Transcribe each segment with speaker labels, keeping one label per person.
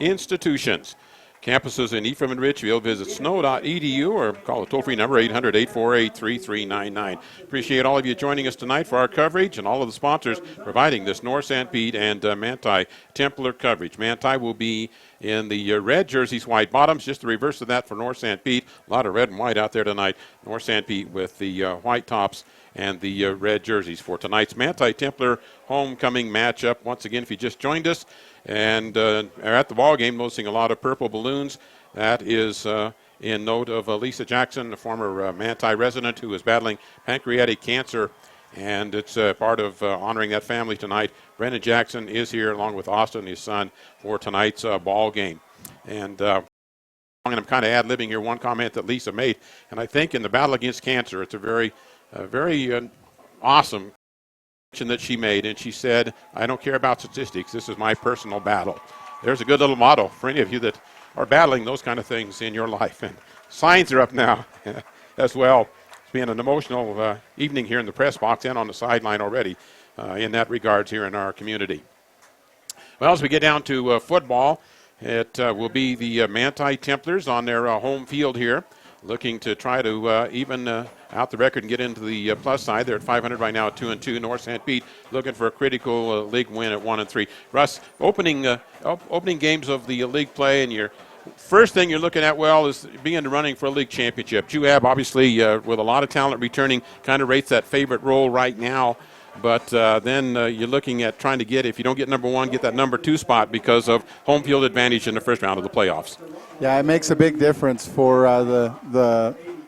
Speaker 1: institutions. Campuses in Ephraim and Ridgefield. Visit snow.edu or call the toll-free number 800-848-3399. Appreciate all of you joining us tonight for our coverage and all of the sponsors providing this North Sanpete and Manti Templar coverage. Manti will be in the red jerseys, white bottoms, just the reverse of that for North Sanpete. A lot of red and white out there tonight. North Sanpete with the white tops and the red jerseys for tonight's Manti Templar homecoming matchup. Once again, if you just joined us and are at the ball game, noticing a lot of purple balloons, that is in note of Lisa Jackson, a former Manti resident who is battling pancreatic cancer, and it's part of honoring that family tonight. Brendan Jackson is here along with Austin, his son, for tonight's ball game. And I'm kind of ad-libbing here one comment that Lisa made, and I think in the battle against cancer, it's a very awesome that she made, and she said, I don't care about statistics, this is my personal battle. There's a good little motto for any of you that are battling those kind of things in your life. And signs are up now as well. It's been an emotional evening here in the press box and on the sideline already in that regards here in our community. Well, as we get down to football, it will be the Manti Templars on their home field here, looking to try to even out the record and get into the plus side. They're at 500 right now at 2-2. North Sanpete looking for a critical league win at 1-3. Russ, opening games of the league play, and your first thing you're looking at, well, is being in the running for a league championship. Juab, obviously, with a lot of talent returning, kind of rates that favorite role right now. But then you're looking at trying to get, if you don't get number one, get that number two spot because of home field advantage in the first round of the playoffs.
Speaker 2: Yeah, it makes a big difference for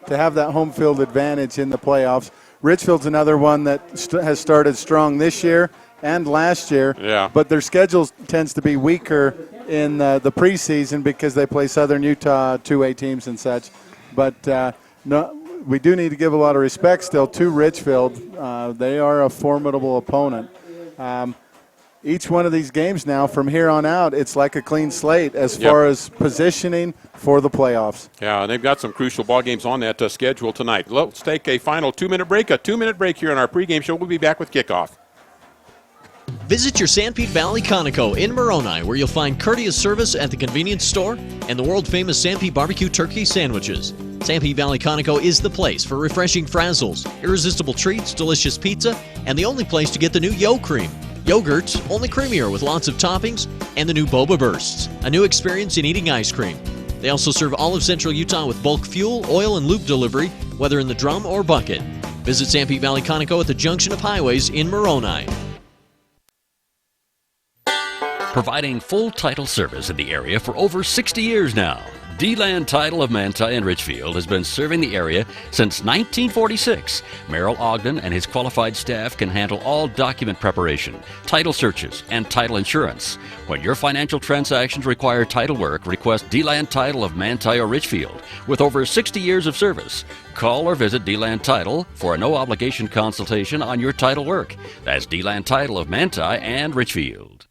Speaker 2: to have that home field advantage in the playoffs. Richfield's another one that has started strong this year and last year.
Speaker 1: Yeah.
Speaker 2: But their schedule tends to be weaker in the preseason because they play Southern Utah 2A teams and such. But no. We do need to give a lot of respect still to Richfield. They are a formidable opponent. Each one of these games now, from here on out, it's like a clean slate as far as positioning for the playoffs.
Speaker 1: Yeah, and they've got some crucial ball games on that schedule tonight. Let's take a final 2-minute break. A 2-minute break here on our pregame show. We'll be back with kickoff.
Speaker 3: Visit your Sanpete Valley Conoco in Moroni, where you'll find courteous service at the convenience store and the world-famous Sanpete barbecue turkey sandwiches. Sanpete Valley Conoco is the place for refreshing frazzles, irresistible treats, delicious pizza, and the only place to get the new Yo Cream. Yogurt's only creamier with lots of toppings, and the new Boba Bursts, a new experience in eating ice cream. They also serve all of Central Utah with bulk fuel, oil, and lube delivery, whether in the drum or bucket. Visit Sanpete Valley Conoco at the junction of highways in Moroni.
Speaker 4: Providing full title service in the area for over 60 years now. D-Land Title of Manti and Richfield has been serving the area since 1946. Merrill Ogden and his qualified staff can handle all document preparation, title searches, and title insurance. When your financial transactions require title work, request D-Land Title of Manti or Richfield. With over 60 years of service, call or visit D-Land Title for a no-obligation consultation on your title work. That's D-Land Title of Manti and Richfield.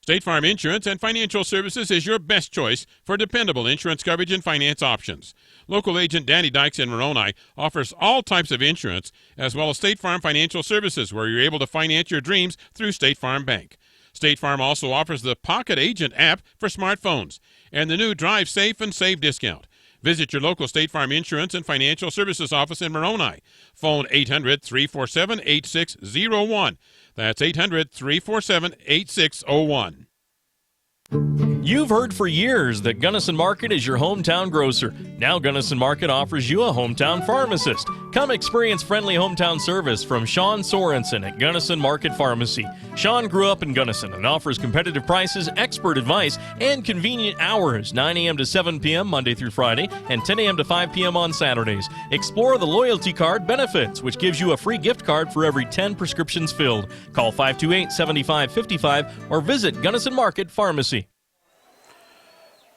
Speaker 1: State Farm Insurance and Financial Services is your best choice for dependable insurance coverage and finance options. Local agent Danny Dykes in Moroni offers all types of insurance, as well as State Farm Financial Services, where you're able to finance your dreams through State Farm Bank. State Farm also offers the Pocket Agent app for smartphones and the new Drive Safe and Save discount. Visit your local State Farm Insurance and Financial Services office in Moroni. Phone 800-347-8601. That's 800-347-8601.
Speaker 5: You've heard for years that Gunnison Market is your hometown grocer. Now Gunnison Market offers you a hometown pharmacist. Come experience friendly hometown service from Sean Sorensen at Gunnison Market Pharmacy. Sean grew up in Gunnison and offers competitive prices, expert advice, and convenient hours, 9 a.m. to 7 p.m. Monday through Friday and 10 a.m. to 5 p.m. on Saturdays. Explore the loyalty card benefits, which gives you a free gift card for every 10 prescriptions filled. Call 528-7555 or visit Gunnison Market Pharmacy.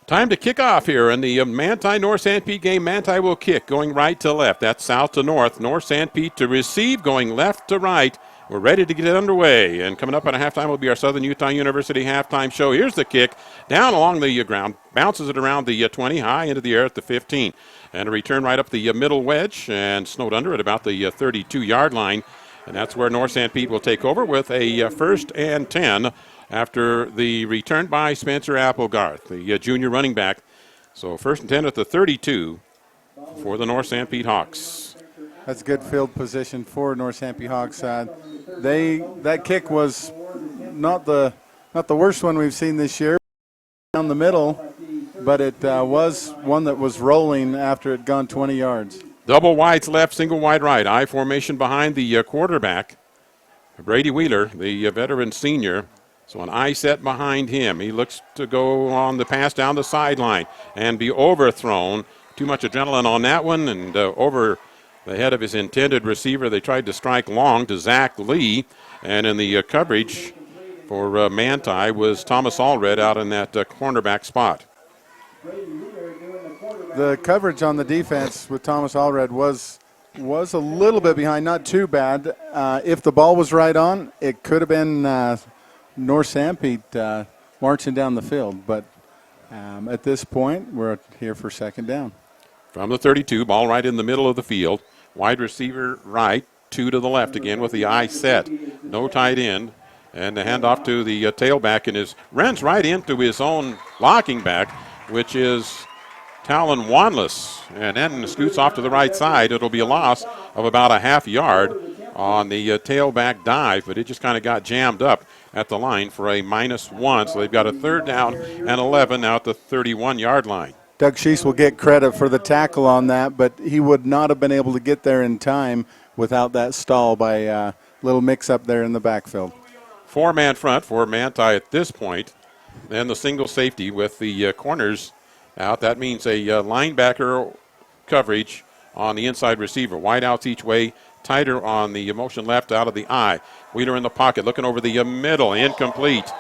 Speaker 1: Time to kick off here in the Manti North Sanpete game. Manti will kick going right to left. That's south to north. North Sanpete to receive going left to right. We're ready to get it underway. And coming up at a halftime will be our Southern Utah University halftime show. Here's the kick down along the ground. Bounces it around the 20, high into the air at the 15. And a return right up the middle wedge and snowed under at about the 32-yard line. And that's where North Sanpete will take over with a 1st and 10 after the return by Spencer Applegarth, the junior running back. So 1st and 10 at the 32 for the North Sanpete Hawks.
Speaker 2: That's good field position for North Sanpete Hawks. That kick was not the worst one we've seen this year down the middle, but it was one that was rolling after it had gone 20 yards.
Speaker 1: Double wides left, single wide right. I formation behind the quarterback, Brady Wheeler, the veteran senior. So an I set behind him. He looks to go on the pass down the sideline and be overthrown. Too much adrenaline on that one, and over the head of his intended receiver. They tried to strike long to Zach Lee, and in the coverage for Manti was Thomas Allred out in that cornerback spot.
Speaker 2: The coverage on the defense with Thomas Allred was a little bit behind, not too bad. If the ball was right on, it could have been North Sanpete marching down the field. But at this point, we're here for 2nd down.
Speaker 1: From the 32, ball right in the middle of the field. Wide receiver right, 2 to the left again with the I set. No tight end. And the handoff to the tailback, and runs right into his own blocking back, which is Talon Wanless. And then scoots off to the right side. It'll be a loss of about a half yard on the tailback dive, but it just kind of got jammed up at the line for a -1. So they've got a 3rd down and 11 now at the 31-yard line.
Speaker 2: Doug Sheese will get credit for the tackle on that, but he would not have been able to get there in time without that stall by a little mix-up there in the backfield.
Speaker 1: 4-man front for Manti at this point. Then the single safety with the corners out. That means a linebacker coverage on the inside receiver. Wide outs each way, tighter on the motion left out of the I. Wheeler in the pocket, looking over the middle, incomplete.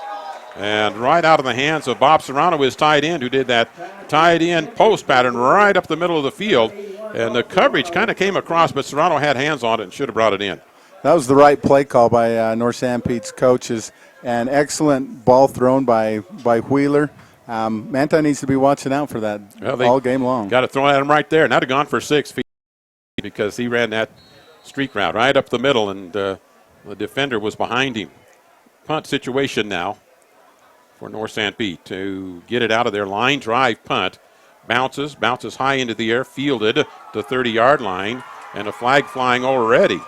Speaker 1: And right out of the hands of Bob Serrano, his tight end, who did that tight end post pattern right up the middle of the field. And the coverage kind of came across, but Serrano had hands on it and should have brought it in.
Speaker 2: That was the right play call by North Sanpete's coaches. An excellent ball thrown by Wheeler. Manti needs to be watching out for that all game long.
Speaker 1: Got to throw at him right there. And that had gone for 6 feet because he ran that streak route right up the middle, and the defender was behind him. Punt situation now for North Sanpete to get it out of their line drive punt. Bounces high into the air, fielded to 30-yard line, and a flag flying already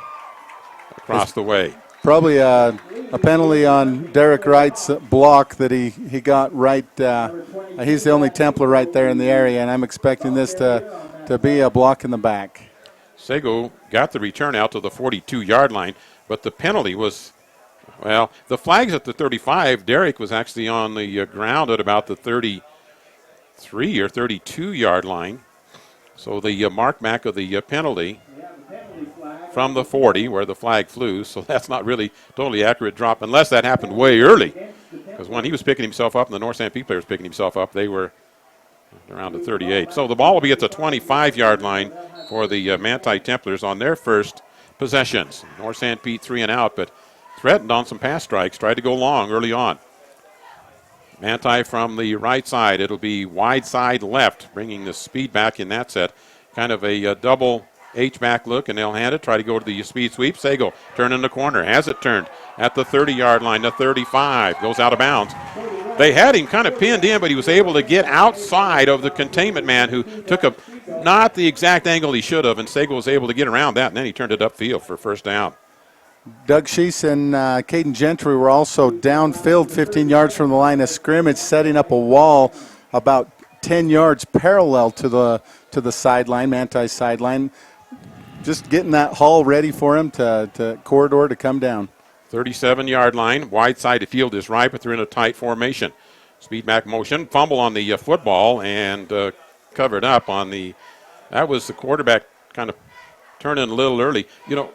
Speaker 1: across the way.
Speaker 2: Probably a penalty on Derek Wright's block that he got right. He's the only Templar right there in the area, and I'm expecting this to be a block in the back.
Speaker 1: Sego got the return out to the 42-yard line, but the penalty was, well, the flag's at the 35. Derek was actually on the ground at about the 33 or 32-yard line. So the mark back of the penalty from the 40 where the flag flew, so that's not really totally accurate drop unless that happened way early, because when he was picking himself up and the North Sanpete player was picking himself up, they were around the 38. So the ball will be at the 25-yard line for the Manti Templars on their first possessions. North Sanpete 3 and out, but threatened on some pass strikes, tried to go long early on. Manti from the right side. It'll be wide side left, bringing the speed back in that set. Kind of a double H-back look, and they'll hand it, try to go to the speed sweep. Sago turn in the corner, has it turned at the 30-yard line, the 35, goes out of bounds. They had him kind of pinned in, but he was able to get outside of the containment man, who took not the exact angle he should have, and Sago was able to get around that, and then he turned it upfield for 1st down.
Speaker 2: Doug Sheese and Caden Gentry were also downfield 15 yards from the line of scrimmage, setting up a wall about 10 yards parallel to the sideline, Manti's sideline, just getting that haul ready for him to corridor to come down.
Speaker 1: 37-yard line, wide side of field is right, but they're in a tight formation. Speed back motion, fumble on the football, and covered up on that was the quarterback kind of turning a little early. You know,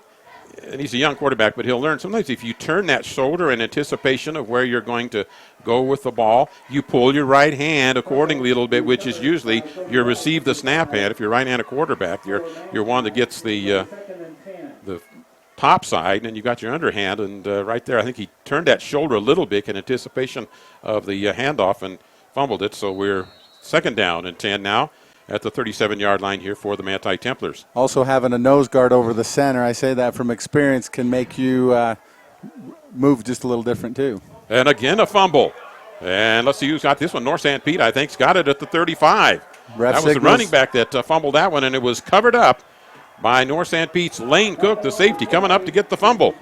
Speaker 1: and he's a young quarterback, but he'll learn. Sometimes if you turn that shoulder in anticipation of where you're going to go with the ball, you pull your right hand accordingly a little bit, which is usually you receive the snap hand. If you're right-handed quarterback, you're one that gets the top side, and you got your underhand. And right there, I think he turned that shoulder a little bit in anticipation of the handoff and fumbled it. So we're 2nd down and 10 now at the 37-yard line here for the Manti Templars.
Speaker 2: Also having a nose guard over the center, I say that from experience, can make you move just a little different too.
Speaker 1: And again a fumble. And let's see who's got this one. North Sanpete, I think, got it at the 35. That was the running back that fumbled that one, and it was covered up by North Sanpete's Lane Cook, the safety, coming up to get the fumble.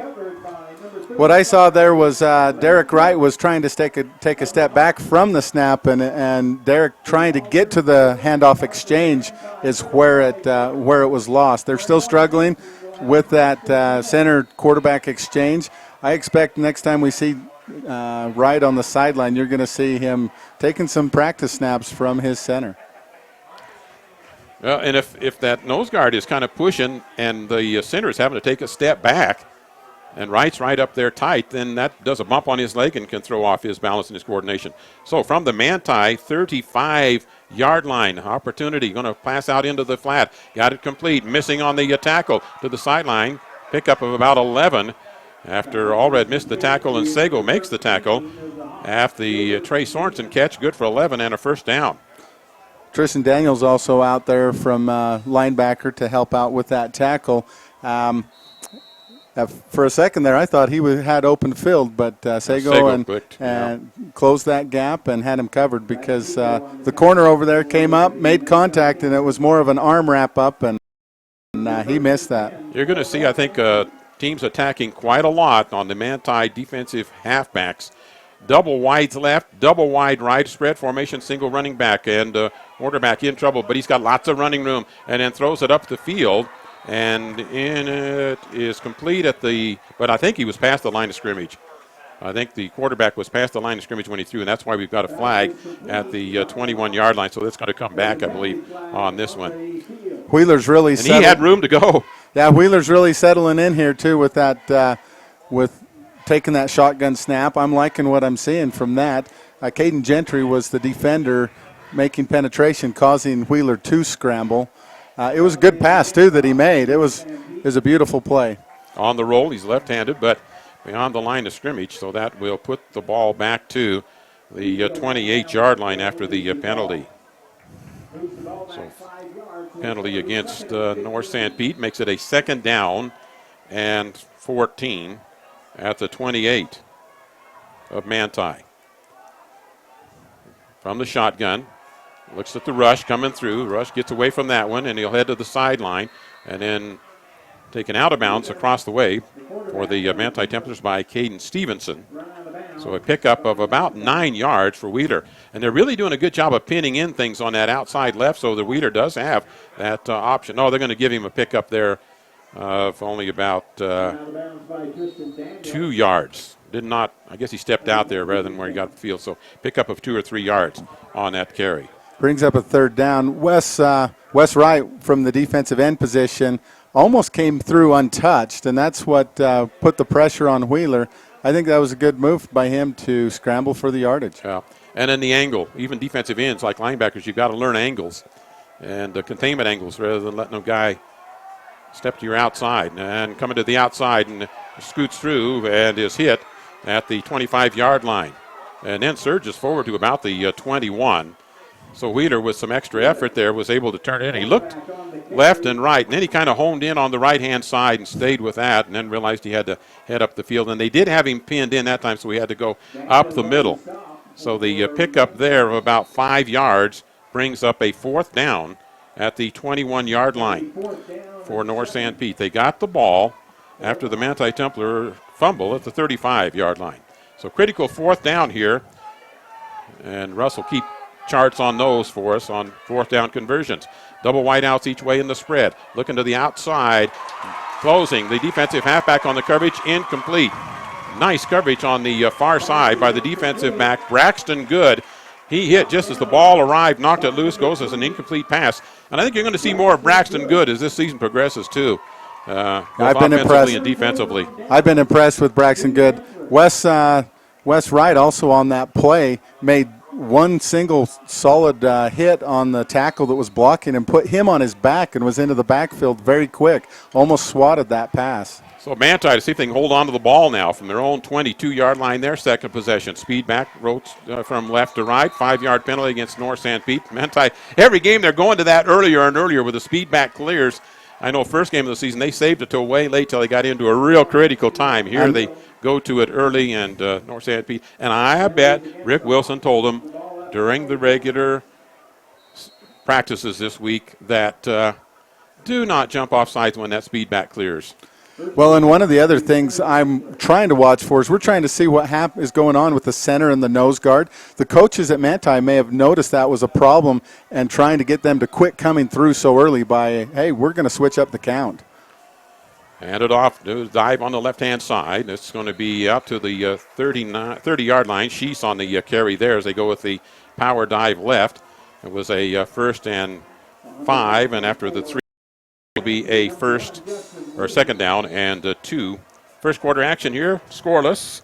Speaker 2: What I saw there was Derek Wright was trying to take a step back from the snap, and Derek trying to get to the handoff exchange is where it was lost. They're still struggling with that center quarterback exchange. I expect next time we see Wright on the sideline, you're going to see him taking some practice snaps from his center.
Speaker 1: Well, and if that nose guard is kind of pushing and the center is having to take a step back, and Wright's right up there tight, then that does a bump on his leg and can throw off his balance and his coordination. So from the Manti 35-yard line, opportunity, going to pass out into the flat. Got it complete, missing on the tackle to the sideline. Pickup of about 11 after Allred missed the tackle and Sago makes the tackle. After the Trey Sorensen catch, good for 11 and a first down.
Speaker 2: Tristan Daniels also out there from linebacker to help out with that tackle. For a second there, I thought he had open field, but Sago and closed that gap and had him covered because the corner over there came up, made contact, and it was more of an arm wrap-up, and he missed that.
Speaker 1: You're going to see, I think, teams attacking quite a lot on the Manti defensive halfbacks. Double wides left, double wide right, spread formation, single running back, and quarterback in trouble, but he's got lots of running room, and then throws it up the field. And in it is complete but I think he was past the line of scrimmage. I think the quarterback was past the line of scrimmage when he threw, and that's why we've got a flag at the 21-yard line. So that's going to come back, I believe, on this one.
Speaker 2: Wheeler's really
Speaker 1: and he had room to go.
Speaker 2: Yeah, Wheeler's really settling in here, too, with that, with taking that shotgun snap. I'm liking what I'm seeing from that. Caden Gentry was the defender making penetration, causing Wheeler to scramble. It was a good pass, too, that he made. It was a beautiful play.
Speaker 1: On the roll, he's left-handed, but beyond the line of scrimmage, so that will put the ball back to the 28-yard line after the penalty. So penalty against North Sanpete makes it a second down and 14 at the 28 of Manti. From the shotgun. Looks at the rush coming through. Rush gets away from that one, and he'll head to the sideline. And then taken out of bounds across the way for the Manti Templars by Caden Stevenson. So a pickup of about 9 yards for Wheeler. And they're really doing a good job of pinning in things on that outside left, so the Wheeler does have that option. No, they're going to give him a pickup there of only about 2 yards. I guess he stepped out there rather than where he got the field. So pickup of 2 or 3 yards on that carry.
Speaker 2: Brings up a third down. Wes Wright from the defensive end position almost came through untouched, and that's what put the pressure on Wheeler. I think that was a good move by him to scramble for the yardage.
Speaker 1: Yeah. And then the angle, even defensive ends like linebackers, you've got to learn angles and containment angles rather than letting a guy step to your outside. And coming to the outside and scoots through and is hit at the 25-yard line. And then surges forward to about the 21. So Wheeler, with some extra effort there, was able to turn it in. He looked left and right, and then he kind of honed in on the right-hand side and stayed with that, and then realized he had to head up the field. And they did have him pinned in that time, so he had to go up the middle. So the pickup there of about 5 yards brings up a fourth down at the 21-yard line for North Sanpete. They got the ball after the Manti Templar fumble at the 35-yard line. So critical fourth down here, and Russ will keep charts on those for us on fourth down conversions. Double wideouts each way in the spread. Looking to the outside, closing. The defensive halfback on the coverage, incomplete. Nice coverage on the far side by the defensive back, Braxton Good. He hit just as the ball arrived, knocked it loose, goes as an incomplete pass. And I think you're going to see more of Braxton Good as this season progresses, too.
Speaker 2: I've been impressed.
Speaker 1: And defensively.
Speaker 2: I've been impressed with Braxton Good. Wes Wright also on that play made one single solid hit on the tackle that was blocking and put him on his back and was into the backfield very quick. Almost swatted that pass.
Speaker 1: So Manti to see if they can hold on to the ball now from their own 22-yard line, their second possession. Speed back, rotes from left to right, 5-yard penalty against North Sanpete. Manti, every game they're going to that earlier and earlier with the speed back clears. I know first game of the season they saved it till way late till they got into a real critical time. Here they go to it early, and North Sanpete. And I bet Rick Wilson told them during the regular practices this week that do not jump off sides when that speed back clears.
Speaker 2: Well, and one of the other things I'm trying to watch for is we're trying to see what is going on with the center and the nose guard. The coaches at Manti may have noticed that was a problem and trying to get them to quit coming through so early by, hey, we're going to switch up the count.
Speaker 1: Hand it off, dive on the left-hand side. It's going to be out to the 30-yard line. Sheese on the carry there as they go with the power dive left. It was a 1st and 5, and after the 3 will be a second down and 2. First quarter action here, scoreless.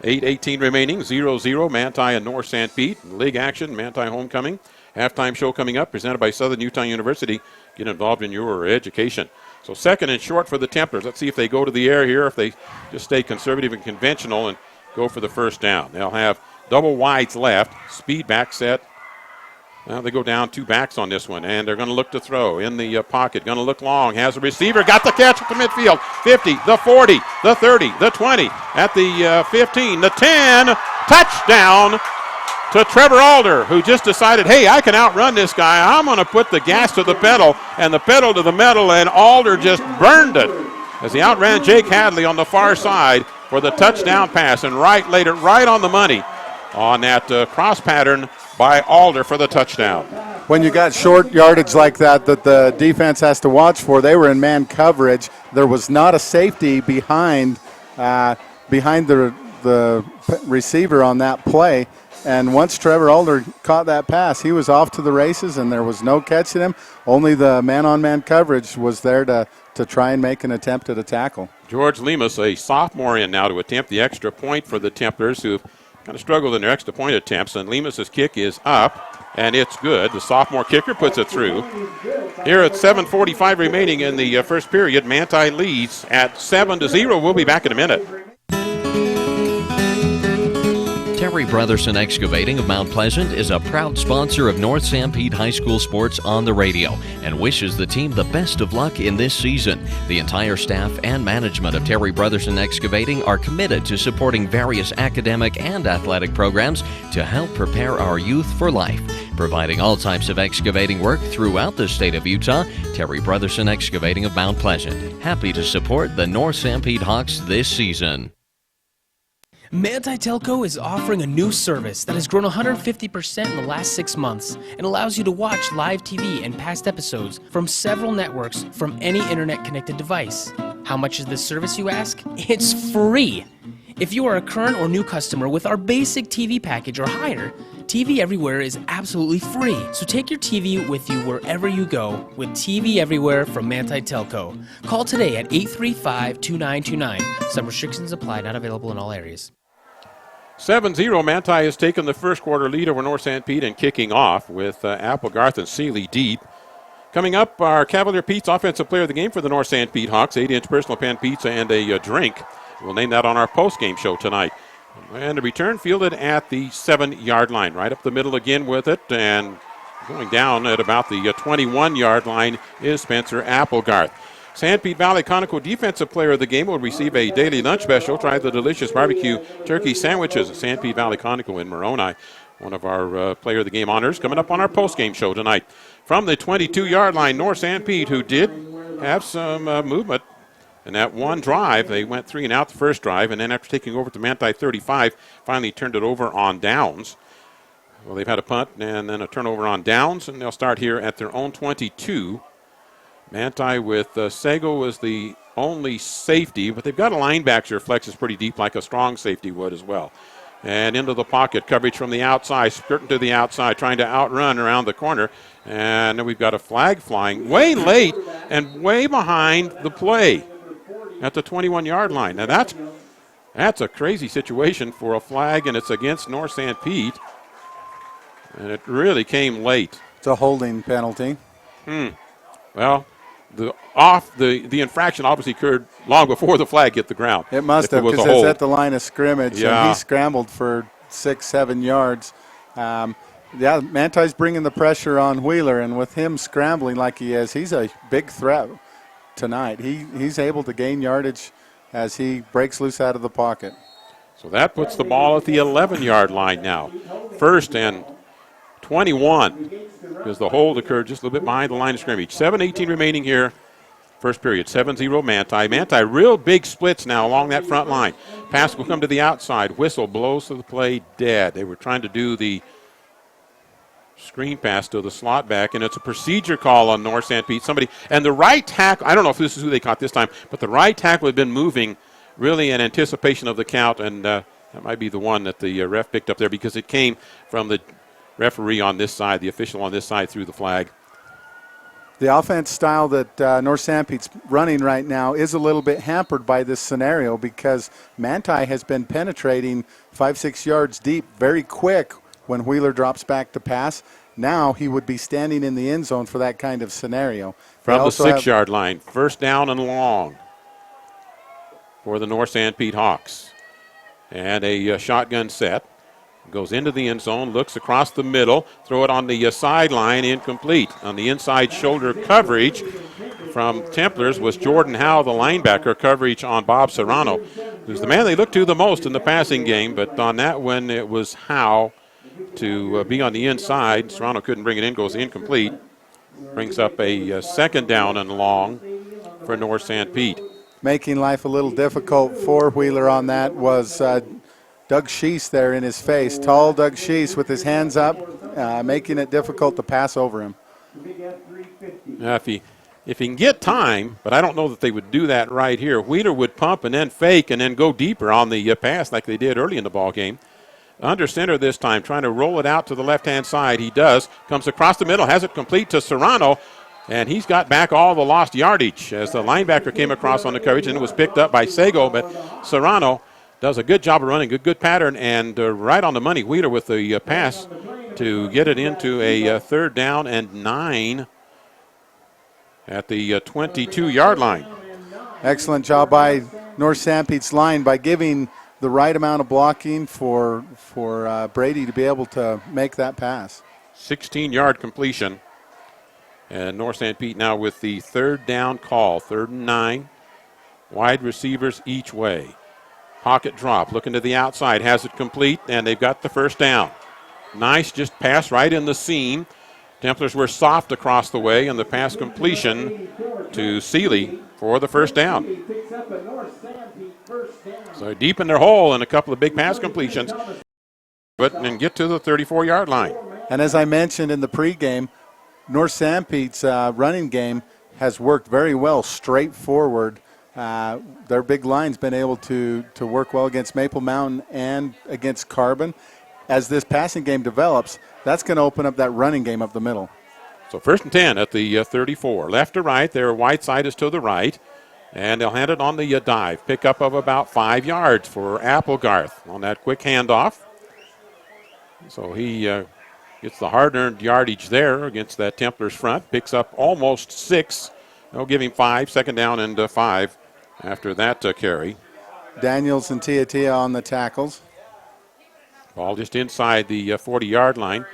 Speaker 1: 8:18 remaining, 0-0, Manti and North Sanpete. League action, Manti homecoming. Halftime show coming up, presented by Southern Utah University. Get involved in your education. So second and short for the Templars. Let's see if they go to the air here, if they just stay conservative and conventional and go for the first down. They'll have double wides left, speed back set. Well, they go down 2 backs on this one, and they're going to look to throw in the pocket. Going to look long. Has a receiver. Got the catch at the midfield. 50, the 40, the 30, the 20, at the 15, the 10. Touchdown to Trevor Alder, who just decided, hey, I can outrun this guy. I'm going to put the gas to the pedal and the pedal to the metal, and Alder just burned it as he outran Jake Hadley on the far side for the touchdown pass, and laid it right on the money on that cross pattern by Alder for the touchdown.
Speaker 2: When you got short yardage like that the defense has to watch for, they were in man coverage. There was not a safety behind the receiver on that play. And once Trevor Alder caught that pass, he was off to the races, and there was no catching him. Only the man-on-man coverage was there to try and make an attempt at a tackle.
Speaker 1: George Lemus, a sophomore, in now to attempt the extra point for the Templars, who kind of struggled in their extra point attempts. And Lemus's kick is up, and it's good. The sophomore kicker puts it through. Here at 7:45 remaining in the first period, Manti leads at 7-0. We'll be back in a minute.
Speaker 3: Terry Brotherson Excavating of Mount Pleasant is a proud sponsor of North Sanpete High School sports on the radio and wishes the team the best of luck in this season. The entire staff and management of Terry Brotherson Excavating are committed to supporting various academic and athletic programs to help prepare our youth for life. Providing all types of excavating work throughout the state of Utah, Terry Brotherson Excavating of Mount Pleasant. Happy to support the North Sanpete Hawks this season.
Speaker 6: Manti Telco is offering a new service that has grown 150% in the last 6 months and allows you to watch live TV and past episodes from several networks from any internet-connected device. How much is this service, you ask? It's free! If you are a current or new customer with our basic TV package or higher, TV Everywhere is absolutely free. So take your TV with you wherever you go with TV Everywhere from Manti Telco. Call today at 835-2929. Some restrictions apply, not available in all areas.
Speaker 1: 7-0, Manti has taken the first quarter lead over North Sanpete and kicking off with Applegarth and Seeley deep. Coming up, our Cavalier Pete's Offensive Player of the Game for the North Sanpete Hawks, 8-inch personal pan pizza and a drink. We'll name that on our postgame show tonight. And the return fielded at the 7-yard line, right up the middle again with it, and going down at about the 21-yard line is Spencer Applegarth. Sanpete Valley Conoco Defensive Player of the Game will receive a daily lunch special. Try the delicious barbecue turkey sandwiches at Sanpete Valley Conoco in Moroni. One of our Player of the Game honors coming up on our postgame show tonight. From the 22-yard line, North Sanpete, who did have some movement in that one drive. They went 3 and out the first drive, and then after taking over to Manti 35, finally turned it over on downs. Well, they've had a punt and then a turnover on downs, and they'll start here at their own 22. Manti with Sago as the only safety, but they've got a linebacker who flexes pretty deep like a strong safety would as well. And into the pocket, coverage from the outside, skirting to the outside, trying to outrun around the corner. And then we've got a flag flying way late and way behind the play at the 21-yard line. Now that's a crazy situation for a flag, and it's against North Sanpete. And it really came late.
Speaker 2: It's a holding penalty.
Speaker 1: Well, the infraction obviously occurred long before the flag hit the ground.
Speaker 2: It must have, because it's at the line of scrimmage, and he scrambled for 6-7 yards. Manti's bringing the pressure on Wheeler, and with him scrambling like he is, he's a big threat tonight. He's able to gain yardage as he breaks loose out of the pocket.
Speaker 1: So that puts the ball at the 11-yard line now. 1st and 21, because the hold occurred just a little bit behind the line of scrimmage. 7:18 remaining here. First period, 7-0 Manti. Manti, real big splits now along that front line. Pass will come to the outside. Whistle blows to the play dead. They were trying to do the screen pass to the slot back, and it's a procedure call on North Sanpete. Somebody, and the right tackle, I don't know if this is who they caught this time, but the right tackle had been moving really in anticipation of the count, and that might be the one that the ref picked up there because it came from the referee on this side, the official on this side threw the flag.
Speaker 2: The offense style that North Sanpete's running right now is a little bit hampered by this scenario because Manti has been penetrating 5-6 yards deep very quick when Wheeler drops back to pass. Now he would be standing in the end zone for that kind of scenario.
Speaker 1: From the 6-yard line, 1st down and long for the North Sanpete Hawks. And a shotgun set. Goes into the end zone, looks across the middle, throw it on the sideline, incomplete. On the inside shoulder coverage from Templars was Jordan Howe, the linebacker, coverage on Bob Serrano, who's the man they look to the most in the passing game. But on that one, it was Howe to be on the inside. Serrano couldn't bring it in, goes incomplete. Brings up a 2nd down and long for North Sanpete.
Speaker 2: Making life a little difficult for Wheeler on that was Doug Sheese there in his face. Tall Doug Sheese with his hands up, making it difficult to pass over him.
Speaker 1: If he can get time, but I don't know that they would do that right here. Wheeler would pump and then fake and then go deeper on the pass like they did early in the ball game. Under center this time, trying to roll it out to the left-hand side. He does. Comes across the middle, has it complete to Serrano, and he's got back all the lost yardage as the linebacker came across on the coverage, and it was picked up by Sago, but Serrano does a good job of running, good pattern, and right on the money. Wheeler with the pass to get it into a 3rd down and 9 at the 22-yard line.
Speaker 2: Excellent job by North Sanpete's line by giving the right amount of blocking for Brady to be able to make that pass.
Speaker 1: 16-yard completion. And North Sanpete now with the 3rd down call, 3rd and 9. Wide receivers each way. Pocket drop, looking to the outside, has it complete, and they've got the 1st down. Nice just pass right in the seam. Templars were soft across the way, and the pass completion to Seeley for the 1st down. So deep in their hole and a couple of big pass completions, but and get to the 34-yard line.
Speaker 2: And as I mentioned in the pregame, North Sanpete's running game has worked very well straight forward. Their big line's been able to work well against Maple Mountain and against Carbon. As this passing game develops, that's going to open up that running game up the middle.
Speaker 1: So 1st and 10 at the 34. Left to right, their wide side is to the right, and they'll hand it on the dive. Pickup of about 5 yards for Applegarth on that quick handoff. So he gets the hard-earned yardage there against that Templars front. Picks up almost 6. They'll give him 5, 2nd down and 5 after that carry.
Speaker 2: Daniels and Tia on the tackles.
Speaker 1: Ball just inside the 40-yard line.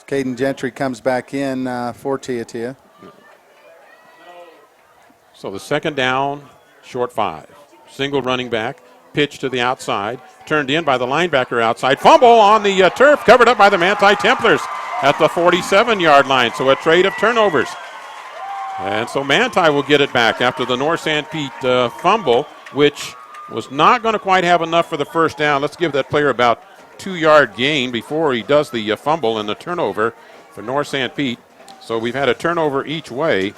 Speaker 2: Caden Gentry comes back in for Tia.
Speaker 1: So the 2nd down, short 5. Single running back, pitch to the outside, turned in by the linebacker outside. Fumble on the turf, covered up by the Manti Templars at the 47-yard line. So a trade of turnovers. And so Manti will get it back after the North Sanpete fumble, which was not going to quite have enough for the 1st down. Let's give that player about 2-yard gain before he does the fumble and the turnover for North Sanpete. So we've had a turnover each way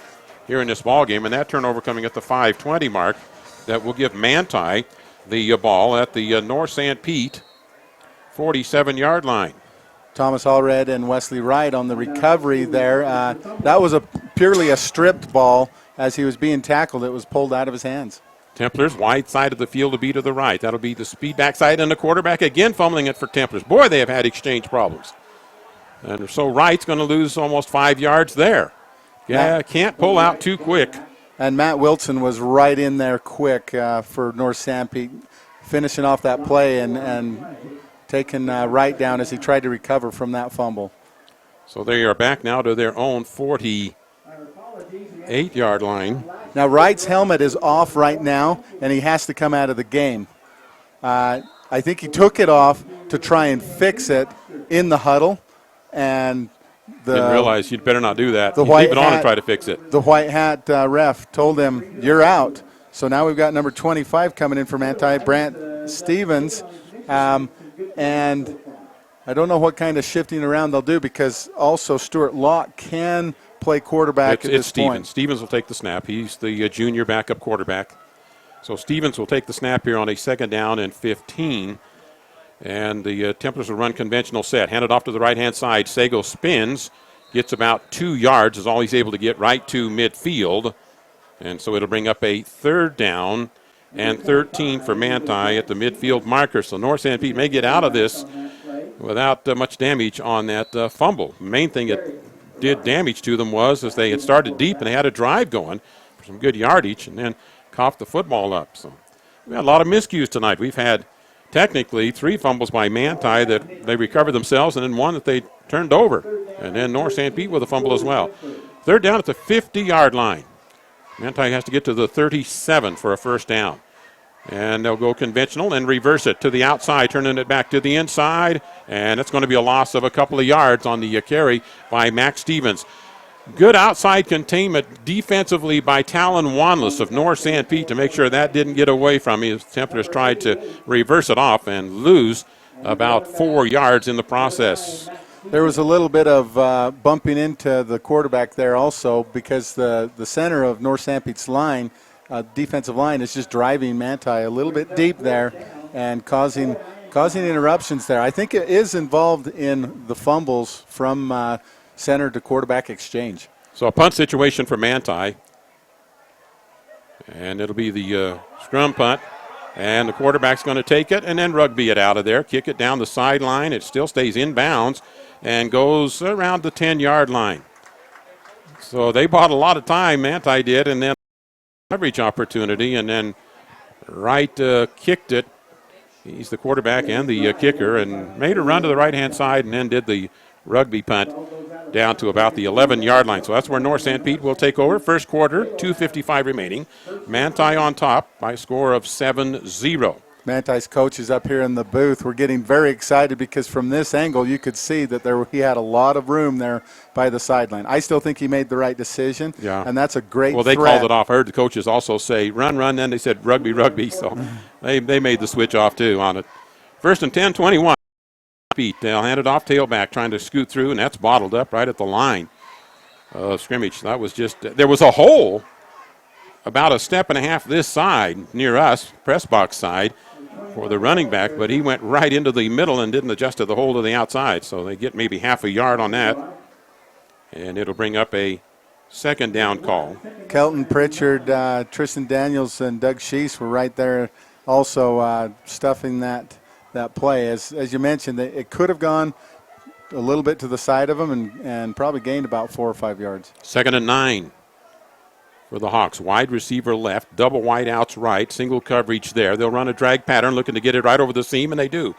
Speaker 1: here in this ball game, and that turnover coming at the 5:20 mark. That will give Manti the ball at the North Sanpete 47-yard line.
Speaker 2: Thomas Allred and Wesley Wright on the recovery there. That was purely a stripped ball. As he was being tackled, it was pulled out of his hands.
Speaker 1: Templars, wide side of the field to be to the right. That'll be the speed backside, and the quarterback again fumbling it for Templars. Boy, they have had exchange problems. And so Wright's going to lose almost 5 yards there. Yeah, can't pull out too quick.
Speaker 2: And Matt Wilson was right in there quick for North Sanpete, finishing off that play and taking Wright down as he tried to recover from that fumble.
Speaker 1: So they are back now to their own 48 8-yard line.
Speaker 2: Now, Wright's helmet is off right now, and he has to come out of the game. I think he took it off to try and fix it in the huddle, and
Speaker 1: Didn't realize you'd better not do that.
Speaker 2: The
Speaker 1: You leave it on and try to fix it.
Speaker 2: The white hat ref told him, "You're out." So now we've got number 25 coming in from Brant Stevens, and I don't know what kind of shifting around they'll do because also Stuart Locke can play quarterback at this point.
Speaker 1: Stevens will take the snap. He's the junior backup quarterback. So Stevens will take the snap here on a 2nd down and 15. And the Templars will run conventional set. Hand it off to the right-hand side. Sago spins, gets about 2 yards, is all he's able to get right to midfield. And so it'll bring up a 3rd down and 13 for Manti at the midfield marker. So North Sanpete may get out of this without much damage on that fumble. The main thing it did damage to them was as they had started deep and they had a drive going for some good yardage and then coughed the football up. So we had a lot of miscues tonight. We've had technically 3 fumbles by Manti that they recovered themselves and then 1 that they turned over. And then North Sanpete with a fumble as well. 3rd down at the 50-yard line. Manti has to get to the 37 for a 1st down. And they'll go conventional and reverse it to the outside, turning it back to the inside. And it's going to be a loss of a couple of yards on the carry by Max Stevens. Good outside containment defensively by Talon Wanless of North Sanpete to make sure that didn't get away from him. Templars tried to reverse it off and lose about 4 yards in the process.
Speaker 2: There was a little bit of bumping into the quarterback there also because the center of North Sanpete's line, defensive line, is just driving Manti a little bit deep there and causing interruptions there. I think it is involved in the fumbles from center to quarterback exchange.
Speaker 1: So a punt situation for Manti. And it'll be the scrum punt. And the quarterback's going to take it and then rugby it out of there, kick it down the sideline. It still stays in bounds and goes around the 10-yard line. So they bought a lot of time, Manti did, and then coverage opportunity, and then Wright kicked it. He's the quarterback and the kicker, and made a run to the right-hand side and then did the rugby punt down to about the 11-yard line. So that's where North Sanpete will take over. First quarter, 2:55 remaining. Manti on top by a score of 7-0.
Speaker 2: Manti's coach is up here in the booth. We're getting very excited because from this angle you could see that he had a lot of room there by the sideline. I still think he made the right decision, and that's a great
Speaker 1: Well, they
Speaker 2: threat.
Speaker 1: called it off. I heard the coaches also say run, then they said rugby, so they made the switch off too on it. 1st and 10, 21. They'll hand it off tailback, trying to scoot through, and that's bottled up right at the line of scrimmage. That was just, there was a hole about a step and a half this side near us, press box side, for the running back, but he went right into the middle and didn't adjust to the hole to the outside. So they get maybe half a yard on that, and it'll bring up a 2nd down call.
Speaker 2: Kelton Pritchard, Tristan Daniels, and Doug Sheese were right there also stuffing that play. As you mentioned, it could have gone a little bit to the side of them and probably gained about 4 or 5 yards.
Speaker 1: 2nd and 9 for the Hawks. Wide receiver left, double wide outs right, single coverage there. They'll run a drag pattern looking to get it right over the seam, and they do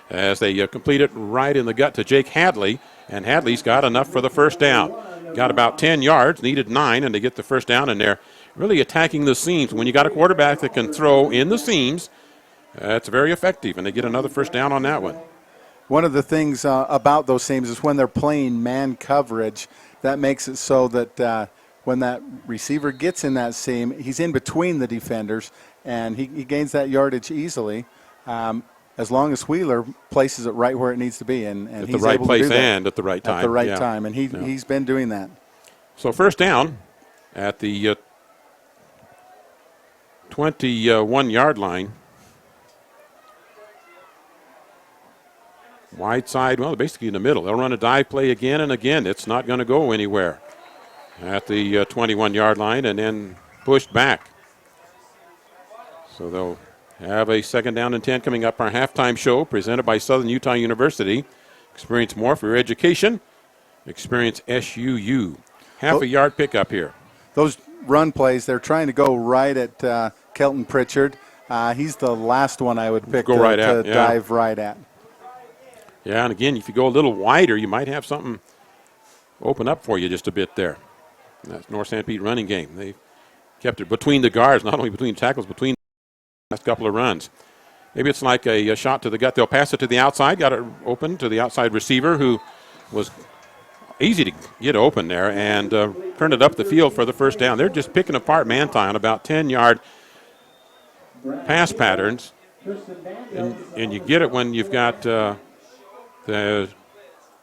Speaker 1: as they complete it right in the gut to Jake Hadley, and Hadley's got enough for the 1st down. Got about 10 yards, needed 9, and they get the 1st down, and they're really attacking the seams. When you got a quarterback that can throw in the seams, that's very effective, and they get another 1st down on that one.
Speaker 2: One of the things about those seams is when they're playing man coverage, that makes it so that when that receiver gets in that seam, he's in between the defenders, and he gains that yardage easily as long as Wheeler places it right where it needs to be. And
Speaker 1: at
Speaker 2: he's
Speaker 1: the right
Speaker 2: able
Speaker 1: place
Speaker 2: to do that
Speaker 1: and at the right time.
Speaker 2: At the right time, and he's been doing that.
Speaker 1: So 1st down at the 21-yard line. Wide side, well, basically in the middle. They'll run a dive play again and again. It's not going to go anywhere at the 21-yard line and then pushed back. So they'll have a 2nd down and 10 coming up. Our halftime show presented by Southern Utah University. Experience more for your education. Experience SUU. Half a yard pickup here.
Speaker 2: Those run plays, they're trying to go right at Kelton Pritchard. He's the last one I would pick to dive right at.
Speaker 1: Yeah, and again, if you go a little wider, you might have something open up for you just a bit there. That's North Sanpete running game. They kept it between the guards, not only between tackles, between the last couple of runs. Maybe it's like a shot to the gut. They'll pass it to the outside, got it open to the outside receiver who was easy to get open there and turn it up the field for the first down. They're just picking apart Manti on about 10-yard pass patterns. And you get it when you've got the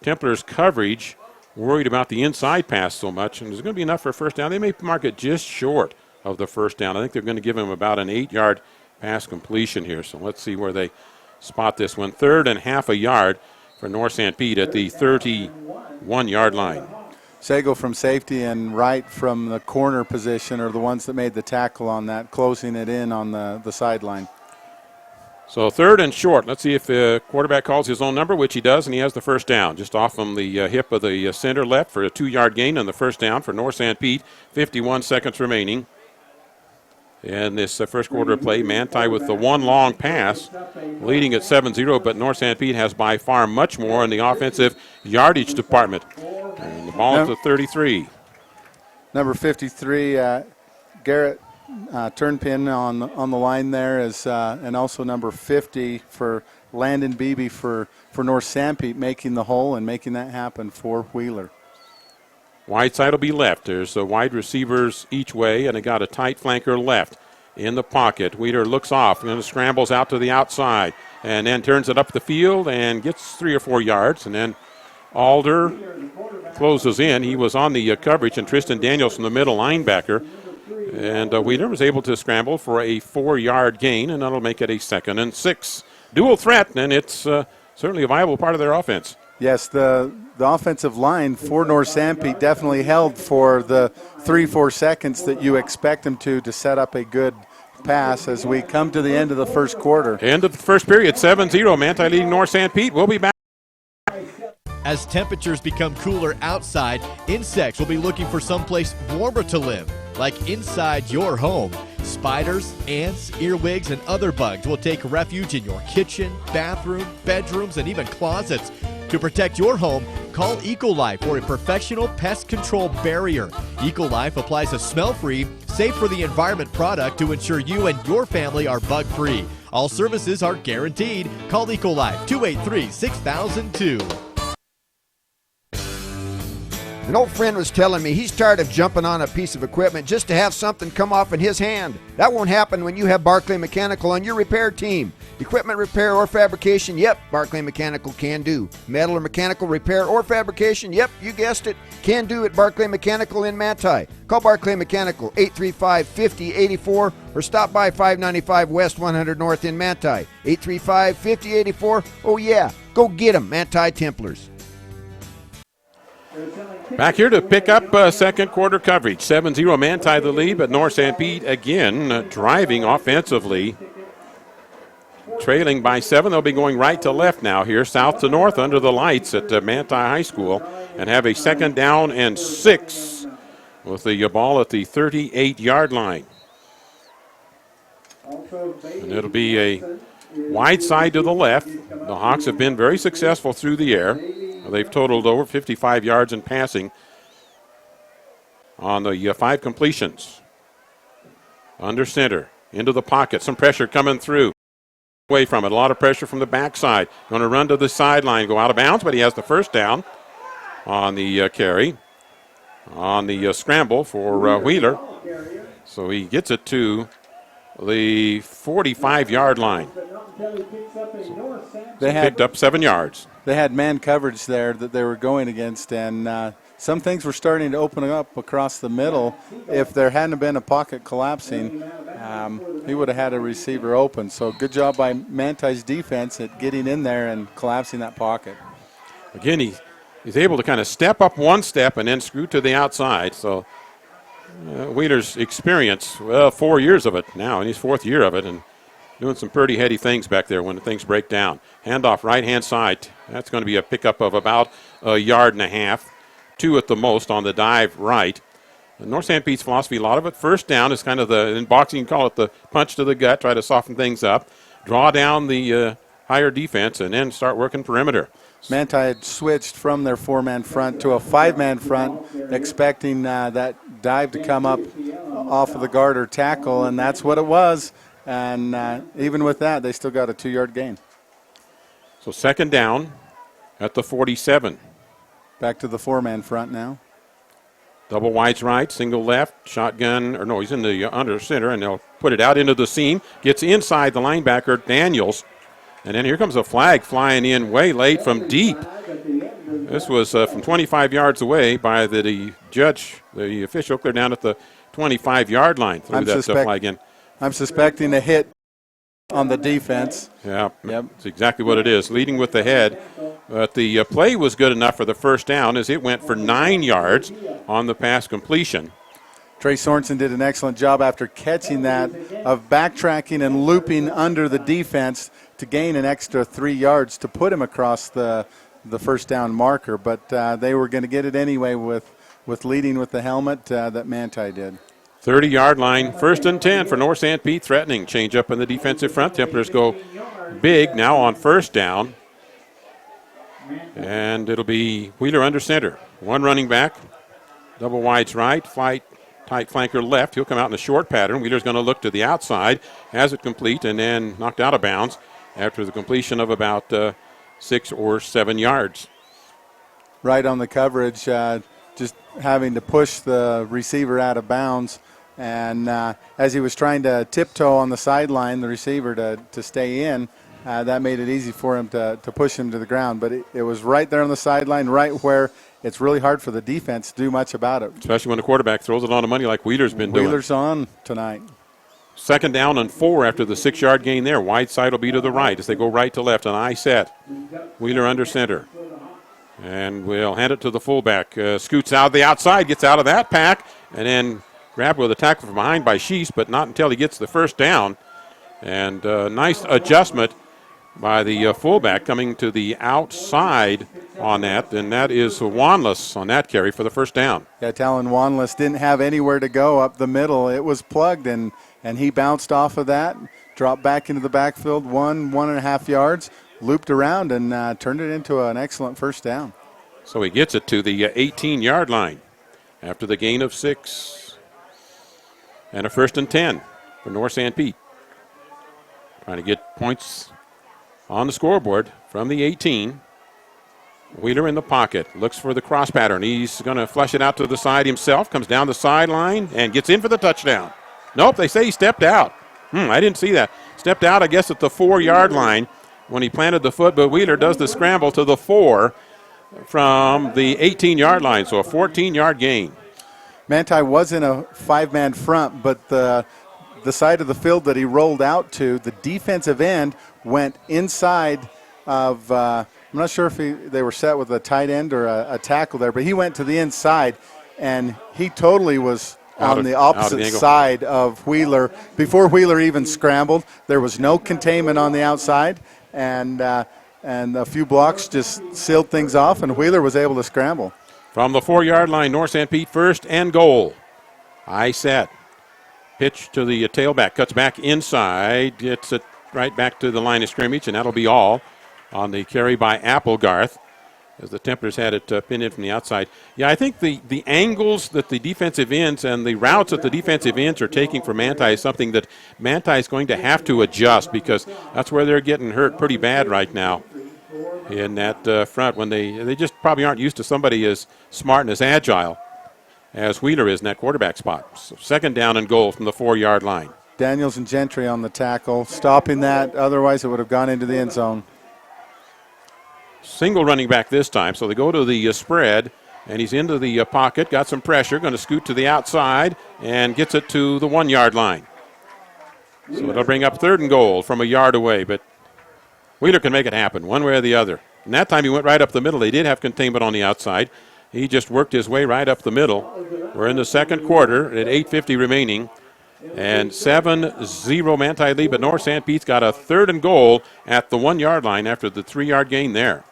Speaker 1: Templars coverage worried about the inside pass so much, and there's going to be enough for a first down. They may mark it just short of the first down. I think they're going to give him about an 8-yard pass completion here. So let's see where they spot this one. 3rd and half a yard for North Sanpete at the 31-yard line.
Speaker 2: Sago from safety and Wright from the corner position are the ones that made the tackle on that, closing it in on the sideline.
Speaker 1: So 3rd and short. Let's see if the quarterback calls his own number, which he does, and he has the first down. Just off from the hip of the center left for a 2-yard gain on the first down for North Sanpete. 51 seconds remaining. And this first quarter of play, Manti with the one long pass, leading at 7-0, but North Sanpete has by far much more in the offensive yardage department. And the ball at the 33.
Speaker 2: Number 53, Garrett Turnpin on the line there, is, and also number 50 for Landon Beebe for North Sanpete, making the hole and making that happen for Wheeler.
Speaker 1: Wide side will be left. There's wide receivers each way, and they got a tight flanker left in the pocket. Wheeler looks off and scrambles out to the outside and then turns it up the field and gets 3 or 4 yards. And then Alder closes in. He was on the coverage, and Tristan Daniels from the middle linebacker. And Wheeler was able to scramble for a 4-yard gain, and that'll make it a 2nd and 6. Dual threat, and it's certainly a viable part of their offense.
Speaker 2: Yes, the offensive line for North Sanpete definitely held for the 3-4 seconds that you expect them to set up a good pass as we come to the end of the first quarter.
Speaker 1: End of the first period, 7-0. Manti leading North Sanpete. We'll be back.
Speaker 7: As temperatures become cooler outside, insects will be looking for someplace warmer to live, like inside your home. Spiders, ants, earwigs, and other bugs will take refuge in your kitchen, bathroom, bedrooms, and even closets. To protect your home, call Ecolife for a professional pest control barrier. Ecolife applies a smell-free, safe for the environment product to ensure you and your family are bug-free. All services are guaranteed. Call Ecolife 283-6002.
Speaker 8: An old friend was telling me he's tired of jumping on a piece of equipment just to have something come off in his hand. That won't happen when you have Barclay Mechanical on your repair team. Equipment repair or fabrication, yep, Barclay Mechanical can do. Metal or mechanical repair or fabrication, yep, you guessed it, can do at Barclay Mechanical in Manti. Call Barclay Mechanical 835-5084 or stop by 595 West 100 North in Manti. 835-5084. Oh yeah, go get them, Manti Templars.
Speaker 1: Back here to pick up second quarter coverage. 7-0 Manti the lead, but North Sanpete again driving offensively. Trailing by 7. They'll be going right to left now here, south to north under the lights at Manti High School, and have a 2nd down and 6 with the ball at the 38-yard line. And it'll be a wide side to the left. The Hawks have been very successful through the air. They've totaled over 55 yards in passing on the 5 completions. Under center, into the pocket. Some pressure coming through. Away from it. A lot of pressure from the backside. Going to run to the sideline, go out of bounds, but he has the first down on the carry. On the scramble for Wheeler. So he gets it to the 45-yard line. They picked up 7 yards.
Speaker 2: They had man coverage there that they were going against, and some things were starting to open up across the middle. If there hadn't been a pocket collapsing, he would have had a receiver open. So good job by Manti's defense at getting in there and collapsing that pocket.
Speaker 1: Again, he's able to kind of step up one step and then screw to the outside. So Wheeler's experience, well, 4 years of it now, and he's 4th year of it, and doing some pretty heady things back there when things break down. Handoff right-hand side. That's going to be a pickup of about 1.5 yards, 2 at the most on the dive right. North Sanpete's philosophy, a lot of it first down is kind of in boxing you call it the punch to the gut, try to soften things up, draw down the higher defense, and then start working perimeter.
Speaker 2: Manti had switched from their 4-man front to a 5-man front, expecting that dive to come up off of the guard or tackle, and that's what it was. And even with that, they still got a 2-yard gain.
Speaker 1: So second down at the 47.
Speaker 2: Back to the 4-man front now.
Speaker 1: Double wides right, single left, shotgun, or no, he's in the under center, and they'll put it out into the seam. Gets inside the linebacker, Daniels. And then here comes a flag flying in way late from deep. This was from 25 yards away by the judge, the official, clear down at the 25-yard line. Threw that flag in.
Speaker 2: I'm suspecting a hit on the defense.
Speaker 1: Yeah, that's exactly what it is, leading with the head. But the play was good enough for the first down as it went for 9 yards on the pass completion.
Speaker 2: Trey Sorensen did an excellent job after catching that of backtracking and looping under the defense to gain an extra 3 yards to put him across the first down marker. But they were going to get it anyway with leading with the helmet that Manti did.
Speaker 1: 30-yard line, 1st and 10 for North Sanpete, threatening. Change up in the defensive front. Templars go big now on first down. And it'll be Wheeler under center. One running back, double wides right, tight flanker left. He'll come out in a short pattern. Wheeler's going to look to the outside, has it complete, and then knocked out of bounds after the completion of about 6 or 7 yards.
Speaker 2: Right on the coverage, just having to push the receiver out of bounds. And as he was trying to tiptoe on the sideline, the receiver to stay in, that made it easy for him to push him to the ground. But it was right there on the sideline, right where it's really hard for the defense to do much about it.
Speaker 1: Especially when the quarterback throws it on the money like Wheeler's been doing.
Speaker 2: Wheeler's on tonight.
Speaker 1: 2nd down and 4 after the 6-yard gain there. Wide side will be to the right as they go right to left. An eye set. Wheeler under center. And we'll hand it to the fullback. Scoots out the outside, gets out of that pack, and then grabbed with a tackle from behind by Sheese, but not until he gets the first down. And nice adjustment by the fullback coming to the outside on that, and that is Wanless on that carry for the first down.
Speaker 2: Yeah, Talon Wanless didn't have anywhere to go up the middle. It was plugged, and he bounced off of that, dropped back into the backfield 1.5 yards, looped around, and turned it into an excellent first down.
Speaker 1: So he gets it to the 18-yard line after the gain of 6. And a 1st and 10 for North Sanpete. Trying to get points on the scoreboard from the 18. Wheeler in the pocket, looks for the cross pattern. He's going to flush it out to the side himself, comes down the sideline, and gets in for the touchdown. Nope, they say he stepped out. I didn't see that. Stepped out, I guess, at the 4-yard line when he planted the foot, but Wheeler does the scramble to the 4 from the 18-yard line, so a 14-yard gain.
Speaker 2: Manti was in a 5-man front, but the side of the field that he rolled out to, the defensive end went inside of, I'm not sure if they were set with a tight end or a tackle there, but he went to the inside, and he totally was on the opposite side of Wheeler. Before Wheeler even scrambled, there was no containment on the outside, and a few blocks just sealed things off, and Wheeler was able to scramble.
Speaker 1: From the 4-yard line, North Sanpete 1st and goal. Eye set. Pitch to the tailback, cuts back inside, gets it right back to the line of scrimmage, and that'll be all on the carry by Applegarth as the Templars had it pinned in from the outside. Yeah, I think the angles that the defensive ends and the routes that the defensive ends are taking for Manti is something that Manti is going to have to adjust, because that's where they're getting hurt pretty bad right now in that front, when they just probably aren't used to somebody as smart and as agile as Wheeler is in that quarterback spot. So 2nd down and goal from the 4-yard line.
Speaker 2: Daniels and Gentry on the tackle, stopping that. Otherwise, it would have gone into the end zone.
Speaker 1: Single running back this time, so they go to the spread, and he's into the pocket, got some pressure, going to scoot to the outside, and gets it to the 1-yard line. So it'll bring up 3rd and goal from a yard away, but Wheeler can make it happen one way or the other. And that time he went right up the middle. They did have containment on the outside. He just worked his way right up the middle. We're in the second quarter at 8:50 remaining. And 7-0 Manti lead, but North Sanpete's got a 3rd and goal at the 1-yard line after the 3-yard gain there.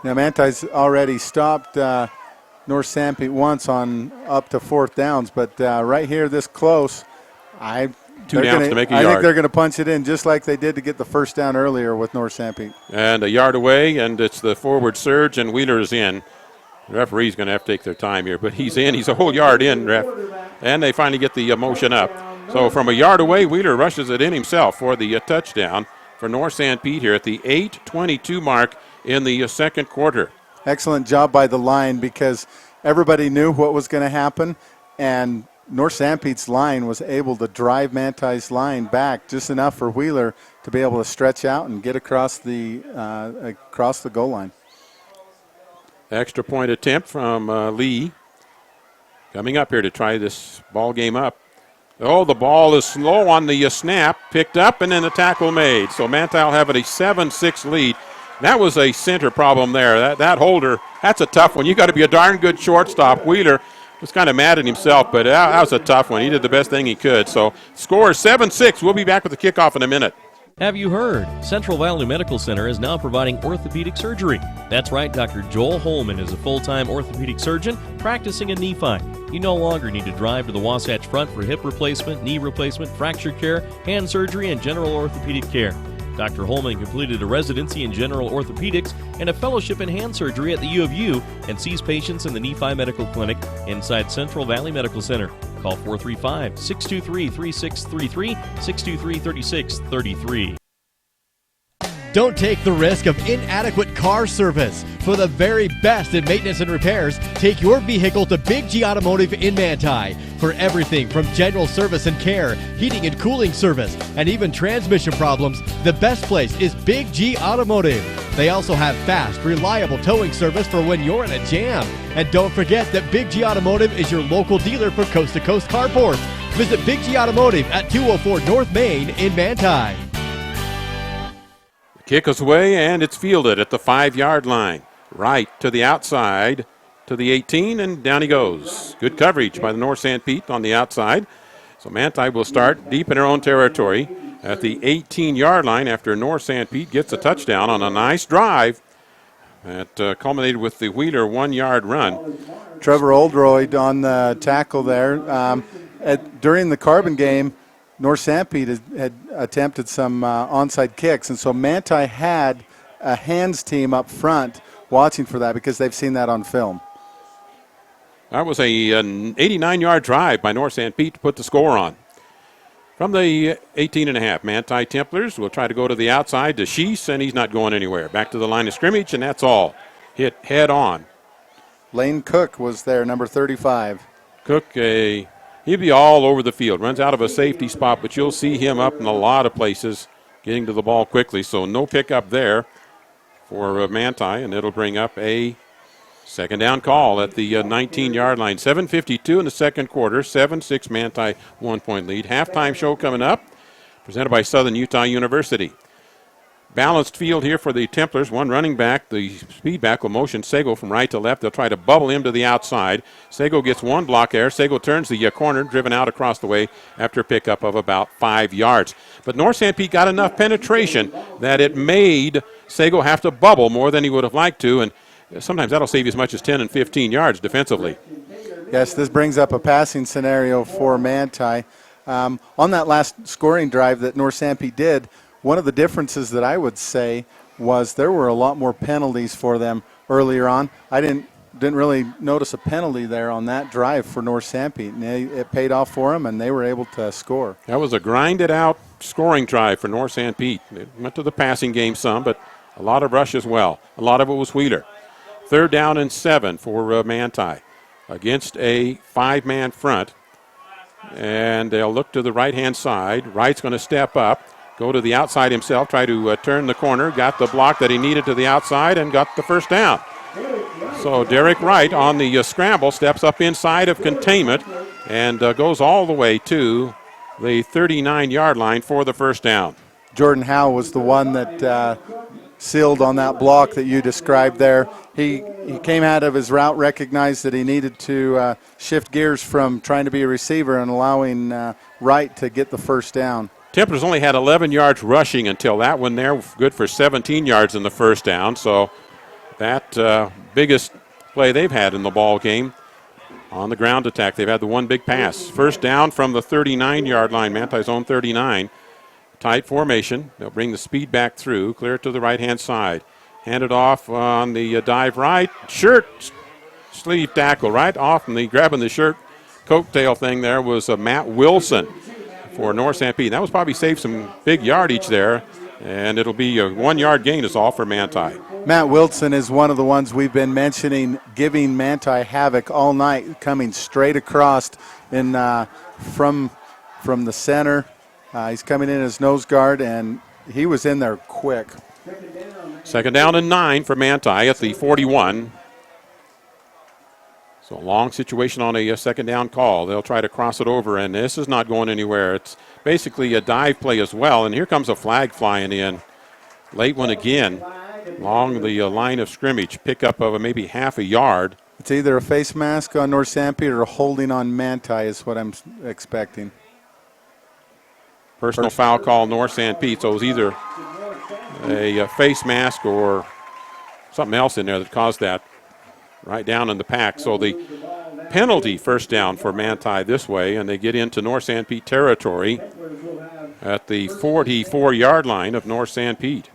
Speaker 2: Now Manti's already stopped North Sanpete once on up to 4th downs, but right here this close, I
Speaker 1: 2 downs to make a yard.
Speaker 2: I think they're going to punch it in just like they did to get the first down earlier with North Sanpete.
Speaker 1: And a yard away, and it's the forward surge, and Wheeler's in. The referee's going to have to take their time here, but he's in. He's a whole yard in, ref. and they finally get the motion up. So from a yard away, Wheeler rushes it in himself for the touchdown for North Sanpete here at the 8:22 mark in the second quarter.
Speaker 2: Excellent job by the line because everybody knew what was going to happen, and North Sanpete's line was able to drive Manti's line back just enough for Wheeler to be able to stretch out and get across the goal line.
Speaker 1: Extra point attempt from Lee. Coming up here to try this ball game up. Oh, the ball is slow on the snap. Picked up and then the tackle made. So Manti will have it a 7-6 lead. That was a center problem there. That holder, that's a tough one. You got to be a darn good shortstop. Wheeler was kind of mad at himself, but that was a tough one. He did the best thing he could. So score 7-6. We'll be back with the kickoff in a minute.
Speaker 5: Have you heard? Central Valley Medical Center is now providing orthopedic surgery. That's right, Dr. Joel Holman is a full-time orthopedic surgeon practicing in Nephi. You no longer need to drive to the Wasatch Front for hip replacement, knee replacement, fracture care, hand surgery, and general orthopedic care. Dr. Holman completed a residency in general orthopedics and a fellowship in hand surgery at the U of U and sees patients in the Nephi Medical Clinic inside Central Valley Medical Center. Call 435-623-3633, 623-3633.
Speaker 7: Don't take the risk of inadequate car service. For the very best in maintenance and repairs, take your vehicle to Big G Automotive in Manti. For everything from general service and care, heating and cooling service, and even transmission problems, the best place is Big G Automotive. They also have fast, reliable towing service for when you're in a jam. And don't forget that Big G Automotive is your local dealer for coast-to-coast carports. Visit Big G Automotive at 204 North Main in Manti.
Speaker 1: Kick is away, and it's fielded at the 5-yard line. Right to the outside to the 18, and down he goes. Good coverage by the North Sanpete on the outside. So Manti will start deep in their own territory at the 18-yard line after North Sanpete gets a touchdown on a nice drive that culminated with the Wheeler 1-yard run.
Speaker 2: Trevor Oldroyd on the tackle there. During the Carbon game, North Sanpete had attempted some onside kicks, and so Manti had a hands team up front watching for that because they've seen that on film.
Speaker 1: That was an 89-yard drive by North Sanpete to put the score on. From the 18.5, Manti Templars will try to go to the outside to Sheese, and he's not going anywhere. Back to the line of scrimmage, and that's all. Hit head on.
Speaker 2: Lane Cook was there, number 35.
Speaker 1: Cook, he'll be all over the field. Runs out of a safety spot, but you'll see him up in a lot of places getting to the ball quickly. So no pickup there for Manti, and it'll bring up a second down call at the 19-yard line. 7:52 in the second quarter. 7-6 Manti 1-point lead. Halftime show coming up, presented by Southern Utah University. Balanced field here for the Templars. One running back, the speed back will motion Sego from right to left. They'll try to bubble him to the outside. Sego gets one block there. Sego turns the corner, driven out across the way after a pickup of about 5 yards. But North Sanpete got enough penetration that it made Sego have to bubble more than he would have liked to, and sometimes that'll save you as much as 10 and 15 yards defensively.
Speaker 2: Yes, this brings up a passing scenario for Manti. On that last scoring drive that North Sanpete did, one of the differences that I would say was there were a lot more penalties for them earlier on. I didn't really notice a penalty there on that drive for North Sanpete, and it paid off for them, and they were able to score.
Speaker 1: That was a grinded-out scoring drive for North Sanpete. It went to the passing game some, but a lot of rush as well. A lot of it was Wheeler. 3rd down and 7 for Manti against a 5-man front, and they'll look to the right-hand side. Wright's going to step up. Go to the outside himself, try to turn the corner, got the block that he needed to the outside, and got the first down. So Derek Wright on the scramble steps up inside of containment and goes all the way to the 39-yard line for the first down.
Speaker 2: Jordan Howe was the one that sealed on that block that you described there. He came out of his route, recognized that he needed to shift gears from trying to be a receiver and allowing Wright to get the first down.
Speaker 1: Templars only had 11 yards rushing until that one there, good for 17 yards in the first down. So that biggest play they've had in the ball game on the ground attack. They've had the one big pass. First down from the 39-yard line, Manti's own 39. Tight formation. They'll bring the speed back through, clear to the right-hand side. Hand it off on the dive right. Shirt sleeve tackle right off, and grabbing the shirt coattail thing there was Matt Wilson for North Sanpete. That was probably saved some big yardage there, and it'll be a 1 yard gain is all for Manti.
Speaker 2: Matt Wilson is one of the ones we've been mentioning, giving Manti havoc all night, coming straight across in from the center. He's coming in as nose guard, and he was in there quick.
Speaker 1: Second down and 9 for Manti at the 41. So a long situation on a second down call. They'll try to cross it over, and this is not going anywhere. It's basically a dive play as well, and here comes a flag flying in. Late one again along the line of scrimmage. Pickup of maybe half a yard.
Speaker 2: It's either a face mask on North Sanpete or holding on Manti is what I'm expecting.
Speaker 1: Personal foul call North Sanpete, so it was either a face mask or something else in there that caused that. Right down in the pack. So the penalty first down for Manti this way, and they get into North Sanpete territory at the 44-yard line of North Sanpete.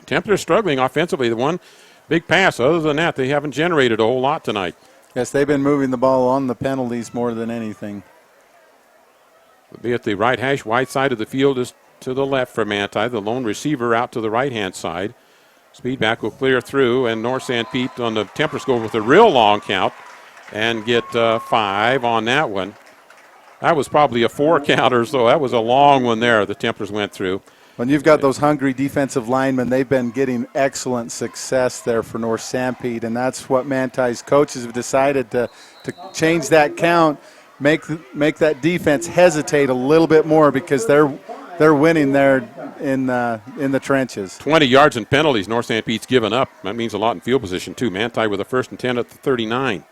Speaker 1: Templars struggling offensively. The one big pass. Other than that, they haven't generated a whole lot tonight.
Speaker 2: Yes, they've been moving the ball on the penalties more than anything.
Speaker 1: It'll be at the right hash. Wide side of the field is to the left for Manti. The lone receiver out to the right-hand side. Speedback will clear through, and North Sanpete on the Templars go with a real long count and get 5 on that one. That was probably a 4 counter, so that was a long one there the Templars went through.
Speaker 2: When you've got those hungry defensive linemen, they've been getting excellent success there for North Sanpete, and that's what Manti's coaches have decided to change that count, make that defense hesitate a little bit more because they're winning there in the trenches.
Speaker 1: 20 yards and penalties North Sanpete's given up. That means a lot in field position, too. Manti with a 1st and 10 at the 39.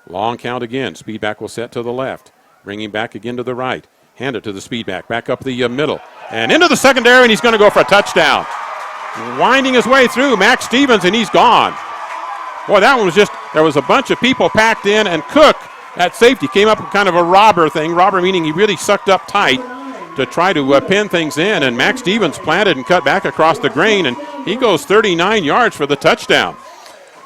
Speaker 1: Long count again. Speedback will set to the left. Bringing back again to the right. Hand it to the speedback. Back up the middle. And into the secondary, and he's going to go for a touchdown. Winding his way through, Max Stevens, and he's gone. Boy, that one was just, there was a bunch of people packed in, and Cook at safety came up with kind of a robber thing. Robber meaning he really sucked up tight to try to pin things in, and Max Stevens planted and cut back across the grain, and he goes 39 yards for the touchdown.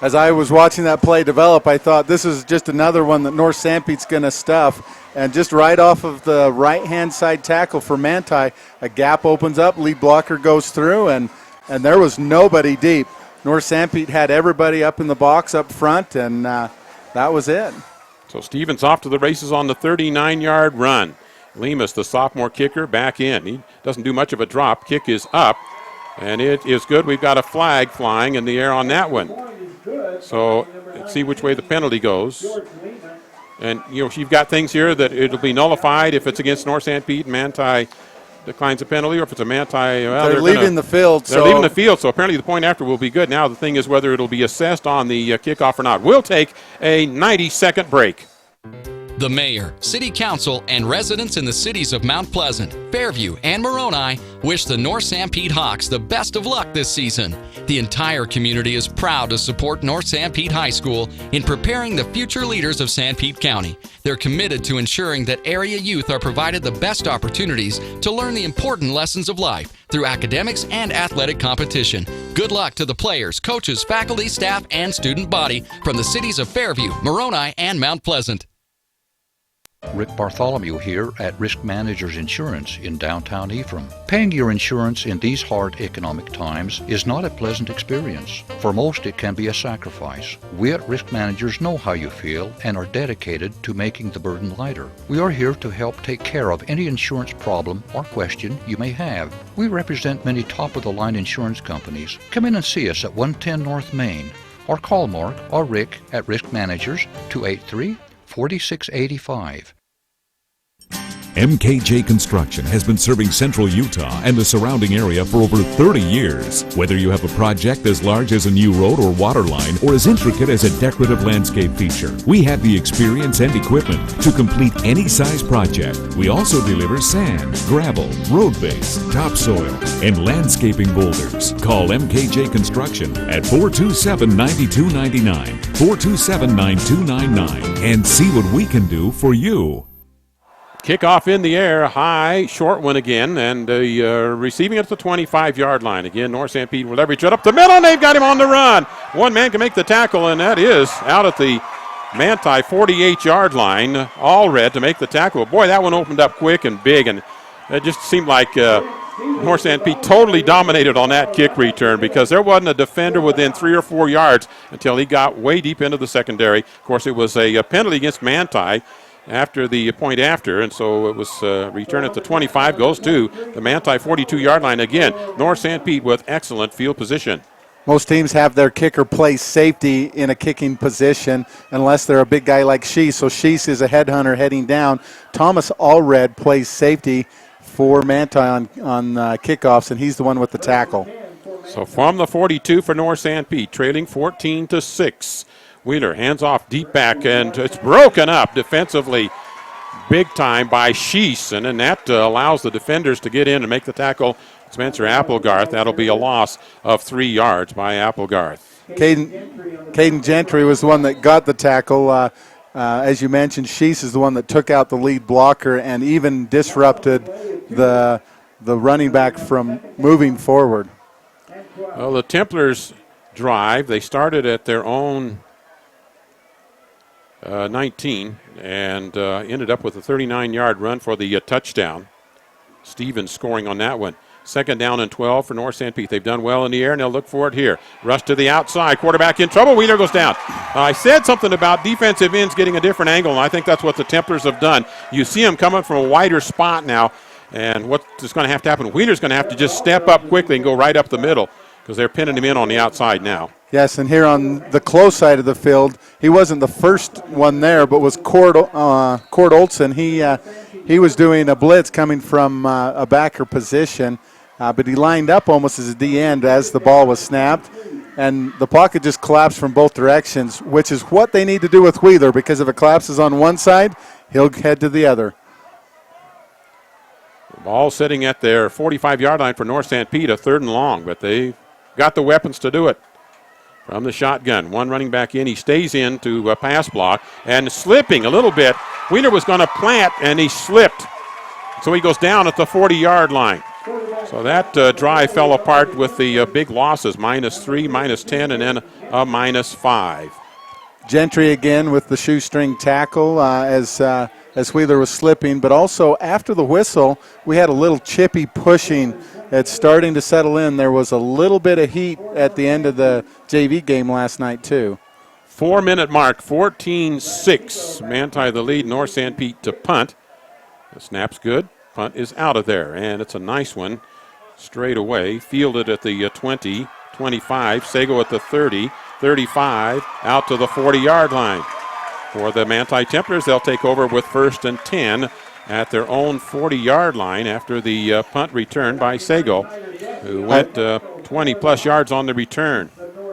Speaker 2: As I was watching that play develop, I thought this is just another one that North Sanpete's going to stuff, and just right off of the right-hand side tackle for Manti, a gap opens up, lead blocker goes through, and there was nobody deep. North Sanpete had everybody up in the box up front, and that was it.
Speaker 1: So Stevens off to the races on the 39-yard run. Lemus, the sophomore kicker, back in. He doesn't do much of a drop. Kick is up, and it is good. We've got a flag flying in the air on that one. So let's see which way the penalty goes. And, you've got things here that it'll be nullified if it's against North Sanpete and Manti declines a penalty, or if it's a Manti. Well,
Speaker 2: they're leaving the field.
Speaker 1: They're leaving the field, so apparently the point after will be good. Now the thing is whether it'll be assessed on the kickoff or not. We'll take a 90-second break.
Speaker 9: The mayor, city council, and residents in the cities of Mount Pleasant, Fairview, and Moroni wish the North Sanpete Hawks the best of luck this season. The entire community is proud to support North Sanpete High School in preparing the future leaders of Sanpete County. They're committed to ensuring that area youth are provided the best opportunities to learn the important lessons of life through academics and athletic competition. Good luck to the players, coaches, faculty, staff, and student body from the cities of Fairview, Moroni, and Mount Pleasant.
Speaker 10: Rick Bartholomew here at Risk Managers Insurance in downtown Ephraim. Paying your insurance in these hard economic times is not a pleasant experience. For most, it can be a sacrifice. We at Risk Managers know how you feel and are dedicated to making the burden lighter. We are here to help take care of any insurance problem or question you may have. We represent many top-of-the-line insurance companies. Come in and see us at 110 North Main, or call Mark or Rick at Risk Managers 283-4685.
Speaker 11: MKJ Construction has been serving Central Utah and the surrounding area for over 30 years. Whether you have a project as large as a new road or water line or as intricate as a decorative landscape feature, we have the experience and equipment to complete any size project. We also deliver sand, gravel, road base, topsoil, and landscaping boulders. Call MKJ Construction at 427-9299, 427-9299, and see what we can do for you.
Speaker 1: Kickoff in the air, high, short one again, and receiving at the 25-yard line. Again, North Sanpete will leverage it up the middle, and they've got him on the run. One man can make the tackle, and that is out at the Manti 48-yard line, Allred to make the tackle. Boy, that one opened up quick and big, and it just seemed like North Sanpete totally dominated on that kick return because there wasn't a defender within 3 or 4 yards until he got way deep into the secondary. Of course, it was a penalty against Manti after the point after, and so it was returned at the 25, goes to the Manti 42-yard line again. North Sanpete with excellent field position.
Speaker 2: Most teams have their kicker play safety in a kicking position unless they're a big guy like Sheese. So Sheese is a headhunter heading down. Thomas Allred plays safety for Manti on kickoffs, and he's the one with the tackle.
Speaker 1: So from the 42 for North Sanpete, trailing 14-6. Wheeler hands off deep back, and it's broken up defensively big time by Sheese, and then that allows the defenders to get in and make the tackle. Spencer Applegarth, that'll be a loss of 3 yards by Applegarth.
Speaker 2: Caden Gentry was the one that got the tackle. As you mentioned, Sheese is the one that took out the lead blocker and even disrupted the running back from moving forward.
Speaker 1: Well, the Templars drive, they started at their own 19 and ended up with a 39-yard run for the touchdown. Stevens scoring on that one. Second down and 12 for North Sanpete. They've done well in the air, and they'll look for it here. Rush to the outside. Quarterback in trouble. Wheeler goes down. I said something about defensive ends getting a different angle, and I think that's what the Templars have done. You see them coming from a wider spot now, and what's going to have to happen? Wheeler's going to have to just step up quickly and go right up the middle because they're pinning him in on the outside now.
Speaker 2: Yes, and here on the close side of the field, he wasn't the first one there, but was Cord Olson. He was doing a blitz coming from a backer position, but he lined up almost as a D end as the ball was snapped, and the pocket just collapsed from both directions, which is what they need to do with Wheeler, because if it collapses on one side, he'll head to the other.
Speaker 1: The ball sitting at their 45-yard line for North Sanpete, a 3rd and long, but they got the weapons to do it. From the shotgun, one running back in. He stays in to pass block and slipping a little bit. Wheeler was going to plant, and he slipped. So he goes down at the 40-yard line. So that drive fell apart with the big losses, -3, -10, and then a -5.
Speaker 2: Gentry again with the shoestring tackle as Wheeler was slipping, but also after the whistle, we had a little chippy pushing. It's starting to settle in. There was a little bit of heat at the end of the JV game last night, too.
Speaker 1: 4-minute mark, 14-6. Manti the lead, North Sanpete to punt. The snap's good. Punt is out of there, and it's a nice one. Straight away, fielded at the 20, 25. Sago at the 30, 35, out to the 40-yard line. For the Manti Templars, they'll take over with 1st and 10 at their own 40-yard line after the punt return by Sago, who went 20-plus yards on the return.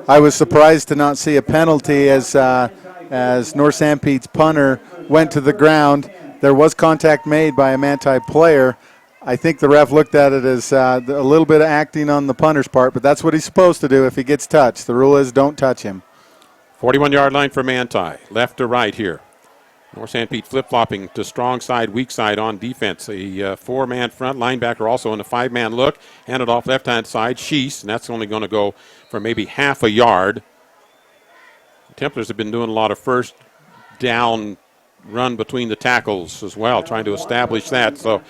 Speaker 2: I was surprised to not see a penalty as North Sanpete's punter went to the ground. There was contact made by a Manti player. I think the ref looked at it as a little bit of acting on the punter's part, but that's what he's supposed to do if he gets touched. The rule is don't touch him.
Speaker 1: 41-yard line for Manti, left to right here. North Sanpete flip-flopping to strong side, weak side on defense. A 4-man front linebacker also in a 5-man look. Handed off left-hand side, Sheese, and that's only going to go for maybe half a yard. The Templars have been doing a lot of first down run between the tackles as well, trying to establish that. So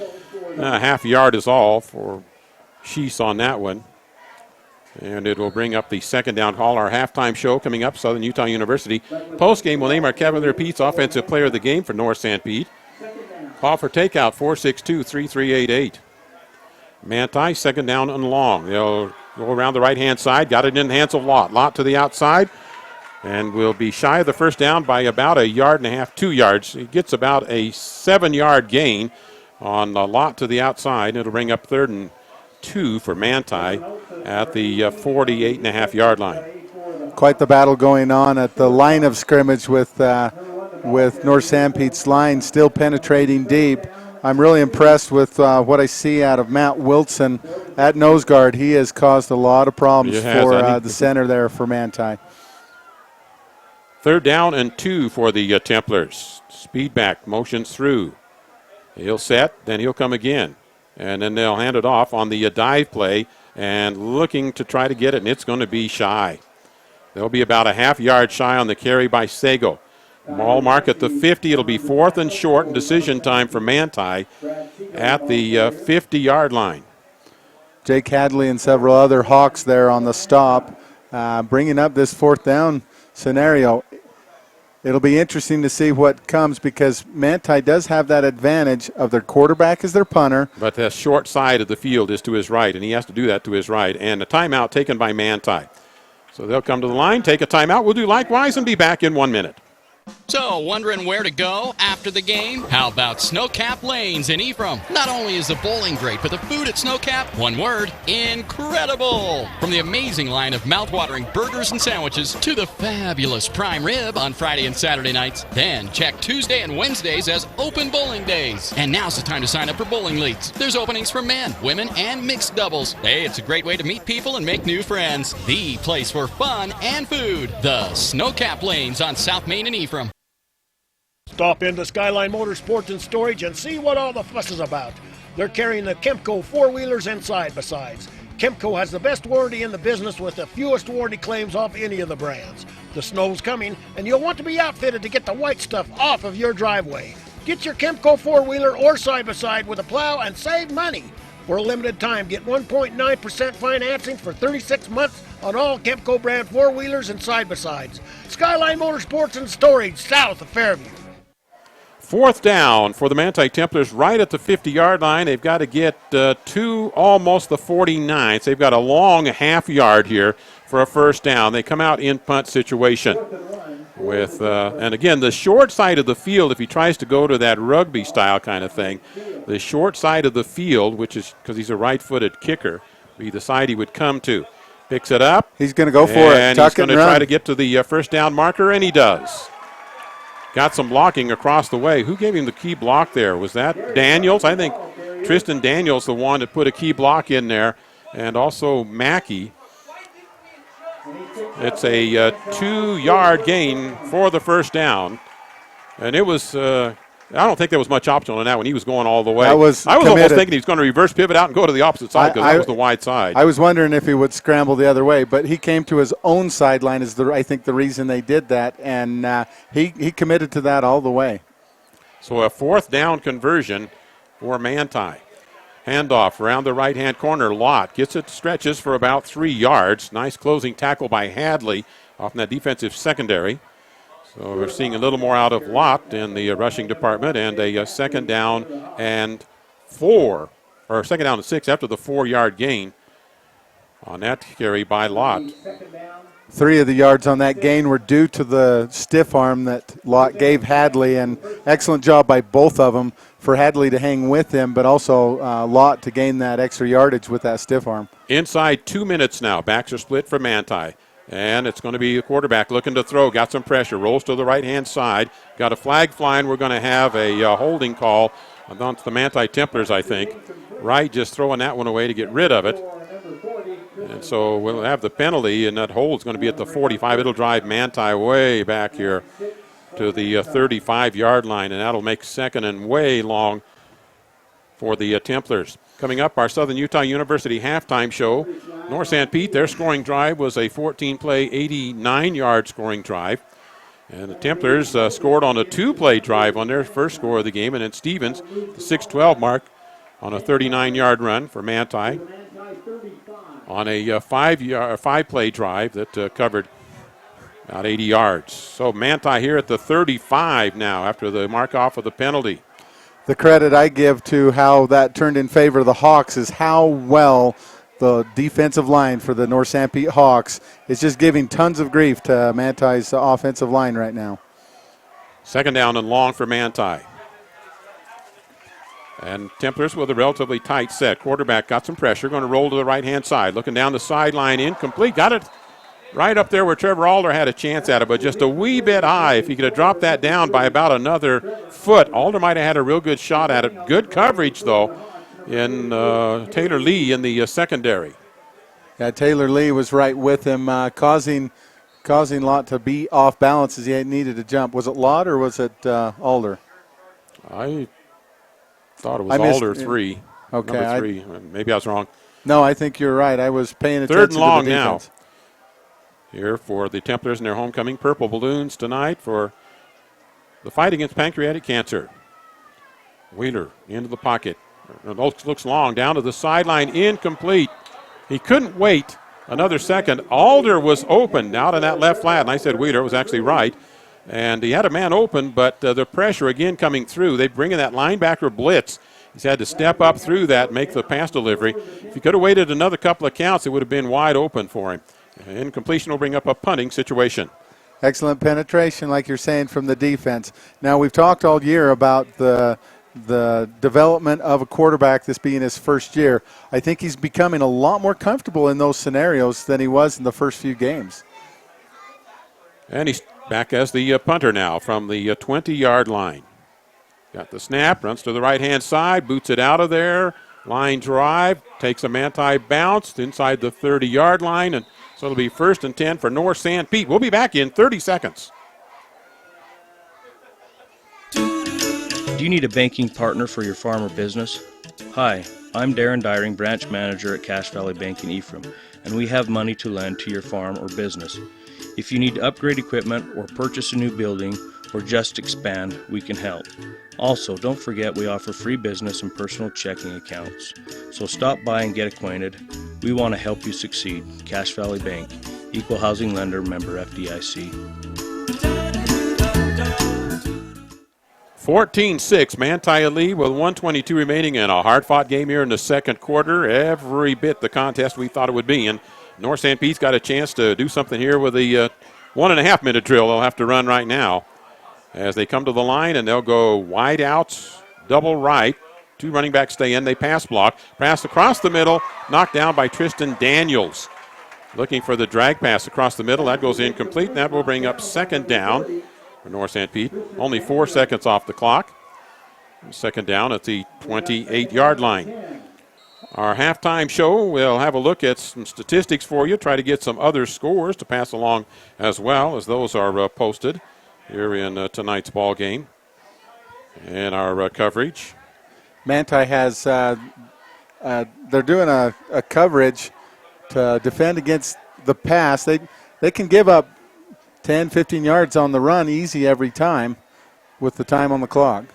Speaker 1: half a yard is all for Sheese on that one. And it will bring up the second down call. Our halftime show coming up, Southern Utah University. Postgame will name our Cavalier Pete's Offensive Player of the Game for North Sanpete. Call for takeout, 462-3388. Manti, second down and long. They'll go around the right-hand side. Got it in the hands of Lott. Lott to the outside. And will be shy of the first down by about 1.5 yards, 2 yards. He gets about a 7-yard gain on Lott to the outside. It'll bring up 3rd and 2 for Manti at the 48.5-yard line.
Speaker 2: Quite the battle going on at the line of scrimmage with North Sanpete's line still penetrating deep. I'm really impressed with what I see out of Matt Wilson at nose guard. He has caused a lot of problems for the center there for Manti.
Speaker 1: 3rd down and 2 for the Templars. Speed back, motions through. He'll set, then he'll come again. And then they'll hand it off on the dive play and looking to try to get it, and it's going to be shy. They'll be about 1/2 yard shy on the carry by Sago. Ball mark at the 50. It'll be 4th and short and decision time for Manti at the 50-yard line.
Speaker 2: Jake Hadley and several other Hawks there on the stop, bringing up this 4th down scenario. It'll be interesting to see what comes because Manti does have that advantage of their quarterback as their punter.
Speaker 1: But the short side of the field is to his right, and he has to do that to his right. And a timeout taken by Manti. So they'll come to the line, take a timeout. We'll do likewise and be back in 1 minute.
Speaker 9: So, wondering where to go after the game? How about Snowcap Lanes in Ephraim? Not only is the bowling great, but the food at Snowcap, one word, incredible! From the amazing line of mouthwatering burgers and sandwiches to the fabulous prime rib on Friday and Saturday nights. Then check Tuesday and Wednesdays as open bowling days. And now's the time to sign up for bowling leagues. There's openings for men, women, and mixed doubles. Hey, it's a great way to meet people and make new friends. The place for fun and food. The Snowcap Lanes on South Main and Ephraim.
Speaker 12: Stop into Skyline Motorsports and Storage and see what all the fuss is about. They're carrying the Kemco four-wheelers and side-by-sides. Kemco has the best warranty in the business with the fewest warranty claims off any of the brands. The snow's coming, and you'll want to be outfitted to get the white stuff off of your driveway. Get your Kemco four-wheeler or side-by-side with a plow and save money. For a limited time, get 1.9% financing for 36 months on all Kemco brand four-wheelers and side-by-sides. Skyline Motorsports and Storage, south of Fairview.
Speaker 1: 4th down for the Manti Templars right at the 50-yard line. They've got to get to almost the 49. So they've got a long half yard here for a first down. They come out in punt situation. With and again, the short side of the field, if he tries to go to that rugby style kind of thing, the short side of the field, which is because he's a right-footed kicker, be the side he would come to. Picks it up.
Speaker 2: He's going to go for it.
Speaker 1: And he's going to try to get to the first down marker, and he does. Got some blocking across the way. Who gave him the key block there? Was that Daniels? I think Tristan Daniels, the one that put a key block in there, and also Mackey. It's a 2-yard gain for the first down. And it was, I don't think there was much option on that when he was going all the way. I was almost thinking he was going to reverse pivot out and go to the opposite side because that was the wide side.
Speaker 2: I was wondering if he would scramble the other way, but he came to his own sideline is, I think, the reason they did that, and he committed to that all the way.
Speaker 1: So a 4th down conversion for Manti. Handoff around the right-hand corner. Lott gets it, stretches for about 3 yards. Nice closing tackle by Hadley off in that defensive secondary. So we're seeing a little more out of Lott in the rushing department, and a second down and 4, or second down and 6 after the 4-yard gain on that carry by Lott.
Speaker 2: 3 of the yards on that gain were due to the stiff arm that Lott gave Hadley, and excellent job by both of them for Hadley to hang with him, but also Lott to gain that extra yardage with that stiff arm.
Speaker 1: Inside 2 minutes now. Backs are split for Manti. And it's going to be the quarterback looking to throw. Got some pressure. Rolls to the right-hand side. Got a flag flying. We're going to have a holding call against the Manti Templars, I think. Wright just throwing that one away to get rid of it. And so we'll have the penalty, and that hold's going to be at the 45. It'll drive Manti way back here to the 35-yard line, and that'll make second and way long for the Templars. Coming up, our Southern Utah University halftime show. North Sanpete, their scoring drive was a 14-play, 89-yard scoring drive. And the Templars scored on a 2-play drive on their first score of the game. And then Stevens, the 6-12 mark, on a 39-yard run for Manti. On a 5-play drive that covered about 80 yards. So Manti here at the 35 now after the mark-off of the penalty.
Speaker 2: The credit I give to how that turned in favor of the Hawks is how well the defensive line for the North Sanpete Hawks is just giving tons of grief to Manti's offensive line right now.
Speaker 1: Second down and long for Manti. And Templars with a relatively tight set. Quarterback got some pressure, going to roll to the right-hand side. Looking down the sideline, incomplete. Got it right up there where Trevor Alder had a chance at it, but just a wee bit high. If he could have dropped that down by about another foot, Alder might have had a real good shot at it. Good coverage, though, in Taylor Lee in the secondary.
Speaker 2: Yeah, Taylor Lee was right with him, causing Lott to be off balance as he needed to jump. Was it Lott or was it Alder?
Speaker 1: I thought it was Alder 3.
Speaker 2: Okay.
Speaker 1: Number 3. Maybe I was wrong.
Speaker 2: No, I think you're right. I was paying attention
Speaker 1: Third and long
Speaker 2: to the defense.
Speaker 1: Now. Here for the Templars and their homecoming. Purple balloons tonight for the fight against pancreatic cancer. Wheeler into the pocket. Looks long, down to the sideline, incomplete. He couldn't wait another second. Alder was open out in that left flat, and I said Wheeler was actually right. And he had a man open, but the pressure again coming through. They bring in that linebacker blitz. He's had to step up through that, make the pass delivery. If he could have waited another couple of counts, it would have been wide open for him. Incompletion will bring up a punting situation.
Speaker 2: Excellent penetration, like you're saying, from the defense. Now, we've talked all year about the development of a quarterback, this being his first year. I think he's becoming a lot more comfortable in those scenarios than he was in the first few games.
Speaker 1: And he's back as the punter now from the 20-yard line. Got the snap, runs to the right-hand side, boots it out of there. Line drive, takes a Manti bounce inside the 30-yard line, and so it'll be 1st and 10 for North Sanpete. We'll be back in 30 seconds.
Speaker 13: Do you need a banking partner for your farm or business? Hi, I'm Darren Dyring, branch manager at Cache Valley Bank in Ephraim, and we have money to lend to your farm or business. If you need to upgrade equipment or purchase a new building or just expand, we can help. Also, don't forget we offer free business and personal checking accounts. So stop by and get acquainted. We want to help you succeed. Cache Valley Bank, Equal Housing Lender, member FDIC.
Speaker 1: 14-6, Manti lead with 1:22 remaining in a hard-fought game here in the second quarter. Every bit the contest we thought it would be. And North Sanpete's got a chance to do something here with the 1.5-minute drill they'll have to run right now. As they come to the line, and they'll go wide outs, double right. 2 running backs stay in. They pass block. Pass across the middle, knocked down by Tristan Daniels. Looking for the drag pass across the middle. That goes incomplete. That will bring up 2nd down for North Sanpete. Only 4 seconds off the clock. 2nd down at the 28-yard line. Our halftime show, we'll have a look at some statistics for you, try to get some other scores to pass along as well, as those are posted here in tonight's ball game and our coverage.
Speaker 2: Manti has, they're doing a coverage to defend against the pass. They can give up 10, 15 yards on the run easy every time with the time on the clock.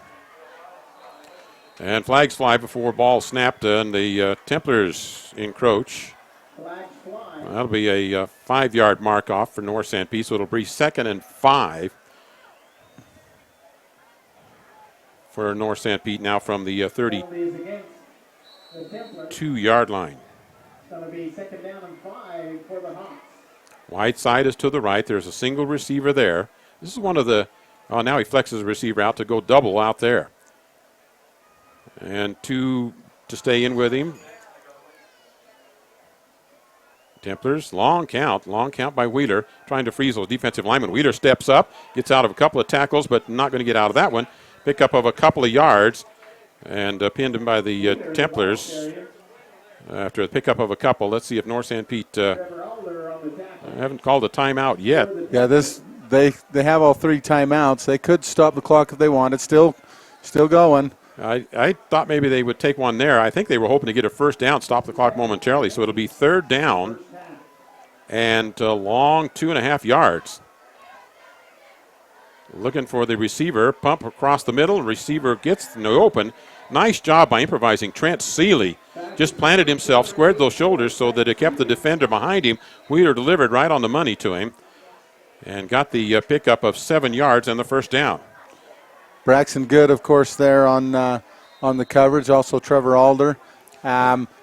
Speaker 1: And flags fly before ball snapped, and the Templars encroach. That'll be a 5-yard mark off for North Sanpete, so it'll be 2nd and 5 for North Sanpete now from the 32-yard line.
Speaker 14: It's going to be 2nd down and 5 for the Hawks.
Speaker 1: Wide side is to the right. There's a single receiver there. This is one of the, now he flexes the receiver out to go double out there. And 2 to stay in with him. Templars, long count by Wheeler, trying to freeze those defensive linemen. Wheeler steps up, gets out of a couple of tackles, but not going to get out of that one. Pickup of a couple of yards, and pinned him by the Templars. After a pickup of a couple, let's see if North Sanpete haven't called a timeout yet.
Speaker 2: Yeah, they have all 3 timeouts. They could stop the clock if they wanted. Still going.
Speaker 1: I thought maybe they would take one there. I think they were hoping to get a 1st down, stop the clock momentarily. So it'll be 3rd down and a long 2.5 yards. Looking for the receiver, pump across the middle. Receiver gets no open. Nice job by improvising. Trent Seeley just planted himself, squared those shoulders so that it kept the defender behind him. Wheeler delivered right on the money to him and got the pickup of 7 yards and the 1st down.
Speaker 2: Braxton Good, of course, there on the coverage. Also Trevor Alder.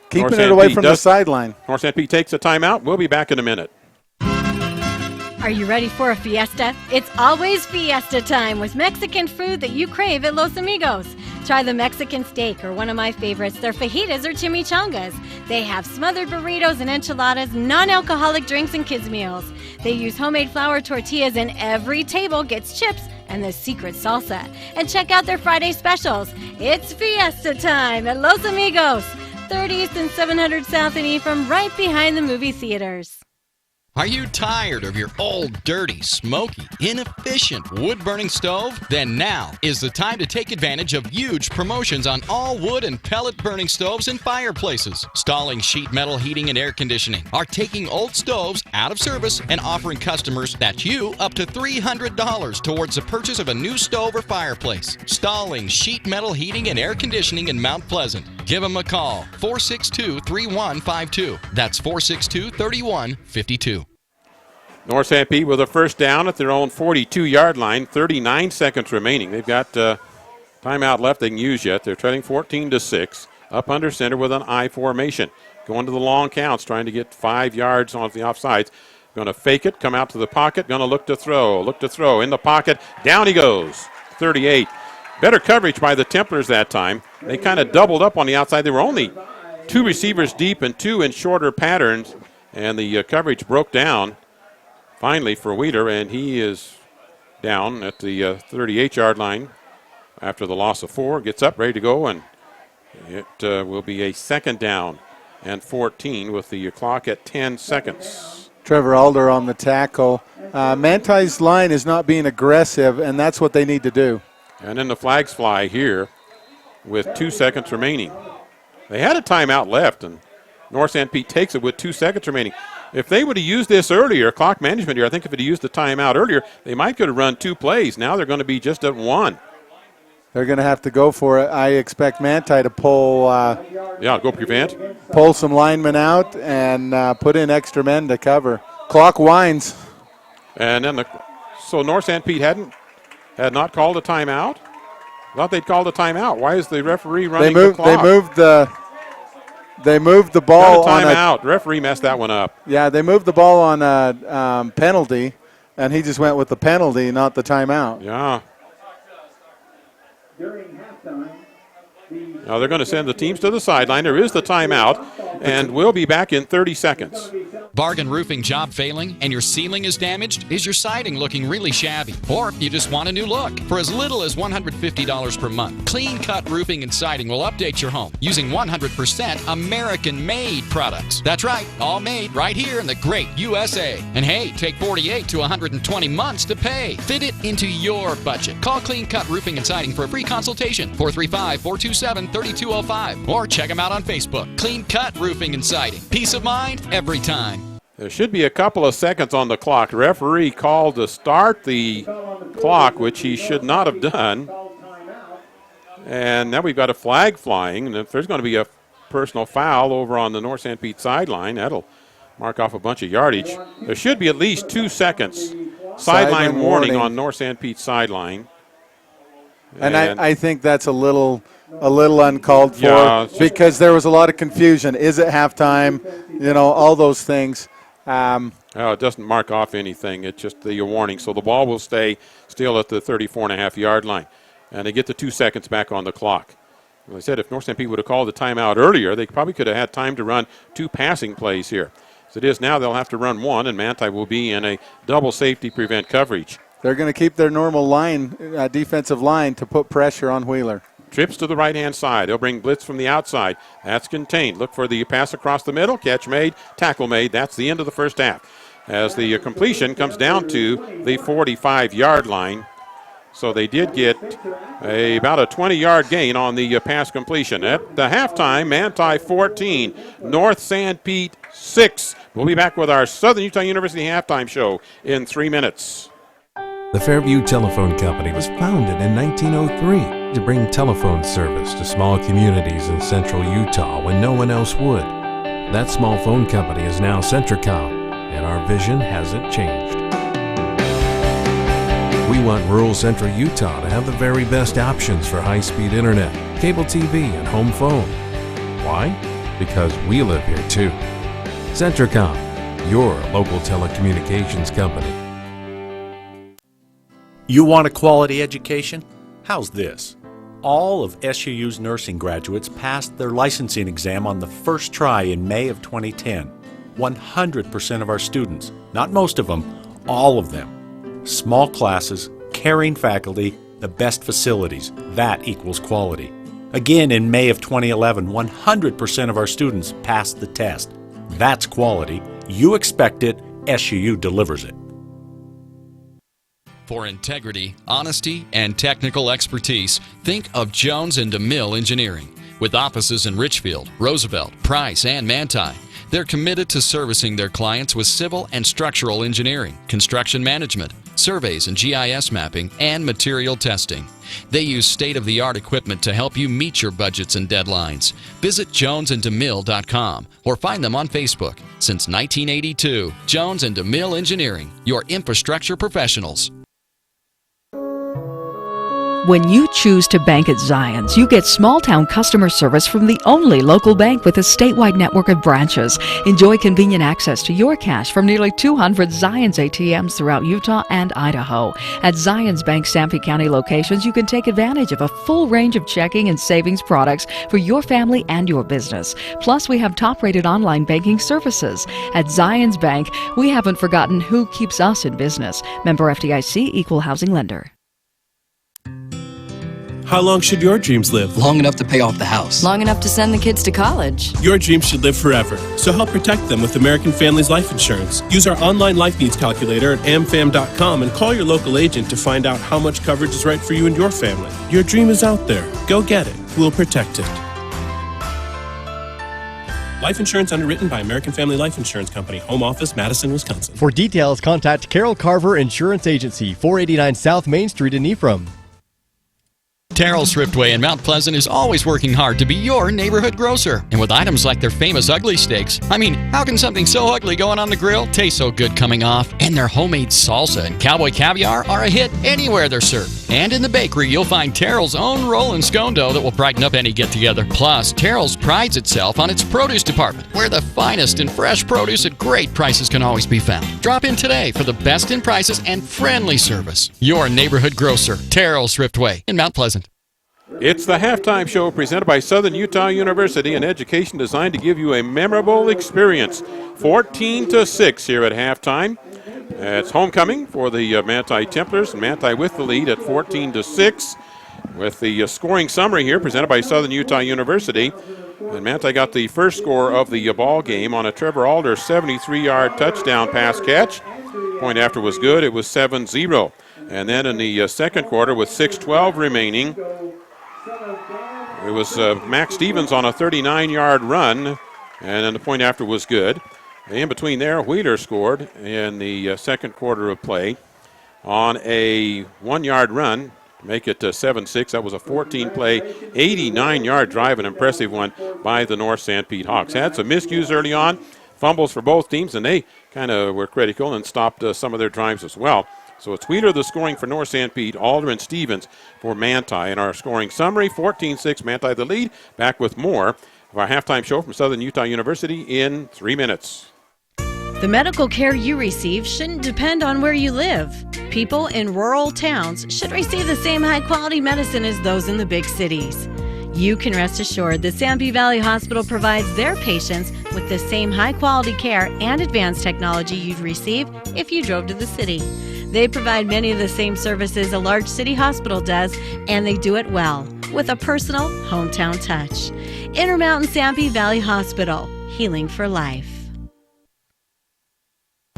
Speaker 2: Keeping it away from the sideline.
Speaker 1: North Sanpete takes a timeout. We'll be back in a minute.
Speaker 15: Are you ready for a fiesta? It's always fiesta time with Mexican food that you crave at Los Amigos. Try the Mexican steak or one of my favorites, their fajitas or chimichangas. They have smothered burritos and enchiladas, non-alcoholic drinks, and kids' meals. They use homemade flour tortillas, and every table gets chips and the secret salsa. And check out their Friday specials. It's fiesta time at Los Amigos, 30th and 700 South in Ephraim, right behind the movie theaters.
Speaker 9: Are you tired of your old, dirty, smoky, inefficient wood-burning stove? Then now is the time to take advantage of huge promotions on all wood and pellet-burning stoves and fireplaces. Stalling Sheet Metal Heating and Air Conditioning are taking old stoves out of service and offering customers that's you up to $300 towards the purchase of a new stove or fireplace. Stalling Sheet Metal Heating and Air Conditioning in Mount Pleasant. Give them a call, 462-3152. That's 462-3152.
Speaker 1: North Sanpete with a first down at their own 42-yard line, 39 seconds remaining. They've got timeout left they can use yet. They're trailing 14-6, up under center with an I formation. Going to the long counts, trying to get 5 yards on the offsides. Going to fake it, come out to the pocket, going to look to throw, in the pocket. Down he goes, 38. Better coverage by the Templars that time. They kind of doubled up on the outside. They were only 2 receivers deep and 2 in shorter patterns, and the coverage broke down finally for Wheeler, and he is down at the 38-yard line after the loss of 4. Gets up, ready to go, and it will be a second down and 14 with the clock at 10 seconds.
Speaker 2: Trevor Alder on the tackle. Manti's line is not being aggressive, and that's what they need to do.
Speaker 1: And then the flags fly here with 2 seconds remaining. They had a timeout left, and North Sanpete takes it with 2 seconds remaining. If they would have used this earlier, clock management here, I think if it had used the timeout earlier, they might could have run 2 plays. Now they're going to be just at 1.
Speaker 2: They're going to have to go for it. I expect Manti to pull.
Speaker 1: Go prevent.
Speaker 2: Pull some linemen out and put in extra men to cover. Clock winds.
Speaker 1: And then so North Sanpete had not called a timeout. Thought they'd called a timeout. Why is the referee running the clock?
Speaker 2: They moved the ball
Speaker 1: on a timeout. Referee messed that one up.
Speaker 2: Yeah, they moved the ball on a penalty, and he just went with the penalty, not the timeout.
Speaker 1: Yeah. Now they're going to send the teams to the sideline. There is the timeout, and we'll be back in 30 seconds.
Speaker 9: Bargain roofing job failing and your ceiling is damaged? Is your siding looking really shabby? Or you just want a new look? For as little as $150 per month, Clean Cut Roofing and Siding will update your home using 100% American-made products. That's right, all made right here in the great USA. And hey, take 48 to 120 months to pay. Fit it into your budget. Call Clean Cut Roofing and Siding for a free consultation, 435-427-3205. Or check them out on Facebook. Clean Cut Roofing and Siding. Peace of mind every time.
Speaker 1: There should be a couple of seconds on the clock. The referee called to start the clock, which he should not have done. And now we've got a flag flying. And if there's going to be a personal foul over on the North Sanpete sideline, that'll mark off a bunch of yardage. There should be at least 2 seconds. Sideline warning on North Sanpete sideline.
Speaker 2: And I think that's a little uncalled for because there was a lot of confusion. Is it halftime? All those things.
Speaker 1: It doesn't mark off anything. It's just the warning. So the ball will stay still at the 34.5-yard line. And they get the 2 seconds back on the clock. As I said, if North Sanpete would have called the timeout earlier, they probably could have had time to run 2 passing plays here. As it is now, they'll have to run 1, and Manti will be in a double safety prevent coverage.
Speaker 2: They're going to keep their normal line, defensive line, to put pressure on Wheeler.
Speaker 1: Trips to the right-hand side. They'll bring blitz from the outside. That's contained. Look for the pass across the middle. Catch made. Tackle made. That's the end of the first half. As the completion comes down to the 45-yard line. So they did get about a 20-yard gain on the pass completion. At the halftime, Manti 14, North Sanpete 6. We'll be back with our Southern Utah University halftime show in 3 minutes.
Speaker 16: The Fairview Telephone Company was founded in 1903 to bring telephone service to small communities in central Utah when no one else would. That small phone company is now Centricom, and our vision hasn't changed. We want rural central Utah to have the very best options for high-speed internet, cable TV, and home phone. Why? Because we live here too. Centricom, your local telecommunications company.
Speaker 17: You want a quality education? How's this? All of SUU's nursing graduates passed their licensing exam on the first try in May of 2010. 100% of our students, not most of them, all of them. Small classes, caring faculty, the best facilities. That equals quality. Again, in May of 2011, 100% of our students passed the test. That's quality. You expect it, SUU delivers it.
Speaker 9: For integrity, honesty, and technical expertise, think of Jones & DeMille Engineering. With offices in Richfield, Roosevelt, Price, and Manti, they're committed to servicing their clients with civil and structural engineering, construction management, surveys and GIS mapping, and material testing. They use state-of-the-art equipment to help you meet your budgets and deadlines. Visit jonesandemille.com or find them on Facebook. Since 1982, Jones & DeMille Engineering, your infrastructure professionals.
Speaker 18: When you choose to bank at Zions, you get small-town customer service from the only local bank with a statewide network of branches. Enjoy convenient access to your cash from nearly 200 Zions ATMs throughout Utah and Idaho. At Zions Bank Sanpete County locations, you can take advantage of a full range of checking and savings products for your family and your business. Plus, we have top-rated online banking services. At Zions Bank, we haven't forgotten who keeps us in business. Member FDIC, Equal Housing Lender.
Speaker 19: How long should your dreams live?
Speaker 20: Long enough to pay off the house.
Speaker 21: Long enough to send the kids to college.
Speaker 19: Your dreams should live forever, so help protect them with American Families Life Insurance. Use our online life needs calculator at amfam.com and call your local agent to find out how much coverage is right for you and your family. Your dream is out there. Go get it. We'll protect it. Life insurance underwritten by American Family Life Insurance Company. Home office, Madison, Wisconsin.
Speaker 22: For details, contact Carol Carver Insurance Agency, 489 South Main Street in Ephraim.
Speaker 9: Terrell Thriftway in Mount Pleasant is always working hard to be your neighborhood grocer. And with items like their famous ugly steaks, I mean, how can something so ugly going on the grill taste so good coming off? And their homemade salsa and cowboy caviar are a hit anywhere they're served. And in the bakery, you'll find Terrell's own roll and scone dough that will brighten up any get-together. Plus, Terrell's prides itself on its produce department, where the finest and fresh produce at great prices can always be found. Drop in today for the best in prices and friendly service. Your neighborhood grocer, Terrell Thriftway in Mount Pleasant.
Speaker 1: It's the halftime show presented by Southern Utah University, an education designed to give you a memorable experience. 14-6 here at halftime. It's homecoming for the Manti Templars. Manti with the lead at 14-6. With the scoring summary here presented by Southern Utah University. And Manti got the first score of the ball game on a Trevor Alder 73-yard touchdown pass catch. Point after was good. It was 7-0. And then in the second quarter with 6:12 remaining, it was Max Stevens on a 39-yard run, and then the point after was good. In between there, Wheeler scored in the second quarter of play on a 1-yard run to make it 7-6. That was a 14-play, 89-yard drive, an impressive one by the North Sanpete Hawks. Had some miscues early on, fumbles for both teams, and they kind of were critical and stopped some of their drives as well. So it's Wheeler the scoring for North Sanpete, Alder and Stevens for Manti. In our scoring summary, 14-6, Manti the lead. Back with more of our halftime show from Southern Utah University in 3 minutes.
Speaker 23: The medical care you receive shouldn't depend on where you live. People in rural towns should receive the same high-quality medicine as those in the big cities. You can rest assured the Sanpete Valley Hospital provides their patients with the same high-quality care and advanced technology you'd receive if you drove to the city. They provide many of the same services a large city hospital does, and they do it well, with a personal, hometown touch. Intermountain Sanpete Valley Hospital, healing for life.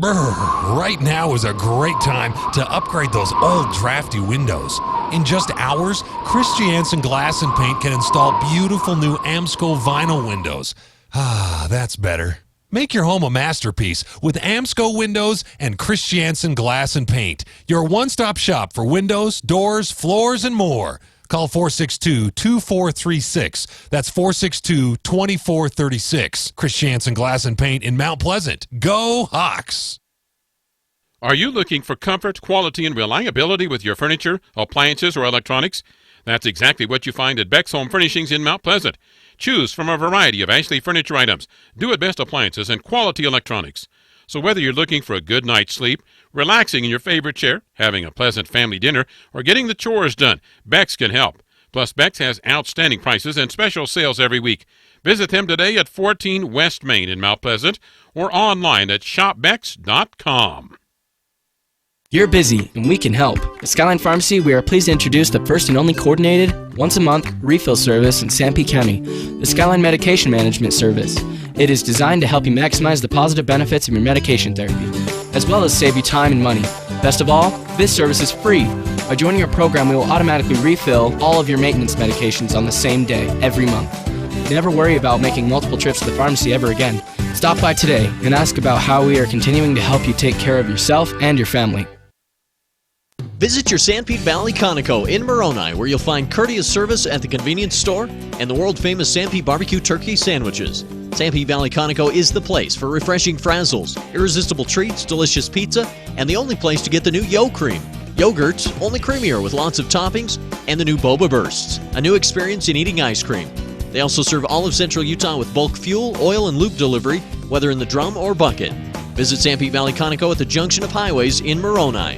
Speaker 24: Right now is a great time to upgrade those old drafty windows. In just hours, Chris Jansen Glass and Paint can install beautiful new Amsco vinyl windows. Ah, that's better. Make your home a masterpiece with Amsco Windows and Chris Jansen Glass and Paint. Your one-stop shop for windows, doors, floors, and more. Call 462-2436. That's 462-2436. Chris Jansen Glass and Paint in Mount Pleasant. Go Hawks!
Speaker 1: Are you looking for comfort, quality, and reliability with your furniture, appliances, or electronics? That's exactly what you find at Beck's Home Furnishings in Mount Pleasant. Choose from a variety of Ashley furniture items, do-it-best appliances, and quality electronics. So whether you're looking for a good night's sleep, relaxing in your favorite chair, having a pleasant family dinner, or getting the chores done, Beck's can help. Plus, Beck's has outstanding prices and special sales every week. Visit them today at 14 West Main in Mount Pleasant or online at shopbecks.com.
Speaker 6: You're busy, and we can help. At Skyline Pharmacy, we are pleased to introduce the first and only coordinated, once-a-month refill service in Sanpete County, the Skyline Medication Management Service. It is designed to help you maximize the positive benefits of your medication therapy. as well as save you time and money. Best of all, this service is free. By joining our program, we will automatically refill all of your maintenance medications on the same day, every month. Never worry about making multiple trips to the pharmacy ever again. Stop by today and ask about how we are continuing to help you take care of yourself and your family.
Speaker 3: Visit your Sanpete Valley Conoco in Moroni, where you'll find courteous service at the convenience store and the world-famous Sanpete barbecue turkey sandwiches. Sanpete Valley Conoco is the place for refreshing frazzles, irresistible treats, delicious pizza, and the only place to get the new Yo Cream. Yogurts, only creamier with lots of toppings, and the new Boba Bursts, a new experience in eating ice cream. They also serve all of Central Utah with bulk fuel, oil, and lube delivery, whether in the drum or bucket. Visit Sanpete Valley Conoco at the junction of highways in Moroni.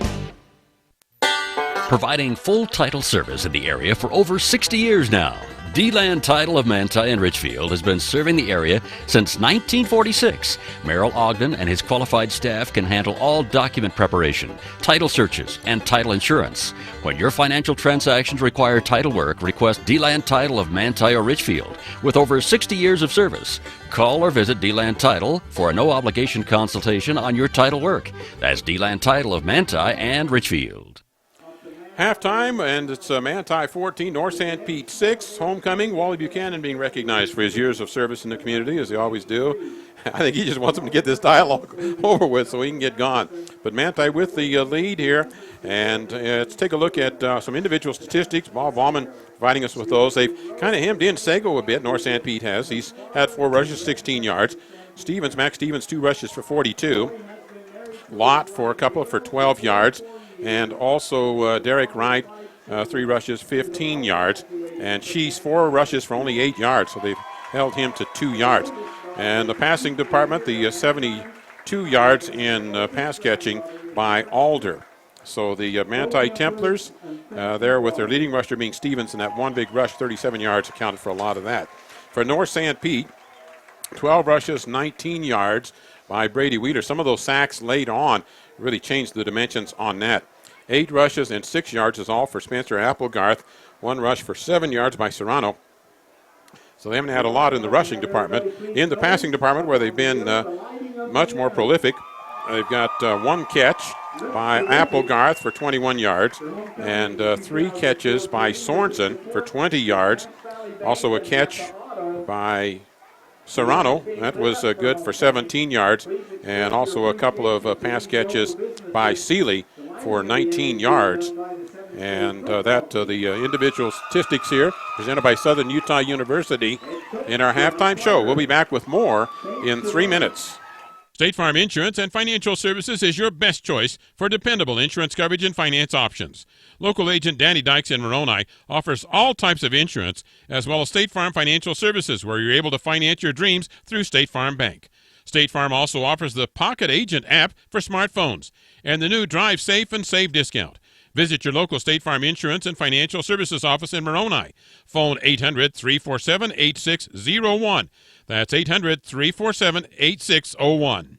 Speaker 4: Providing full title service in the area for over 60 years now. D-Land Title of Manti and Richfield has been serving the area since 1946. Merrill Ogden and his qualified staff can handle all document preparation, title searches, and title insurance. When your financial transactions require title work, request D-Land Title of Manti or Richfield. With over 60 years of service, call or visit D-Land Title for a no-obligation consultation on your title work. That's D-Land Title of Manti and Richfield.
Speaker 1: Halftime, and it's Manti 14, North Sanpete 6. Homecoming, Wally Buchanan being recognized for his years of service in the community, as they always do. I think he just wants them to get this dialogue over with so he can get gone. But Manti with the lead here, and let's take a look at some individual statistics. Bob Bauman providing us with those. They've kind of hemmed in Sago a bit, North Sanpete has. He's had 4 rushes, 16 yards. Max Stevens, 2 rushes for 42. Lott for a couple for 12 yards. And also Derek Wright, 3 rushes, 15 yards. And Shees, 4 rushes for only 8 yards, so they've held him to 2 yards. And the passing department, the 72 yards in pass catching by Alder. So the Manti Templars there with their leading rusher being Stevens, and that one big rush, 37 yards, accounted for a lot of that. For North Sanpete, 12 rushes, 19 yards by Brady Wheeler. Some of those sacks late on really changed the dimensions on that. 8 rushes and 6 yards is all for Spencer Applegarth. 1 rush for 7 yards by Serrano. So they haven't had a lot in the rushing department. In the passing department, where they've been much more prolific, they've got 1 catch by Applegarth for 21 yards and 3 catches by Sorensen for 20 yards. Also a catch by Serrano, that was good for 17 yards, and also a couple of pass catches by Seeley for 19 yards. And the individual statistics here presented by Southern Utah University in our halftime show. We'll be back with more in 3 minutes.
Speaker 8: State Farm Insurance and Financial Services is your best choice for dependable insurance coverage and finance options. Local agent Danny Dykes in Moroni offers all types of insurance, as well as State Farm Financial Services, where you're able to finance your dreams through State Farm Bank. State Farm also offers the Pocket Agent app for smartphones and the new Drive Safe and Save discount. Visit your local State Farm Insurance and Financial Services office in Moroni. Phone 800-347-8601. That's 800-347-8601.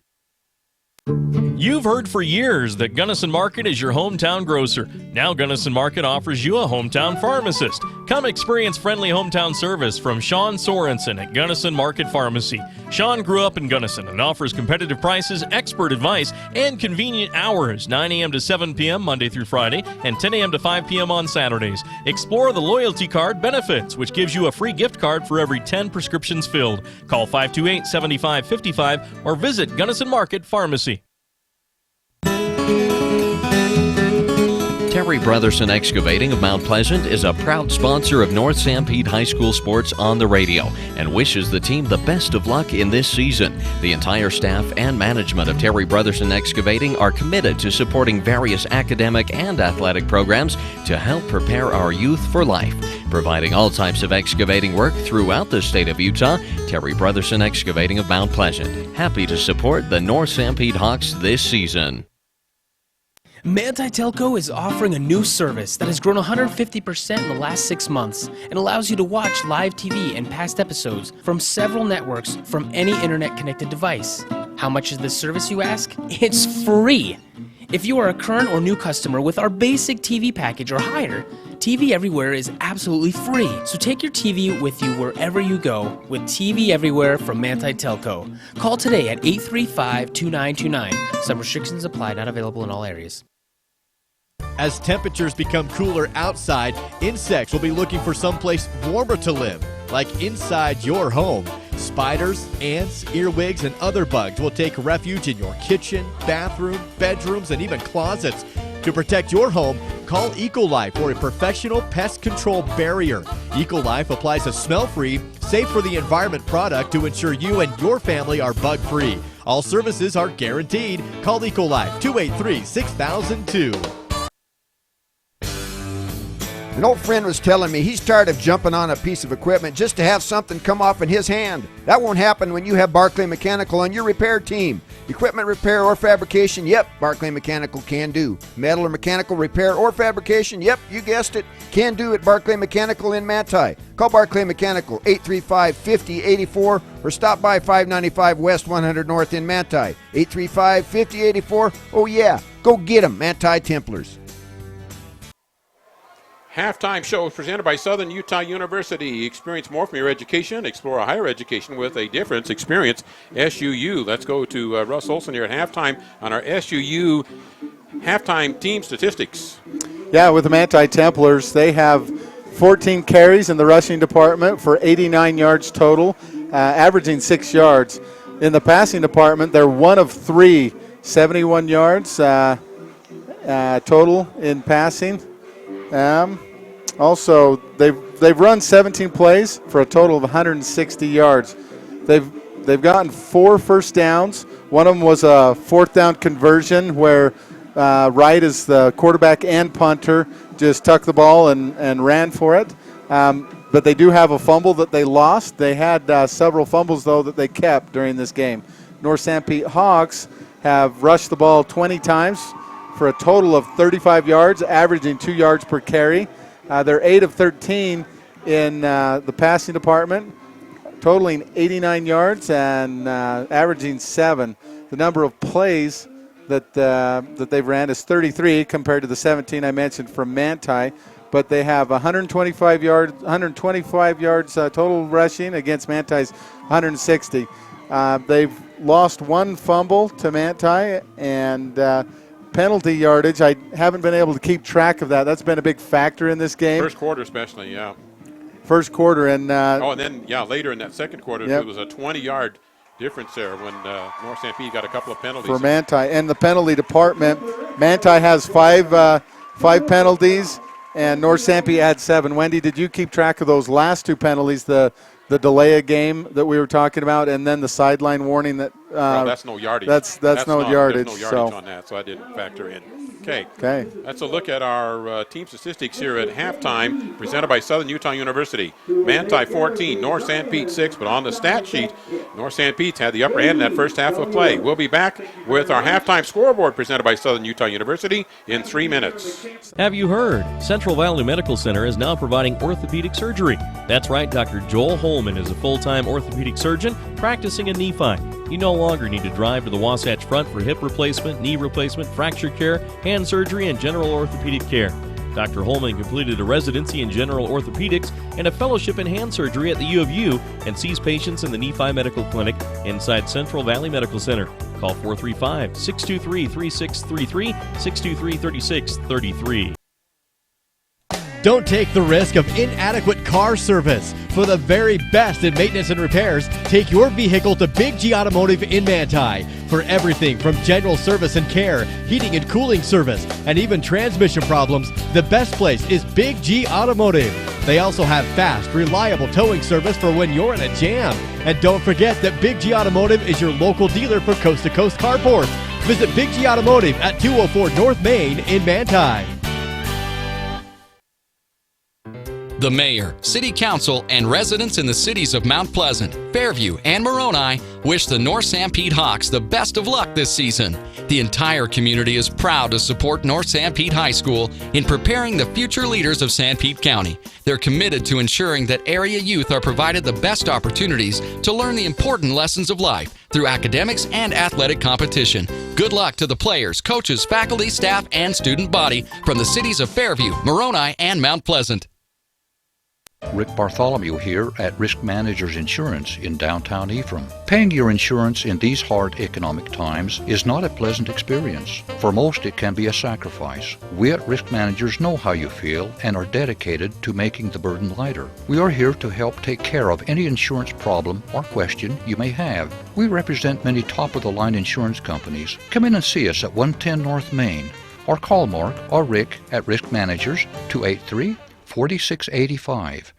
Speaker 5: You've heard for years that Gunnison Market is your hometown grocer. Now Gunnison Market offers you a hometown pharmacist. Come experience friendly hometown service from Sean Sorensen at Gunnison Market Pharmacy. Sean grew up in Gunnison and offers competitive prices, expert advice, and convenient hours, 9 a.m. to 7 p.m. Monday through Friday and 10 a.m. to 5 p.m. on Saturdays. Explore the loyalty card benefits, which gives you a free gift card for every 10 prescriptions filled. Call 528-7555 or visit Gunnison Market Pharmacy.
Speaker 3: Terry Brotherson Excavating of Mount Pleasant is a proud sponsor of North Sanpete High School sports on the radio and wishes the team the best of luck in this season. The entire staff and management of Terry Brotherson Excavating are committed to supporting various academic and athletic programs to help prepare our youth for life. Providing all types of excavating work throughout the state of Utah, Terry Brotherson Excavating of Mount Pleasant. Happy to support the North Sanpete Hawks this season.
Speaker 6: Manti Telco is offering a new service that has grown 150% in the last 6 months and allows you to watch live TV and past episodes from several networks from any internet-connected device. How much is this service, you ask? It's free! If you are a current or new customer with our basic TV package or higher, TV Everywhere is absolutely free. So take your TV with you wherever you go with TV Everywhere from Manti Telco. Call today at 835-2929. Some restrictions apply, not available in all areas.
Speaker 22: As temperatures become cooler outside, insects will be looking for someplace warmer to live, like inside your home. Spiders, ants, earwigs, and other bugs will take refuge in your kitchen, bathroom, bedrooms, and even closets. To protect your home, call Ecolife for a professional pest control barrier. Ecolife applies a smell-free, safe for the environment product to ensure you and your family are bug-free. All services are guaranteed. Call Ecolife 283-6002.
Speaker 7: An old friend was telling me he's tired of jumping on a piece of equipment just to have something come off in his hand. That won't happen when you have Barclay Mechanical on your repair team. Equipment repair or fabrication, yep, Barclay Mechanical can do. Metal or mechanical repair or fabrication, yep, you guessed it, can do at Barclay Mechanical in Manti. Call Barclay Mechanical 835-5084 or stop by 595 West 100 North in Manti. 835-5084. Oh yeah, go get them, Manti Templars.
Speaker 1: Halftime show is presented by Southern Utah University. Experience more from your education. Explore a higher education with a difference. Experience SUU. Let's go to Russ Olson here at halftime on our SUU halftime team statistics.
Speaker 2: Yeah, with the Manti Templars, they have 14 carries in the rushing department for 89 yards total, averaging 6 yards. In the passing department, they're 1 of 3, 71 yards total in passing. Also, they've run 17 plays for a total of 160 yards. They've gotten 4 first downs. One of them was a 4th down conversion where Wright, is the quarterback and punter, just tucked the ball and ran for it. But they do have a fumble that they lost. They had several fumbles, though, that they kept during this game. North Sanpete Hawks have rushed the ball 20 times for a total of 35 yards, averaging 2 yards per carry. They're 8 of 13 in the passing department, totaling 89 yards and averaging 7. The number of plays that they've ran is 33 compared to the 17 I mentioned from Manti, but they have 125 yards total rushing against Manti's 160. They've lost 1 fumble to Manti, and penalty yardage, I haven't been able to keep track of that. That's been a big factor in this game.
Speaker 1: First quarter especially, yeah.
Speaker 2: First quarter. And
Speaker 1: then, later in that second quarter,
Speaker 2: yep.
Speaker 1: It was a 20-yard difference there when North Sanpete got a couple of penalties.
Speaker 2: For Manti. And the penalty department, Manti has 5 penalties, and North Sanpete had 7. Wendy, did you keep track of those last 2 penalties, the delay of game that we were talking about, and then the sideline warning that
Speaker 1: well, that's no yardage.
Speaker 2: That's no yardage.
Speaker 1: There's no yardage on that, so I didn't factor in. Okay. That's a look at our team statistics here at halftime, presented by Southern Utah University. Manti 14, North Sanpete 6, but on the stat sheet, North Sanpete's had the upper hand in that first half of play. We'll be back with our halftime scoreboard presented by Southern Utah University in 3 minutes.
Speaker 5: Have you heard? Central Valley Medical Center is now providing orthopedic surgery. That's right, Dr. Joel Holman is a full-time orthopedic surgeon practicing in Nephi. You no longer need to drive to the Wasatch Front for hip replacement, knee replacement, fracture care, hand surgery, and general orthopedic care. Dr. Holman completed a residency in general orthopedics and a fellowship in hand surgery at the U of U and sees patients in the Nephi Medical Clinic inside Central Valley Medical Center. Call 435-623-3633, 623-3633.
Speaker 22: Don't take the risk of inadequate car service. For the very best in maintenance and repairs, take your vehicle to Big G Automotive in Manti. For everything from general service and care, heating and cooling service, and even transmission problems, the best place is Big G Automotive. They also have fast, reliable towing service for when you're in a jam. And don't forget that Big G Automotive is your local dealer for coast-to-coast carports. Visit Big G Automotive at 204 North Main in Manti.
Speaker 9: The mayor, city council, and residents in the cities of Mount Pleasant, Fairview, and Moroni wish the North Sanpete Hawks the best of luck this season. The entire community is proud to support North Sanpete High School in preparing the future leaders of Sanpete County. They're committed to ensuring that area youth are provided the best opportunities to learn the important lessons of life through academics and athletic competition. Good luck to the players, coaches, faculty, staff, and student body from the cities of Fairview, Moroni, and Mount Pleasant.
Speaker 10: Rick Bartholomew here at Risk Managers Insurance in downtown Ephraim. Paying your insurance in these hard economic times is not a pleasant experience. For most, it can be a sacrifice. We at Risk Managers know how you feel and are dedicated to making the burden lighter. We are here to help take care of any insurance problem or question you may have. We represent many top-of-the-line insurance companies. Come in and see us at 110 North Main, or call Mark or Rick at Risk Managers 283-4685.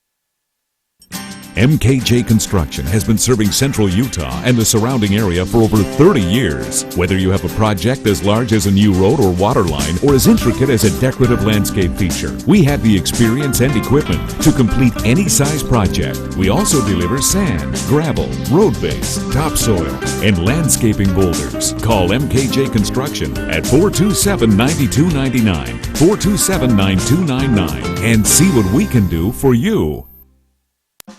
Speaker 11: MKJ Construction has been serving central Utah and the surrounding area for over 30 years. Whether you have a project as large as a new road or water line or as intricate as a decorative landscape feature, we have the experience and equipment to complete any size project. We also deliver sand, gravel, road base, topsoil, and landscaping boulders. Call MKJ Construction at 427-9299, 427-9299, and see what we can do for you.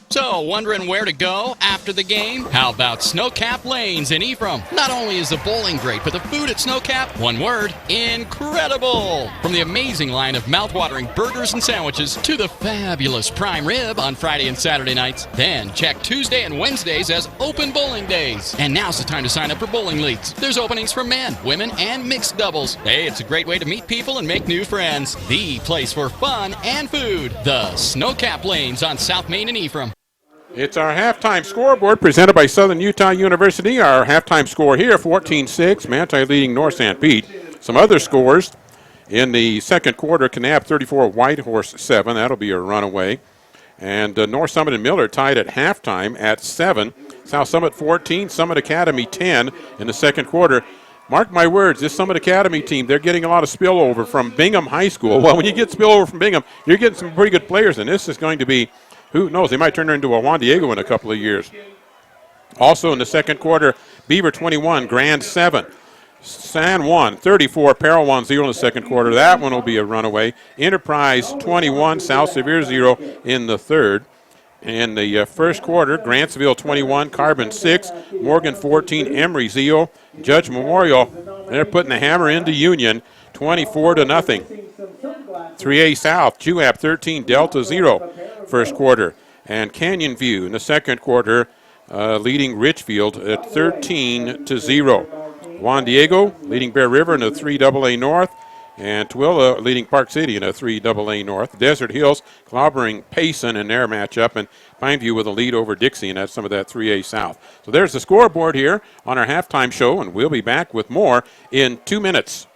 Speaker 9: So, wondering where to go after the game? How about Snowcap Lanes in Ephraim? Not only is the bowling great, but the food at Snowcap, one word, incredible! From the amazing line of mouthwatering burgers and sandwiches to the fabulous prime rib on Friday and Saturday nights. Then check Tuesday and Wednesdays as open bowling days. And now's the time to sign up for bowling leagues. There's openings for men, women, and mixed doubles. Hey, it's a great way to meet people and make new friends. The place for fun and food. The Snowcap Lanes on South Main in Ephraim.
Speaker 1: It's our halftime scoreboard presented by Southern Utah University. Our halftime score here, 14-6, Manti leading North Sanpete. Some other scores in the second quarter, Kanab 34, Whitehorse 7. That'll be a runaway. And North Summit and Miller tied at halftime at 7. South Summit 14, Summit Academy 10 in the second quarter. Mark my words, this Summit Academy team, they're getting a lot of spillover from Bingham High School. Well, when you get spillover from Bingham, you're getting some pretty good players, and this is going to be, who knows, they might turn her into a Juan Diego in a couple of years. Also in the second quarter, Beaver 21, Grand 7. San Juan 34, Peril 1-0 in the second quarter. That one will be a runaway. Enterprise 21, South Sevier 0 in the third. In the first quarter, Grantsville 21, Carbon 6, Morgan 14, Emory 0. Judge Memorial, they're putting the hammer into Union, 24-0. 3A South, Juab 13, Delta 0, first quarter. And Canyon View in the second quarter, leading Richfield at 13-0. Juan Diego leading Bear River in a 3AA North, and Tooele leading Park City in a 3AA North. Desert Hills clobbering Payson in their matchup, and Pineview with a lead over Dixie, and that's some of that 3A South. So there's the scoreboard here on our halftime show, and we'll be back with more in 2 minutes.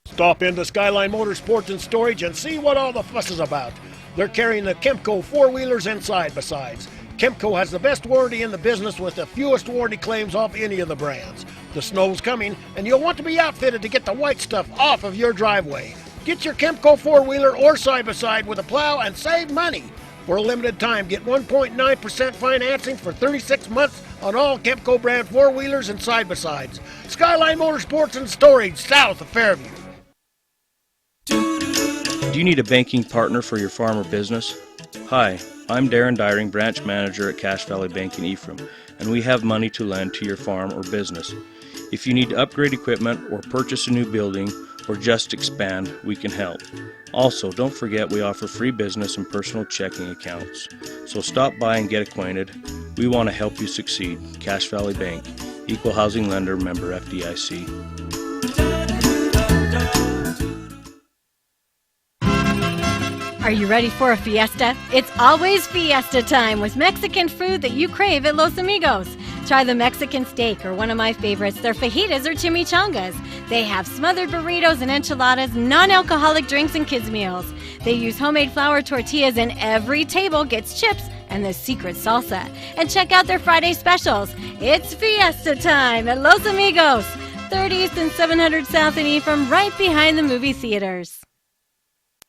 Speaker 12: Stop into Skyline Motorsports and Storage and see what all the fuss is about. They're carrying the Kemco four-wheelers and side-by-sides. Kemco has the best warranty in the business with the fewest warranty claims off any of the brands. The snow's coming, and you'll want to be outfitted to get the white stuff off of your driveway. Get your Kemco four-wheeler or side-by-side with a plow and save money. For a limited time, get 1.9% financing for 36 months on all Kemco brand four-wheelers and side-by-sides. Skyline Motorsports and Storage, south of Fairview.
Speaker 13: Do you need a banking partner for your farm or business? Hi, I'm Darren Dyring, branch manager at Cache Valley Bank in Ephraim, and we have money to lend to your farm or business. If you need to upgrade equipment or purchase a new building or just expand, we can help. Also, don't forget we offer free business and personal checking accounts. So stop by and get acquainted. We want to help you succeed. Cache Valley Bank, Equal Housing Lender, member FDIC.
Speaker 15: Are you ready for a fiesta? It's always fiesta time with Mexican food that you crave at Los Amigos. Try the Mexican steak or one of my favorites, their fajitas or chimichangas. They have smothered burritos and enchiladas, non-alcoholic drinks and kids meals. They use homemade flour tortillas and every table gets chips and the secret salsa. And check out their Friday specials. It's fiesta time at Los Amigos, 30 East and 700 South in Ephraim, right behind the movie theaters.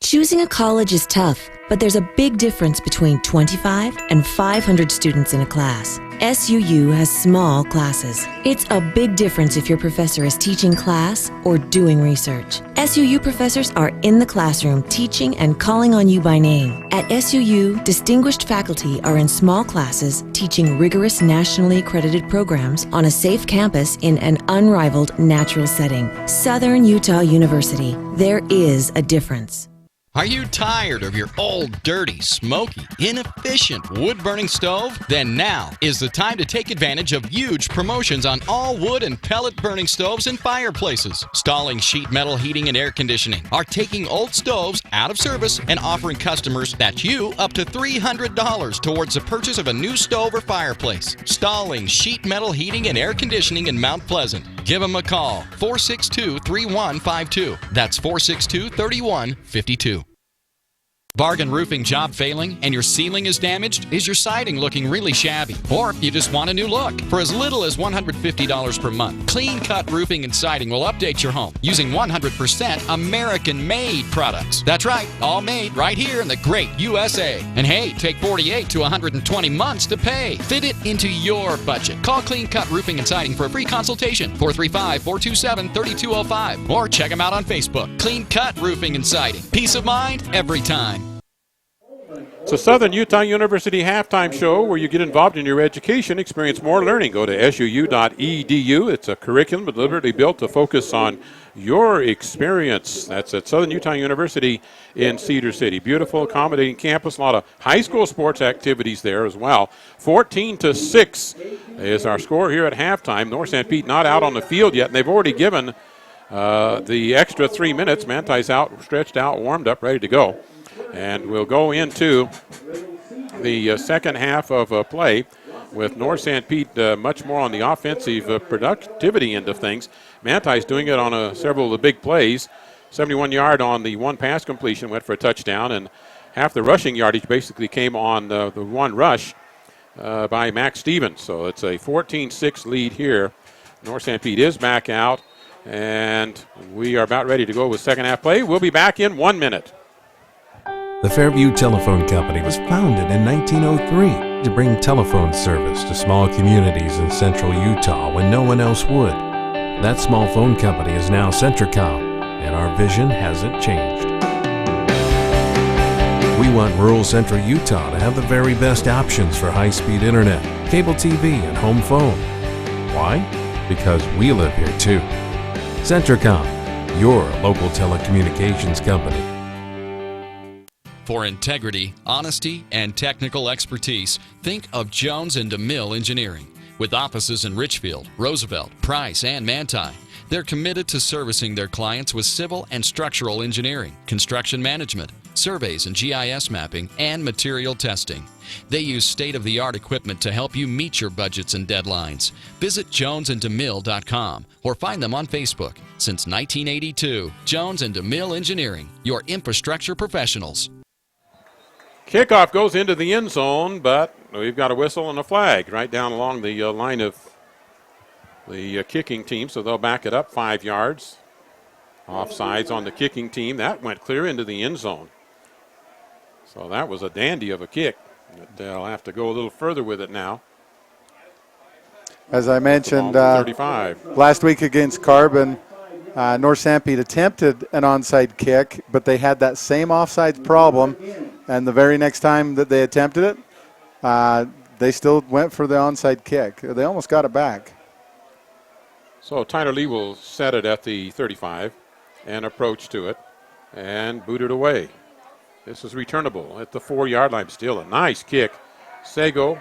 Speaker 14: Choosing a college is tough, but there's a big difference between 25 and 500 students in a class. SUU has small classes. It's a big difference if your professor is teaching class or doing research. SUU professors are in the classroom teaching and calling on you by name. At SUU, distinguished faculty are in small classes teaching rigorous nationally accredited programs on a safe campus in an unrivaled natural setting. Southern Utah University. There is a difference.
Speaker 9: Are you tired of your old, dirty, smoky, inefficient wood-burning stove? Then now is the time to take advantage of huge promotions on all wood and pellet-burning stoves and fireplaces. Stalling Sheet Metal Heating and Air Conditioning are taking old stoves out of service and offering customers, that's you, up to $300 towards the purchase of a new stove or fireplace. Stalling Sheet Metal Heating and Air Conditioning in Mount Pleasant. Give them a call, 462-3152. That's 462-3152. Bargain roofing job failing and your ceiling is damaged? Is your siding looking really shabby? Or you just want a new look? For as little as $150 per month, Clean Cut Roofing and Siding will update your home using 100% American-made products. That's right, all made right here in the great USA. And hey, take 48 to 120 months to pay. Fit it into your budget. Call Clean Cut Roofing and Siding for a free consultation, 435-427-3205. Or check them out on Facebook. Clean Cut Roofing and Siding. Peace of mind every time.
Speaker 1: It's a Southern Utah University halftime show where you get involved in your education, experience more learning. Go to suu.edu. It's a curriculum deliberately built to focus on your experience. That's at Southern Utah University in Cedar City. Beautiful, accommodating campus. A lot of high school sports activities there as well. 14-6 is our score here at halftime. North Sanpete not out on the field yet, and they've already given the extra 3 minutes. Manti's out, stretched out, warmed up, ready to go. And we'll go into the second half of play with North Sanpete much more on the offensive productivity end of things. Manti's doing it on several of the big plays. 71-yard on the one pass completion, went for a touchdown, and half the rushing yardage basically came on the one rush by Max Stevens. So it's a 14-6 lead here. North Sanpete is back out, and we are about ready to go with second half play. We'll be back in 1 minute.
Speaker 16: The Fairview Telephone Company was founded in 1903 to bring telephone service to small communities in central Utah when no one else would. That small phone company is now Centricom, and our vision hasn't changed. We want rural central Utah to have the very best options for high-speed internet, cable TV, and home phone. Why? Because we live here too. Centricom, your local telecommunications company.
Speaker 9: For integrity, honesty, and technical expertise, think of Jones & DeMille Engineering. With offices in Richfield, Roosevelt, Price, and Manti, they're committed to servicing their clients with civil and structural engineering, construction management, surveys and GIS mapping, and material testing. They use state-of-the-art equipment to help you meet your budgets and deadlines. Visit jonesandemille.com or find them on Facebook. Since 1982, Jones & DeMille Engineering, your infrastructure professionals.
Speaker 1: Kickoff goes into the end zone, but we've got a whistle and a flag right down along the line of the kicking team, so they'll back it up 5 yards. Offsides on the kicking team. That went clear into the end zone. So that was a dandy of a kick. But they'll have to go a little further with it now.
Speaker 2: As I mentioned,
Speaker 1: 35.
Speaker 2: Last week against Carbon, North Sanpete attempted an onside kick, but they had that same offside problem. And the very next time that they attempted it, they still went for the onside kick. They almost got it back.
Speaker 1: So Tyler Lee will set it at the 35 and approach to it and boot it away. This is returnable at the 4-yard line. Still a nice kick. Sego,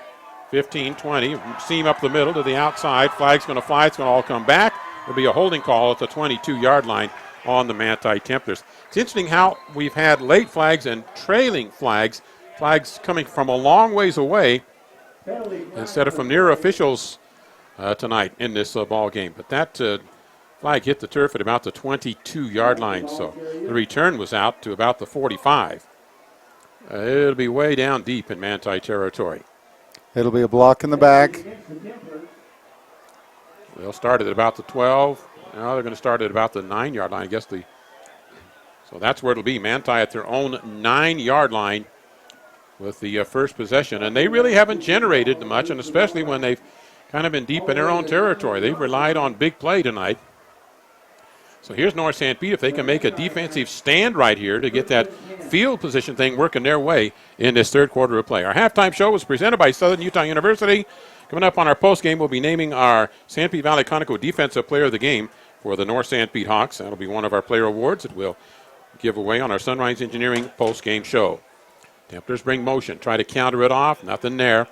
Speaker 1: 15-20, seam up the middle to the outside. Flag's going to fly. It's going to all come back. There'll be a holding call at the 22-yard line on the Manti Templars. It's interesting how we've had late flags and trailing flags, flags coming from a long ways away instead of from near officials tonight in this ball game. But that flag hit the turf at about the 22-yard line, so the return was out to about the 45. It'll be way down deep in Manti territory.
Speaker 2: It'll be a block in the back.
Speaker 1: They'll start at about the 12. Now they're going to start at about the 9-yard line. I guess the So that's where it'll be. Manti at their own 9-yard line with the first possession. And they really haven't generated much, and especially when they've kind of been deep in their own territory. They've relied on big play tonight. So here's North Sanpete. If they can make a defensive stand right here to get that field position thing working their way in this third quarter of play. Our halftime show was presented by Southern Utah University. Coming up on our postgame, we'll be naming our Sanpete Valley Conoco Defensive Player of the Game for the North Sanpete Hawks. That'll be one of our player awards that we'll give away on our Sunrise Engineering postgame show. Templars bring motion, try to counter it off, nothing there.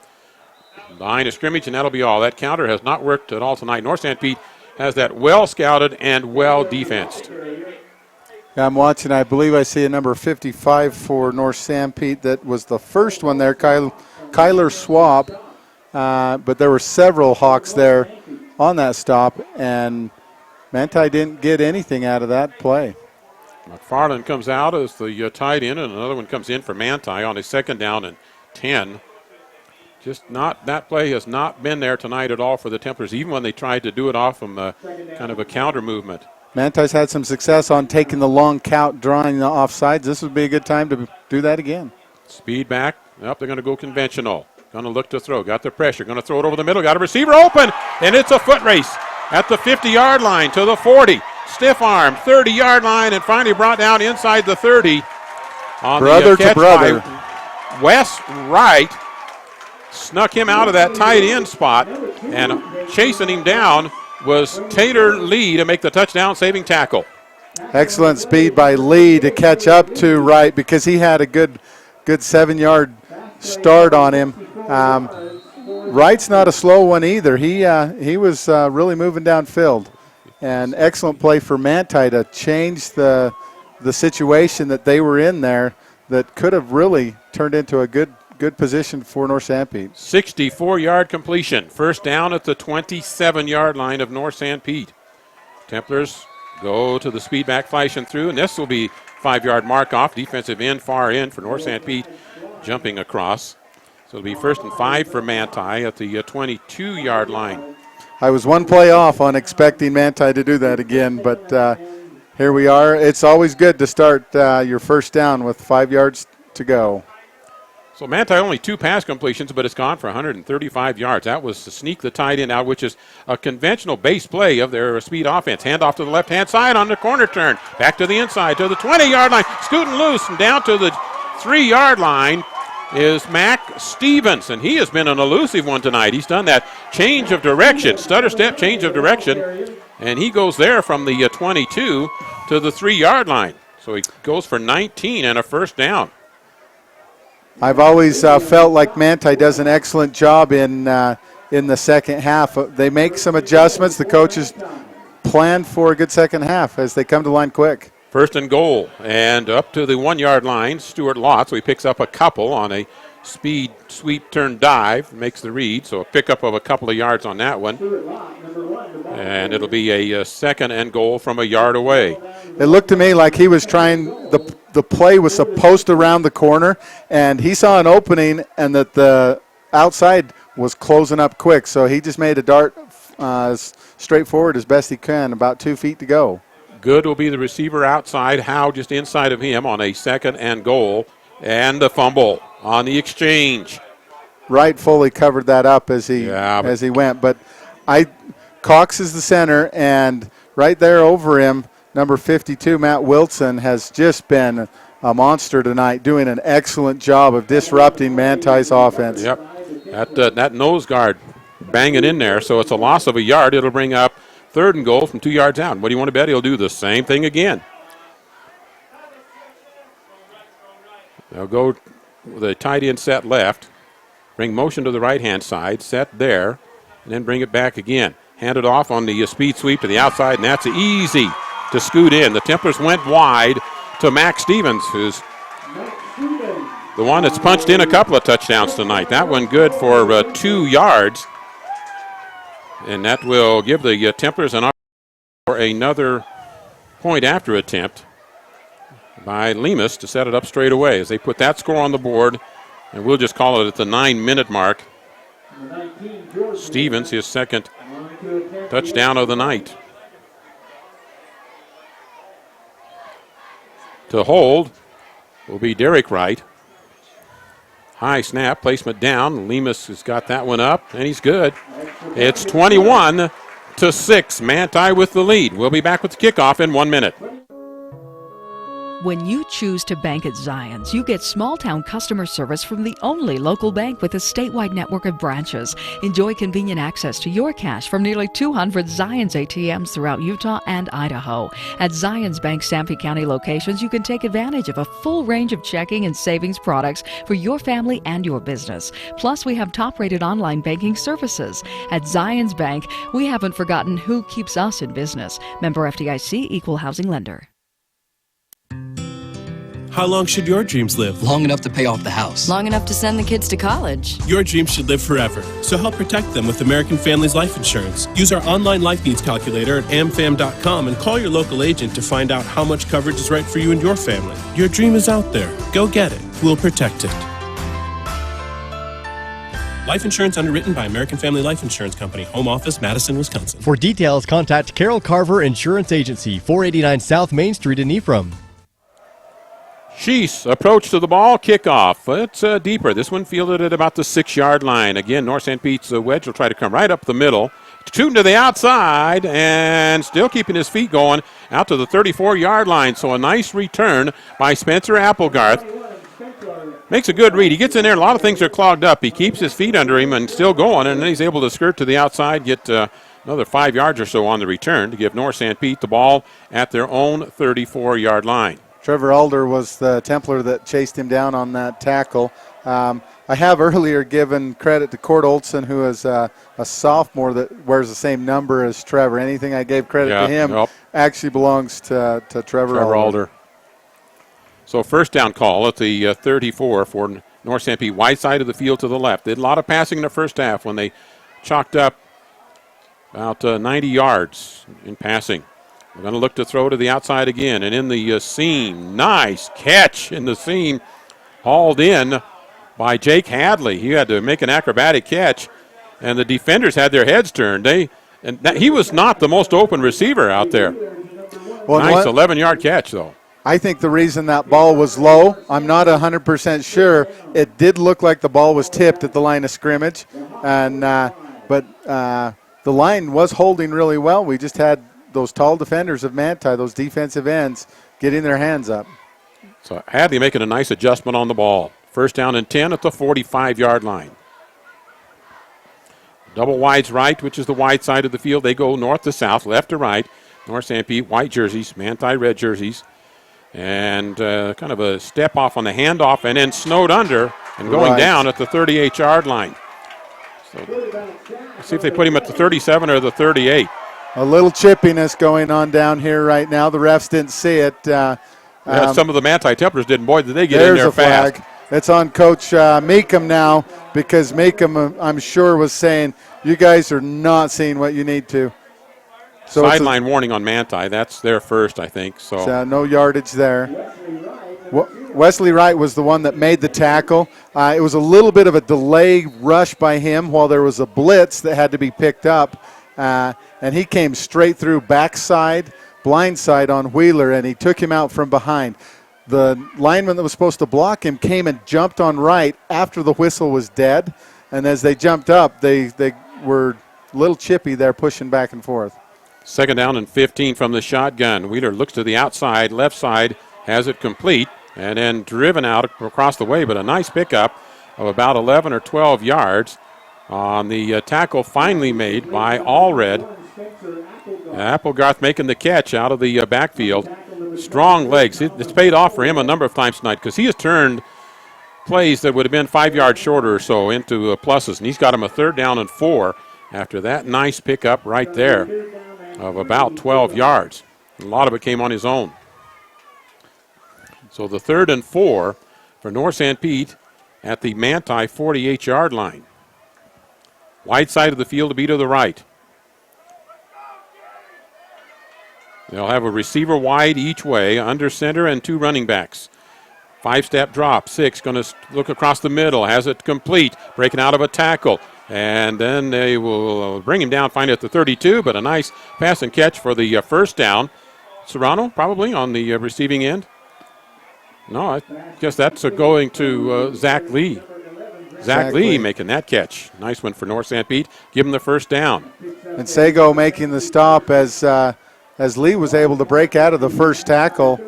Speaker 1: Line of scrimmage, and that'll be all. That counter has not worked at all tonight. North Sanpete has that well scouted and well defensed.
Speaker 2: I'm watching. I believe I see a number 55 for North Sanpete. That was the first one there, Kyler Swap. But there were several Hawks there on that stop, and Manti didn't get anything out of that play.
Speaker 1: McFarland comes out as the tight end, and another one comes in for Manti on a 2nd down and 10. Just not, that play has not been there tonight at all for the Templars, even when they tried to do it off from kind of a counter movement.
Speaker 2: Manti's had some success on taking the long count, drawing the offsides. This would be a good time to do that again.
Speaker 1: Speed back. They're going to go conventional. Going to look to throw. Got the pressure. Going to throw it over the middle. Got a receiver open, and it's a foot race at the 50-yard line to the 40. Stiff arm, 30-yard line, and finally brought down inside the 30. On
Speaker 2: brother
Speaker 1: the catch
Speaker 2: to brother.
Speaker 1: By Wes Wright. Snuck him out of that tight end spot, and chasing him down was Taylor Lee to make the touchdown saving tackle.
Speaker 2: Excellent speed by Lee to catch up to Wright because he had a good 7-yard start on him. Wright's not a slow one either. He was really moving downfield. And excellent play for Manti to change the situation that they were in there that could have really turned into a good position for North Sanpete.
Speaker 1: 64-yard completion. First down at the 27-yard line of North Sanpete. Templars go to the speed back, flashing through, and this will be 5-yard mark off. Defensive end, far end for North Sanpete, jumping across. So it'll be 1st and 5 for Manti at the 22-yard line.
Speaker 2: I was one play off on expecting Manti to do that again, but here we are. It's always good to start your first down with 5 yards to go.
Speaker 1: So Manti only 2 pass completions, but it's gone for 135 yards. That was to sneak the tight end out, which is a conventional base play of their speed offense. Hand off to the left-hand side on the corner turn. Back to the inside to the 20-yard line. Scooting loose and down to the 3-yard line is Mac Stevens, and he has been an elusive one tonight. He's done that change of direction, stutter step change of direction, and he goes there from the 22 to the 3-yard line. So he goes for 19 and a first down.
Speaker 2: I've always felt like Manti does an excellent job in the second half. They make some adjustments. The coaches plan for a good second half as they come to line quick.
Speaker 1: 1st and goal, and up to the 1-yard line, Stuart Lott. So he picks up a couple on a speed sweep turn dive, makes the read. So a pickup of a couple of yards on that one. And it'll be a 2nd and goal from a yard away.
Speaker 2: It looked to me like he was trying, the play was supposed to round the corner, and he saw an opening and that the outside was closing up quick. So he just made a dart straight forward as best he can, about 2 feet to go.
Speaker 1: Good will be the receiver outside. Howe just inside of him on a 2nd and goal. And the fumble on the exchange.
Speaker 2: Wright fully covered that up as he went. But Cox is the center, and right there over him, number 52, Matt Wilson, has just been a monster tonight, doing an excellent job of disrupting Manti's offense.
Speaker 1: Yep. That nose guard banging in there, so it's a loss of a yard. It'll bring up 3rd and goal from 2 yards out. What do you want to bet? He'll do the same thing again. They'll go with a tight end set left, bring motion to the right-hand side, set there, and then bring it back again. Hand it off on the speed sweep to the outside, and that's easy to scoot in. The Templars went wide to Max Stevens, who's the one that's punched in a couple of touchdowns tonight. That one good for 2 yards. And that will give the Templars an opportunity for another point after attempt by Lemus to set it up straight away as they put that score on the board. And we'll just call it at the 9-minute mark. Stevens, his 2nd touchdown of the night. to hold will be Derek Wright. High snap, placement down. Lemus has got that one up, and he's good. It's 21-6. Manti with the lead. We'll be back with the kickoff in 1 minute.
Speaker 17: When you choose to bank at Zions, you get small-town customer service from the only local bank with a statewide network of branches. Enjoy convenient access to your cash from nearly 200 Zions ATMs throughout Utah and Idaho. At Zions Bank Sanpete County locations, you can take advantage of a full range of checking and savings products for your family and your business. Plus, we have top-rated online banking services. At Zions Bank, we haven't forgotten who keeps us in business. Member FDIC, Equal Housing Lender.
Speaker 19: How long should your dreams live?
Speaker 18: Long enough to pay off the house.
Speaker 20: Long enough to send the kids to college.
Speaker 19: Your dreams should live forever. So help protect them with American Families Life Insurance. Use our online life needs calculator at amfam.com and call your local agent to find out how much coverage is right for you and your family. Your dream is out there. Go get it. We'll protect it. Life insurance underwritten by American Family Life Insurance Company. Home office, Madison, Wisconsin.
Speaker 21: For details, contact Carol Carver Insurance Agency, 489 South Main Street in Ephraim.
Speaker 1: Sheese approach to the ball, kickoff. It's deeper. This one fielded at about the 6-yard line. Again, North Sanpete's wedge will try to come right up the middle. Shooting to the outside and still keeping his feet going out to the 34-yard line. So a nice return by Spencer Applegarth. Makes a good read. He gets in there. A lot of things are clogged up. He keeps his feet under him and still going, and then he's able to skirt to the outside, get another 5 yards or so on the return to give North Sanpete the ball at their own 34-yard line.
Speaker 2: Trevor Alder was the Templar that chased him down on that tackle. I have earlier given credit to Cord Olson, who is a sophomore that wears the same number as Trevor. Anything I gave credit to him actually belongs to Trevor Alder.
Speaker 1: So first down call at the 34 for North Sanpete, wide side of the field to the left. Did a lot of passing in the first half when they chalked up about 90 yards in passing. We're going to look to throw to the outside again. And in the seam, nice catch in the seam, hauled in by Jake Hadley. He had to make an acrobatic catch, and the defenders had their heads turned. He was not the most open receiver out there. Well, nice 11-yard catch, though.
Speaker 2: I think the reason that ball was low, I'm not 100% sure. It did look like the ball was tipped at the line of scrimmage, and but the line was holding really well. We just had those tall defenders of Manti, those defensive ends, getting their hands up.
Speaker 1: So Hadley making a nice adjustment on the ball. First down and 10 at the 45-yard line. Double wides right, which is the wide side of the field. They go north to south, left to right. North Sanpete, white jerseys, Manti, red jerseys. And kind of a step off on the handoff, and then snowed under and going down at the 38-yard line. So let's see if they put him at the 37 or the 38.
Speaker 2: A little chippiness going on down here right now. The refs didn't see it.
Speaker 1: Some of the Manti Templars didn't. Boy, did they get in there fast.
Speaker 2: Flag. It's on Coach Meekum now, because Meekum, I'm sure, was saying, you guys are not seeing what you need to. So
Speaker 1: sideline warning on Manti. That's their first, I think. So
Speaker 2: no yardage there. Wesley Wright was the one that made the tackle. It was a little bit of a delay rush by him while there was a blitz that had to be picked up. And he came straight through backside, blindside on Wheeler, and he took him out from behind. The lineman that was supposed to block him came and jumped on Wright after the whistle was dead. And as they jumped up, they were a little chippy there, pushing back and forth.
Speaker 1: Second down and 15 from the shotgun. Wheeler looks to the outside, left side, has it complete, and then driven out across the way, but a nice pickup of about 11 or 12 yards on the tackle finally made by Allred. Applegarth making the catch out of the backfield. Strong legs. It's paid off for him a number of times tonight, because he has turned plays that would have been 5 yards shorter or so into pluses, and he's got him a third down and 4 after that nice pickup right there of about 12 yards. A lot of it came on his own. So the 3rd and 4 for North Sanpete at the Manti 48-yard line. Wide side of the field to be to the right. They'll have a receiver wide each way, under center, and 2 running backs. 5-step drop, 6, going to look across the middle, has it complete, breaking out of a tackle. And then they will bring him down, find it at the 32, but a nice pass and catch for the first down. Serrano probably on the receiving end. No, I guess that's going to Zach Lee. Zach Lee making that catch. Nice one for North Sanpete. Give him the first down.
Speaker 2: And Sago making the stop as Lee was able to break out of the first tackle,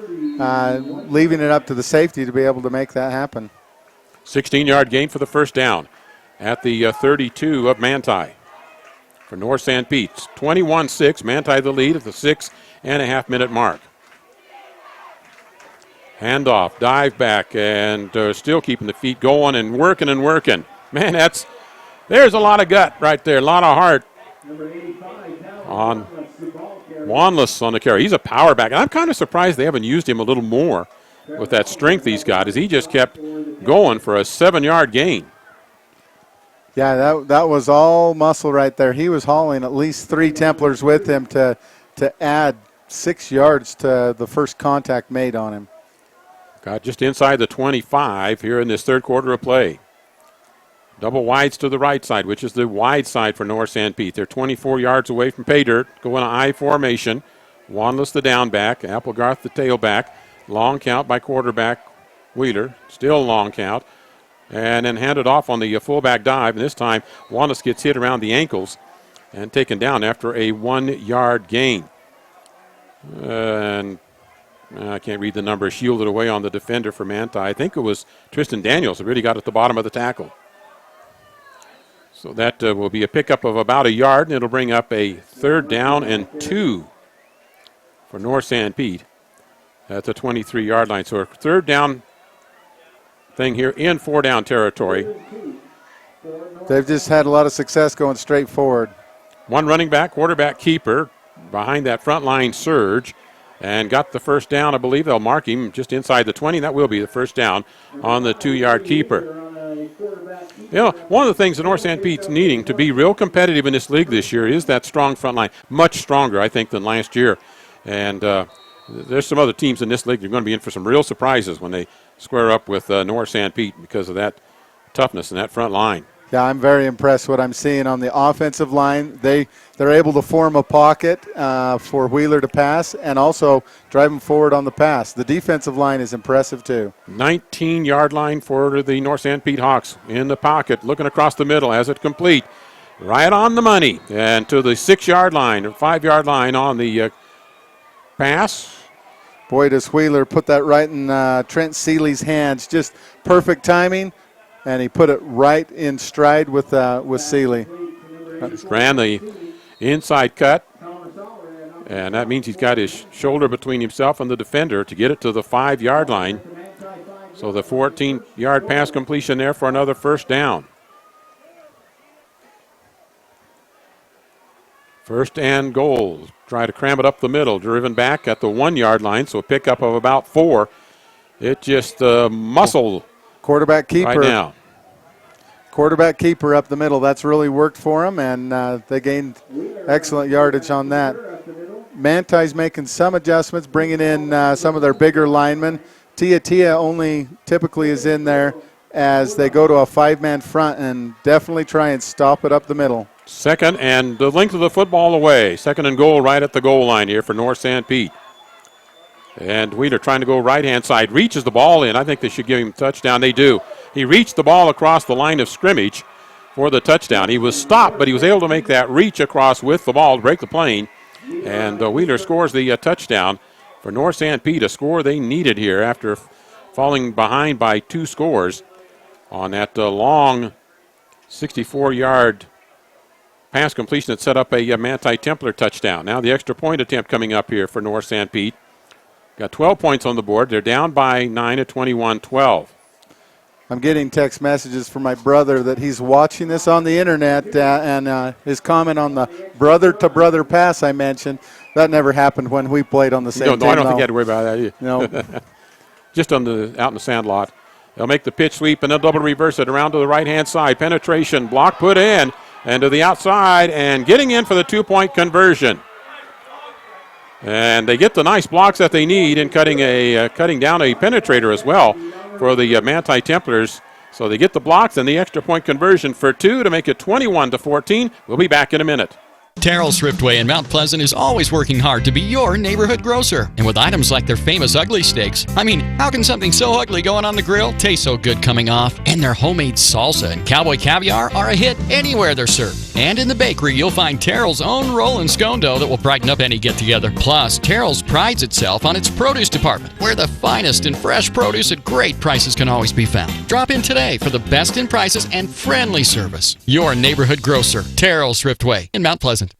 Speaker 2: leaving it up to the safety to be able to make that happen.
Speaker 1: 16-yard gain for the first down at the 32 of Manti. For North Sanpete, 21-6. Manti the lead at the 6.5-minute mark. Handoff, dive back, and still keeping the feet going and working and working. Man, there's a lot of gut right there, a lot of heart on Wanless on the carry. He's a power back, and I'm kind of surprised they haven't used him a little more with that strength he's got, as he just kept going for a 7-yard gain.
Speaker 2: Yeah, that was all muscle right there. He was hauling at least 3 Templars with him to add 6 yards to the first contact made on him.
Speaker 1: Got just inside the 25 here in this third quarter of play. Double wides to the right side, which is the wide side for North Sanpete. They're 24 yards away from pay dirt, going to I formation. Wanless the down back, Applegarth the tailback. Long count by quarterback Wheeler, still long count. And then handed off on the fullback dive, and this time Wanless gets hit around the ankles and taken down after a 1-yard gain. And I can't read the number, shielded away on the defender for Manti. I think it was Tristan Daniels that really got at the bottom of the tackle. So that will be a pickup of about 1 yard, and it'll bring up a 3rd down and 2 for North Sanpete at the 23-yard line. So a 3rd down thing here in 4-down territory.
Speaker 2: They've just had a lot of success going straight forward.
Speaker 1: One running back, quarterback keeper behind that front line surge. And got the first down, I believe. They'll mark him just inside the 20. That will be the first down on the 2-yard keeper. You know, one of the things that North Sanpete's needing to be real competitive in this league this year is that strong front line. Much stronger, I think, than last year. And there's some other teams in this league that are going to be in for some real surprises when they square up with North Sanpete because of that toughness in that front line.
Speaker 2: Yeah, I'm very impressed what I'm seeing on the offensive line. They're able to form a pocket for Wheeler to pass and also drive him forward on the pass. The defensive line is impressive too.
Speaker 1: 19-yard line for the North Sanpete Hawks in the pocket, looking across the middle as it complete. Right on the money and to the 6-yard line or 5-yard line on the pass.
Speaker 2: Boy, does Wheeler put that right in Trent Seeley's hands. Just perfect timing. And he put it right in stride with Seeley.
Speaker 1: Just ran the inside cut. And that means he's got his shoulder between himself and the defender to get it to the 5-yard line. So the 14-yard pass completion there for another first down. First and goal. Try to cram it up the middle. Driven back at the 1-yard line, so a pickup of about 4. It just muscled.
Speaker 2: Quarterback keeper.
Speaker 1: Right now.
Speaker 2: Quarterback keeper up the middle. That's really worked for them, and they gained excellent yardage on that. Manti's making some adjustments, bringing in some of their bigger linemen. Tia only typically is in there as they go to a 5-man front and definitely try and stop it up the middle.
Speaker 1: Second and the length of the football away. Second and goal right at the goal line here for North Sanpete. And Wheeler trying to go right-hand side. Reaches the ball in. I think they should give him a touchdown. They do. He reached the ball across the line of scrimmage for the touchdown. He was stopped, but he was able to make that reach across with the ball to break the plane. And Wheeler scores the touchdown for North Sanpete, a score they needed here after falling behind by 2 scores on that long 64-yard pass completion that set up a Manti Templar touchdown. Now the extra point attempt coming up here for North Sanpete. Got 12 points on the board. They're down by 9 at 21-12.
Speaker 2: I'm getting text messages from my brother that he's watching this on the internet, and his comment on the brother-to-brother pass I mentioned, that never happened when we played on the same team.
Speaker 1: No, I don't think you had to worry about that either.
Speaker 2: No.
Speaker 1: Just out in the sand lot. They'll make the pitch sweep, and they'll double reverse it around to the right-hand side. Penetration, block put in, and to the outside, and getting in for the 2-point conversion. And they get the nice blocks that they need in cutting down a penetrator as well for the Manti Templars. So they get the blocks and the extra point conversion for 2 to make it 21-14. We'll be back in a minute.
Speaker 9: Terrell's Thriftway in Mount Pleasant is always working hard to be your neighborhood grocer. And with items like their famous ugly steaks, I mean, how can something so ugly going on the grill taste so good coming off? And their homemade salsa and cowboy caviar are a hit anywhere they're served. And in the bakery, you'll find Terrell's own roll and scone dough that will brighten up any get-together. Plus, Terrell's prides itself on its produce department, where the finest and fresh produce at great prices can always be found. Drop in today for the best in prices and friendly service. Your neighborhood grocer, Terrell's Thriftway in Mount Pleasant.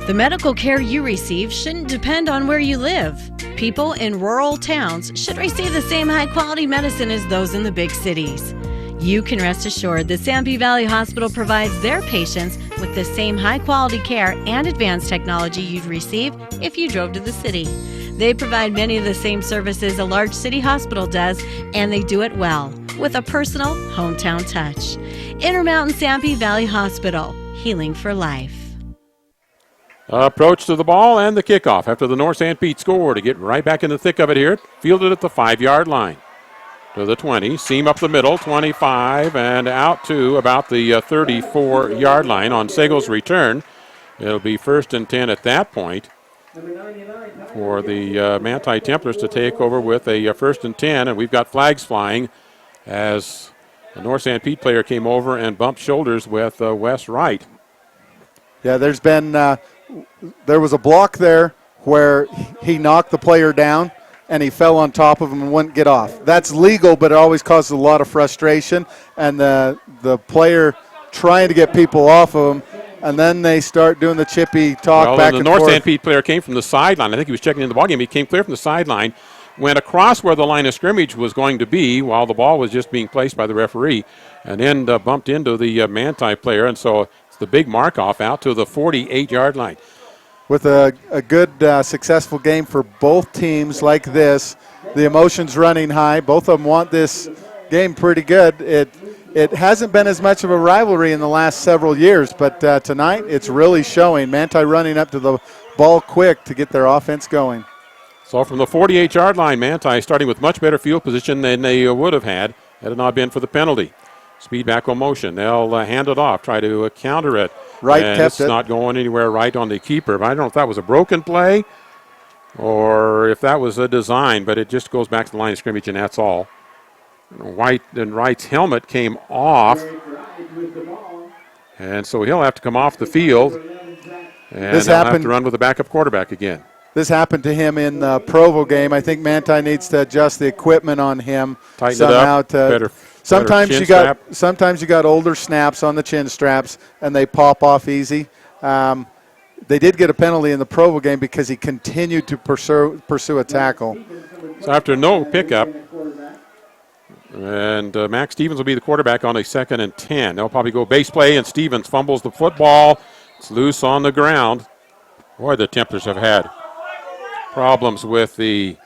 Speaker 4: The medical care you receive shouldn't depend on where you live. People in rural towns should receive the same high-quality medicine as those in the big cities. You can rest assured that Sanpete Valley Hospital provides their patients with the same high-quality care and advanced technology you'd receive if you drove to the city. They provide many of the same services a large city hospital does, and they do it well, with a personal, hometown touch. Intermountain Sanpete Valley Hospital, healing for life.
Speaker 1: Approach to the ball and the kickoff after the North Sanpete score to get right back in the thick of it here. Fielded at the 5-yard line. To the 20, seam up the middle, 25, and out to about the 34-yard line on Segel's return. It'll be 1st and 10 at that point for the Manti Templars to take over with a 1st and 10, and we've got flags flying as the North Sanpete player came over and bumped shoulders with Wes Wright.
Speaker 2: Yeah, there was a block there where he knocked the player down and he fell on top of him and wouldn't get off. That's legal, but it always causes a lot of frustration, and the player trying to get people off of him, and then they start doing the chippy talk back and forth.
Speaker 1: The North Sanpete player came from the sideline. I think he was checking in the ballgame. He came clear from the sideline, went across where the line of scrimmage was going to be while the ball was just being placed by the referee, and then bumped into the Manti player, and so it's the big mark-off out to the 48-yard line.
Speaker 2: With a good, successful game for both teams like this, the emotions running high. Both of them want this game pretty good. It hasn't been as much of a rivalry in the last several years, but tonight it's really showing. Manti running up to the ball quick to get their offense going.
Speaker 1: So from the 48-yard line, Manti starting with much better field position than they would have had it not been for the penalty. Speed back on motion. They'll hand it off, try to counter it.
Speaker 2: Wright
Speaker 1: and
Speaker 2: kept
Speaker 1: it's
Speaker 2: it.
Speaker 1: not going anywhere right on the keeper. But I don't know if that was a broken play or if that was a design, but it just goes back to the line of scrimmage, and that's all. Wright's helmet came off, and so he'll have to come off the field, and they'll have to run with the backup quarterback again.
Speaker 2: This happened to him in the Provo game. I think Manti needs to adjust the equipment on him
Speaker 1: Tighten
Speaker 2: somehow
Speaker 1: it up. Better
Speaker 2: Sometimes you got older snaps on the chin straps, and they pop off easy. They did get a penalty in the Provo game because he continued to pursue a tackle.
Speaker 1: So after no pickup, and Max Stevens will be the quarterback on a 2nd and 10. They'll probably go base play, and Stevens fumbles the football. It's loose on the ground. Boy, the Templars have had problems with the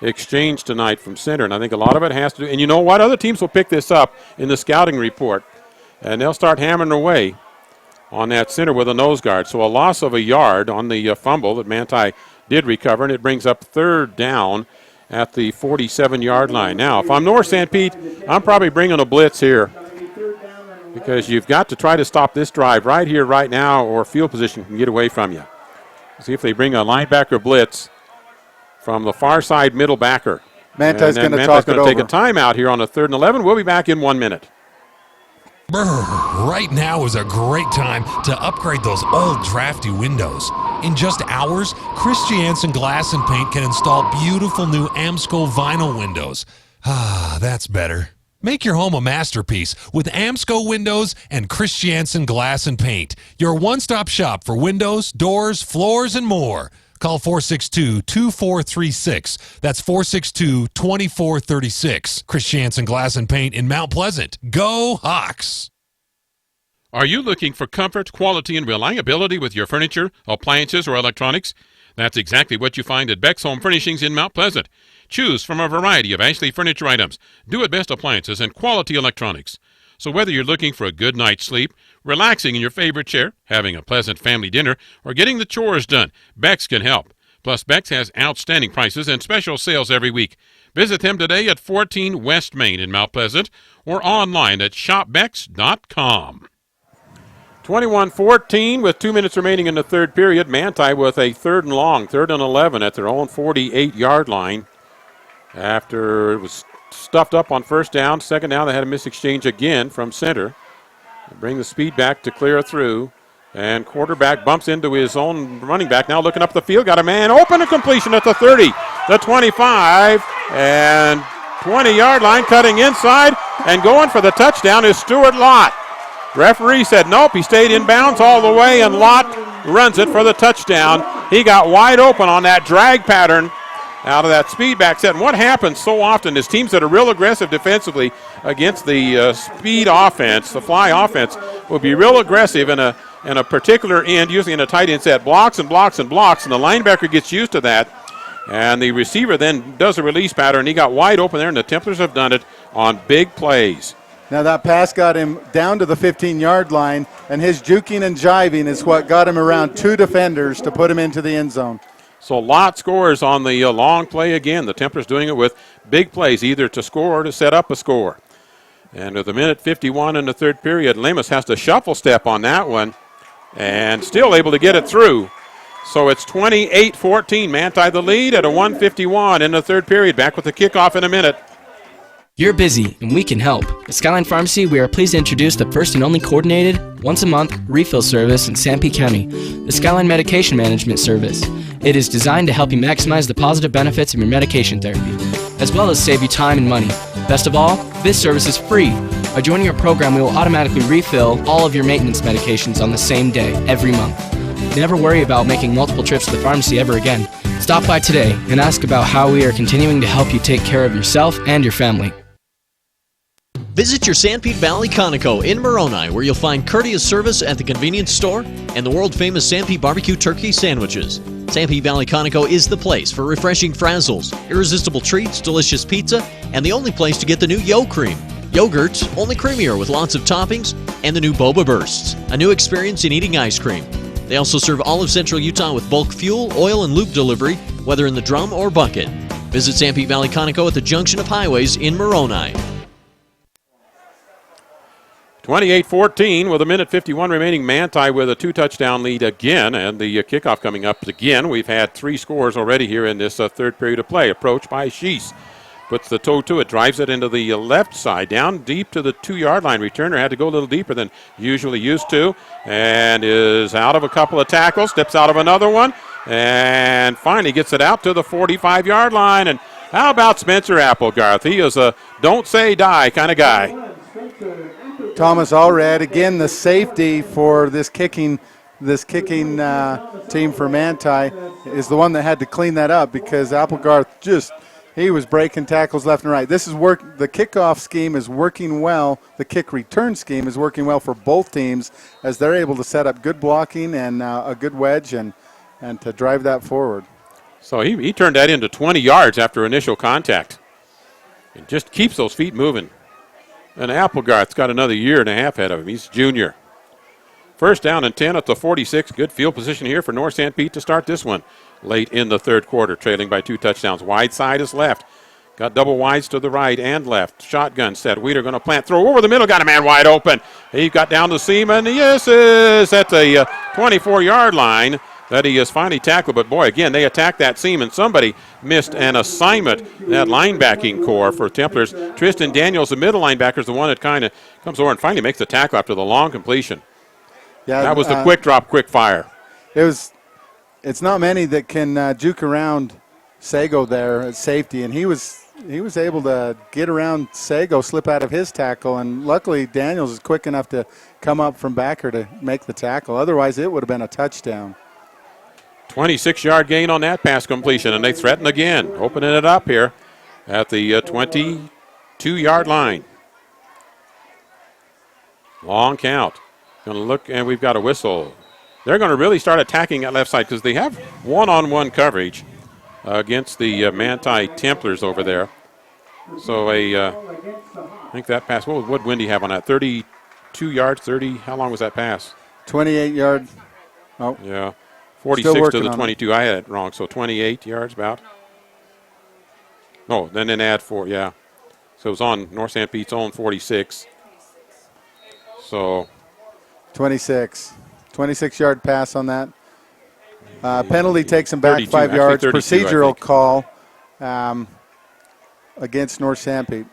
Speaker 1: exchange tonight from center, and I think a lot of it has to do, and you know what, other teams will pick this up in the scouting report, and they'll start hammering away on that center with a nose guard. So a loss of a yard on the fumble that Manti did recover, and it brings up 3rd down at the 47-yard line. Now, if I'm North Sanpete, I'm probably bringing a blitz here because you've got to try to stop this drive right here, right now, or field position can get away from you. See if they bring a linebacker blitz from the far side middle backer.
Speaker 2: Manti's going to talk it over.
Speaker 1: Take a timeout here on a 3rd and 11. We'll be back in 1 minute.
Speaker 18: Right now is a great time to upgrade those old drafty windows. In just hours, Chris Jansen Glass and Paint can install beautiful new Amsco vinyl windows. Ah, that's better. Make your home a masterpiece with Amsco Windows and Chris Jansen Glass and Paint. Your one-stop shop for windows, doors, floors, and more. Call 462-2436. That's 462-2436. Chris Jansen Glass and Paint in Mount Pleasant. Go Hawks!
Speaker 8: Are you looking for comfort, quality, and reliability with your furniture, appliances, or electronics? That's exactly what you find at Beck's Home Furnishings in Mount Pleasant. Choose from a variety of Ashley furniture items, do-it-best appliances, and quality electronics. So whether you're looking for a good night's sleep, relaxing in your favorite chair, having a pleasant family dinner, or getting the chores done, Beck's can help. Plus, Beck's has outstanding prices and special sales every week. Visit them today at 14 West Main in Mount Pleasant or online at shopbecks.com.
Speaker 1: 21-14 with 2 minutes remaining in the third period. Manti with a 3rd and long, 3rd and 11 at their own 48-yard line. After it was stuffed up on first down, second down they had a misexchange again from center. They bring the speed back to clear through. And quarterback bumps into his own running back. Now looking up the field, got a man open, a completion at the 30, the 25, and 20-yard line, cutting inside, and going for the touchdown is Stuart Lott. Referee said nope, he stayed in bounds all the way, and Lott runs it for the touchdown. He got wide open on that drag pattern out of that speed back set. And what happens so often is teams that are real aggressive defensively against the speed offense, the fly offense, will be real aggressive in a particular end, usually in a tight end set, blocks and blocks and blocks, and the linebacker gets used to that. And the receiver then does a release pattern. He got wide open there, and the Templars have done it on big plays.
Speaker 2: Now that pass got him down to the 15-yard line, and his juking and jiving is what got him around 2 defenders to put him into the end zone.
Speaker 1: So Lott scores on the long play again. The Templars doing it with big plays, either to score or to set up a score. And with a minute 51 in the third period, Lemus has to shuffle step on that one and still able to get it through. So it's 28-14. Manti the lead at a 1:51 in the third period. Back with the kickoff in a minute.
Speaker 3: You're busy, and we can help. At Skyline Pharmacy, we are pleased to introduce the first and only coordinated, once-a-month refill service in Sanpete County, the Skyline Medication Management Service. It is designed to help you maximize the positive benefits of your medication therapy, as well as save you time and money. Best of all, this service is free. By joining our program, we will automatically refill all of your maintenance medications on the same day, every month. Never worry about making multiple trips to the pharmacy ever again. Stop by today and ask about how we are continuing to help you take care of yourself and your family.
Speaker 6: Visit your Sanpete Valley Conoco in Moroni, where you'll find courteous service at the convenience store and the world-famous Sanpete barbecue turkey sandwiches. Sanpete Valley Conoco is the place for refreshing frazzles, irresistible treats, delicious pizza, and the only place to get the new Yo Cream. Yogurt's only creamier with lots of toppings, and the new Boba Bursts, a new experience in eating ice cream. They also serve all of Central Utah with bulk fuel, oil, and lube delivery, whether in the drum or bucket. Visit Sanpete Valley Conoco at the junction of highways in Moroni.
Speaker 1: 28-14 with a minute 51 remaining. Manti with a 2-touchdown lead again, and the kickoff coming up again. We've had 3 scores already here in this third period of play. Approach by Sheese. Puts the toe to it, drives it into the left side, down deep to the 2-yard line. Returner had to go a little deeper than usually used to, and is out of a couple of tackles, steps out of another one, and finally gets it out to the 45-yard line. And how about Spencer Applegarth? He is a don't say die kind of guy.
Speaker 2: Thomas Allred, again the safety for this kicking team for Manti, is the one that had to clean that up, because Applegarth he was breaking tackles left and right. The kickoff scheme is working well. The kick return scheme is working well for both teams, as they're able to set up good blocking and a good wedge and to drive that forward.
Speaker 1: So he turned that into 20 yards after initial contact. It just keeps those feet moving. And Applegarth's got another year and a half ahead of him. He's junior. First down and 10 at the 46. Good field position here for North Sanpete to start this one late in the third quarter, trailing by 2 touchdowns. Wide side is left. Got double wides to the right and left. Shotgun set. Wheeler going to plant, throw over the middle. Got a man wide open. He got down the seam, and he is at the 24-yard line that he is finally tackled. But, boy, again, they attacked that seam, and somebody missed an assignment, that linebacking core for Templars. Tristan Daniels, the middle linebacker, is the one that kind of comes over and finally makes the tackle after the long completion. Yeah, that was the quick drop, quick fire.
Speaker 2: It's not many that can juke around Sago there at safety, and he was able to get around Sago, slip out of his tackle, and luckily Daniels is quick enough to come up from backer to make the tackle. Otherwise, it would have been a touchdown.
Speaker 1: 26-yard gain on that pass completion, and they threaten again, opening it up here at the 22-yard line. Long count. Going to look, and we've got a whistle. They're going to really start attacking that left side because they have one-on-one coverage against the Manti Templars over there. So I think that pass, what would Wendy have on that? 32 yards, 30, how long was that pass?
Speaker 2: 28 yard. Oh.
Speaker 1: Yeah. 46 to the 22. I had it wrong, so 28 yards about. Oh, then add 4, yeah. So it was on North Sanpete's own 46. So
Speaker 2: 26-yard pass on that. Penalty takes him back
Speaker 1: 32,
Speaker 2: 5 yards.
Speaker 1: 32,
Speaker 2: Procedural call against North Sanpete.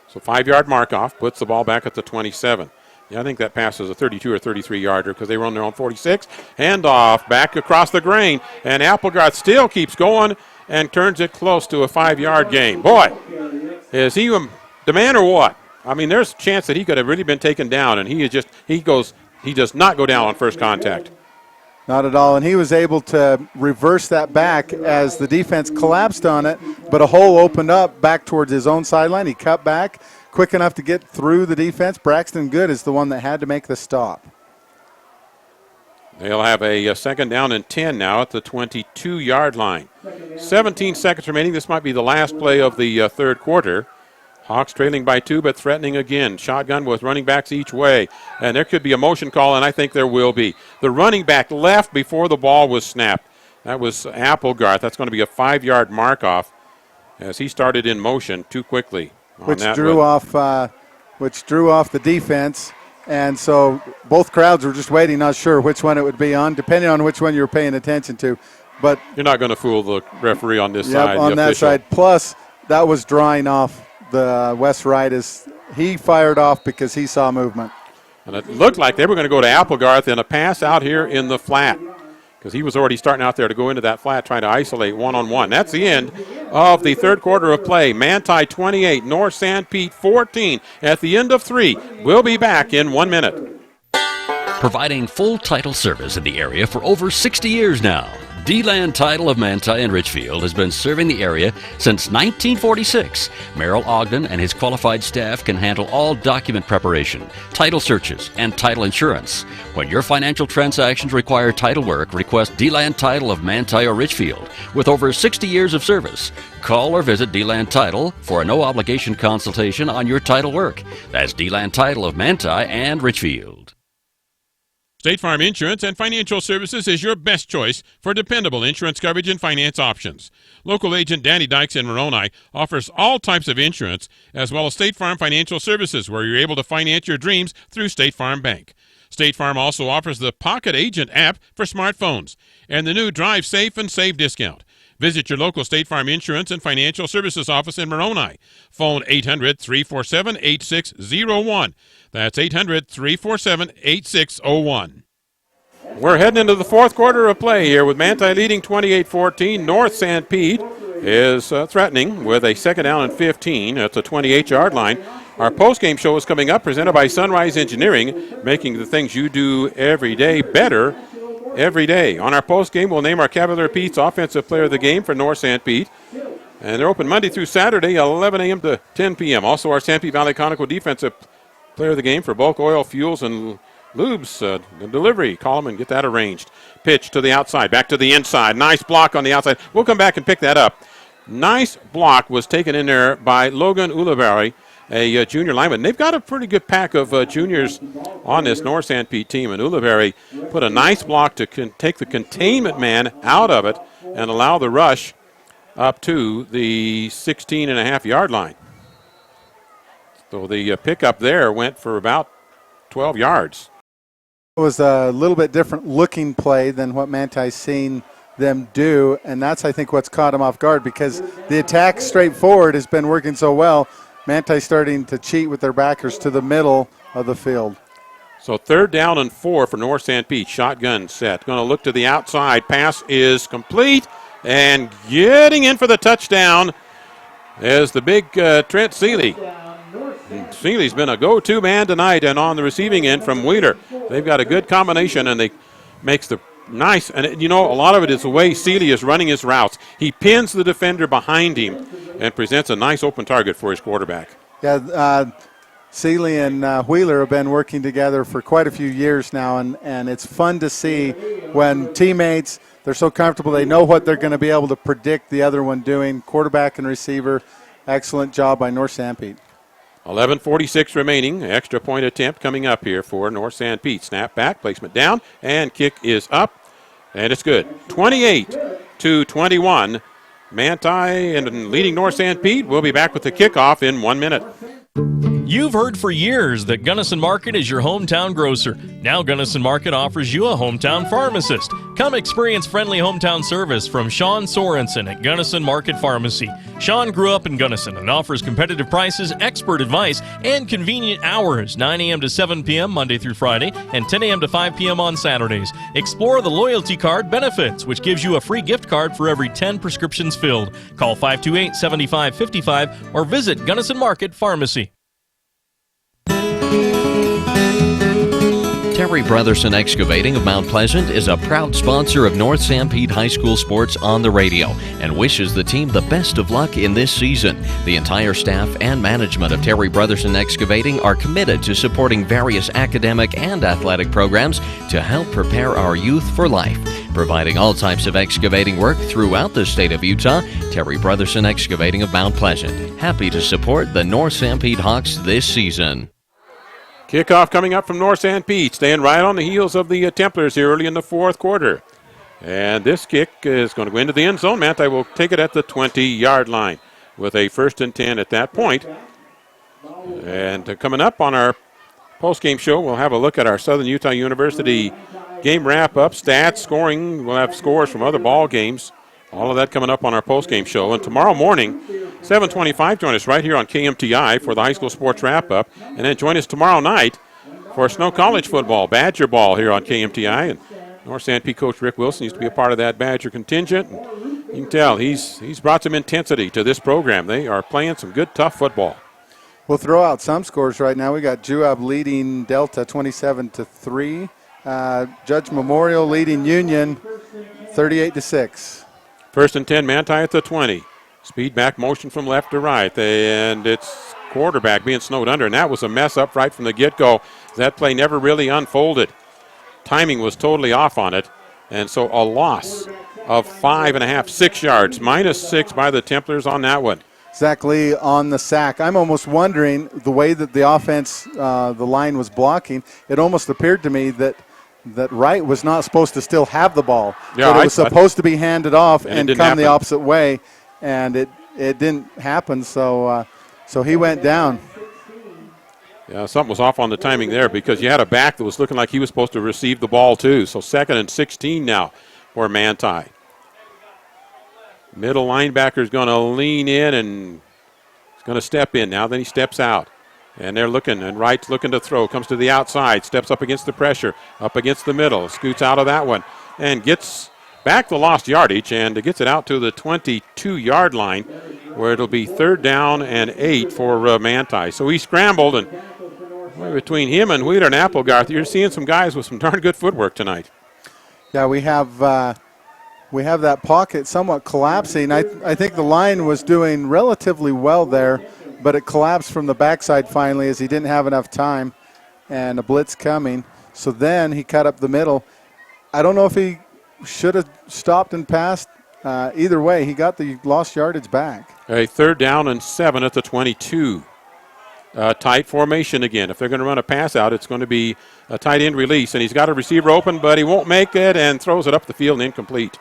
Speaker 1: So 5-yard mark off, puts the ball back at the 27. Yeah, I think that pass is a 32 or 33-yarder because they were on their own 46. Handoff back across the grain, and Applegarth still keeps going and turns it close to a 5-yard gain. Boy, is he the man or what? I mean, there's a chance that he could have really been taken down, and he does not go down on first contact.
Speaker 2: Not at all, and he was able to reverse that back as the defense collapsed on it, but a hole opened up back towards his own sideline. He cut back quick enough to get through the defense. Braxton Good is the one that had to make the stop.
Speaker 1: They'll have a second down and 10 now at the 22-yard line. 17 seconds remaining. This might be the last play of the third quarter. Hawks trailing by 2, but threatening again. Shotgun with running backs each way. And there could be a motion call, and I think there will be. The running back left before the ball was snapped. That was Applegarth. That's going to be a 5-yard mark off as he started in motion too quickly.
Speaker 2: Which drew off the defense. And so both crowds were just waiting, not sure which one it would be on, depending on which one you're paying attention to. But
Speaker 1: you're not going to fool the referee on this side.
Speaker 2: On that side. Plus, that was drawing off the West right as he fired off because he saw movement.
Speaker 1: And it looked like they were going to go to Applegarth in a pass out here in the flat because he was already starting out there to go into that flat trying to isolate one-on-one. That's the end of the third quarter of play. Manti 28, North Sanpete 14 at the end of 3. We'll be back in 1 minute.
Speaker 5: Providing full title service in the area for over 60 years now. D-Land Title of Manti and Richfield has been serving the area since 1946. Merrill Ogden and his qualified staff can handle all document preparation, title searches, and title insurance. When your financial transactions require title work, request D-Land Title of Manti or Richfield. With over 60 years of service, call or visit D-Land Title for a no-obligation consultation on your title work. That's D-Land Title of Manti and Richfield.
Speaker 8: State Farm Insurance and Financial Services is your best choice for dependable insurance coverage and finance options. Local agent Danny Dykes in Moroni offers all types of insurance, as well as State Farm Financial Services, where you're able to finance your dreams through State Farm Bank. State Farm also offers the Pocket Agent app for smartphones and the new Drive Safe and Save discount. Visit your local State Farm Insurance and Financial Services office in Moroni. Phone 800-347-8601. That's 800-347-8601. We're heading into the fourth quarter of play here with Manti leading 28-14. North Sanpete is threatening with a second down and 15 at the 28-yard line. Our postgame show is coming up, presented by Sunrise Engineering, making the things you do every day better every day. On our postgame, we'll name our Cavalier Pete's Offensive Player of the Game for North Sanpete. And they're open Monday through Saturday, 11 a.m. to 10 p.m. Also, our Sanpete Valley Conoco Defensive Player of the Game for bulk oil, fuels, and lubes. The delivery, call them and get that arranged. Pitch to the outside, back to the inside. Nice block on the outside. We'll come back and pick that up. Nice block was taken in there by Logan Ulibarri, a junior lineman. They've got a pretty good pack of juniors on this North Sanpete team, and Ulibarri put a nice block to take the containment man out of it and allow the rush up to the 16.5-yard line. So the pickup there went for about 12 yards.
Speaker 2: It was a little bit different looking play than what Manti's seen them do, and that's, I think, what's caught him off guard because the attack straight forward has been working so well. Manti's starting to cheat with their backers to the middle of the field.
Speaker 1: So third down and 4 for North Sanpete. Shotgun set. Going to look to the outside. Pass is complete, and getting in for the touchdown is the big Trent Seeley. Seeley's been a go-to man tonight, and on the receiving end from Wheeler. They've got a good combination, and they makes the nice. And, you know, a lot of it is the way Seeley is running his routes. He pins the defender behind him and presents a nice open target for his quarterback.
Speaker 2: Yeah, Seeley and Wheeler have been working together for quite a few years now, and it's fun to see when teammates, they're so comfortable, they know what they're going to be able to predict the other one doing. Quarterback and receiver, excellent job by North Sanpete.
Speaker 1: 11:46 remaining. Extra point attempt coming up here for North Sanpete. Snap back, placement down, and kick is up, and it's good. 28-21. Manti and leading North Sanpete. We'll be back with the kickoff in 1 minute.
Speaker 7: You've heard for years that Gunnison Market is your hometown grocer. Now Gunnison Market offers you a hometown pharmacist. Come experience friendly hometown service from Sean Sorensen at Gunnison Market Pharmacy. Sean grew up in Gunnison and offers competitive prices, expert advice, and convenient hours, 9 a.m. to 7 p.m. Monday through Friday and 10 a.m. to 5 p.m. on Saturdays. Explore the loyalty card benefits, which gives you a free gift card for every 10 prescriptions filled. Call 528-7555 or visit Gunnison Market Pharmacy.
Speaker 6: Terry Brotherson Excavating of Mount Pleasant is a proud sponsor of North Sanpete High School sports on the radio and wishes the team the best of luck in this season. The entire staff and management of Terry Brotherson Excavating are committed to supporting various academic and athletic programs to help prepare our youth for life. Providing all types of excavating work throughout the state of Utah, Terry Brotherson Excavating of Mount Pleasant. Happy to support the North Sanpete Hawks this season.
Speaker 1: Kickoff coming up from North Sanpete, staying right on the heels of the Templars here early in the fourth quarter. And this kick is going to go into the end zone. Manti will take it at the 20-yard line with a 1st and 10 at that point. And coming up on our post-game show, we'll have a look at our Southern Utah University game wrap-up, stats, scoring. We'll have scores from other ball games. All of that coming up on our post-game show. And tomorrow morning, 7:25, join us right here on KMTI for the high school sports wrap-up. And then join us tomorrow night for Snow College football, Badger ball here on KMTI. And North Sanpete coach Rick Wilson used to be a part of that Badger contingent. And you can tell he's brought some intensity to this program. They are playing some good, tough football.
Speaker 2: We'll throw out some scores right now. We got Juab leading Delta 27-3. Judge Memorial leading Union 38-6.
Speaker 1: 1st and 10, Manti at the 20. Speed back motion from left to right, and it's quarterback being snowed under, and that was a mess up right from the get-go. That play never really unfolded. Timing was totally off on it, and so a loss of 5.5, 6 yards, -6 by the Templars on that one.
Speaker 2: Zach Lee on the sack. I'm almost wondering the way that the offense, the line was blocking, it almost appeared to me that Wright was not supposed to still have the ball.
Speaker 1: Yeah,
Speaker 2: but it was supposed to be handed off and come the opposite way, and it didn't happen, so he went down.
Speaker 1: Yeah, something was off on the timing there because you had a back that was looking like he was supposed to receive the ball too. So 2nd and 16 now for Manti. Middle linebacker is going to lean in and he's going to step in now. Then he steps out. And they're looking, and Wright's looking to throw. Comes to the outside, steps up against the pressure, up against the middle, scoots out of that one, and gets back the lost yardage, and gets it out to the 22-yard line, where it'll be 3rd down and 8 for Manti. So he scrambled, and between him and Wheeler and Applegarth, you're seeing some guys with some darn good footwork tonight.
Speaker 2: Yeah, we have that pocket somewhat collapsing. I think the line was doing relatively well there, but it collapsed from the backside finally as he didn't have enough time, and a blitz coming. So then he cut up the middle. I don't know if he should have stopped and passed. Either way, he got the lost yardage back.
Speaker 1: A 3rd down and 7 at the 22. Tight formation again. If they're going to run a pass out, it's going to be a tight end release, and he's got a receiver open, but he won't make it and throws it up the field and incomplete.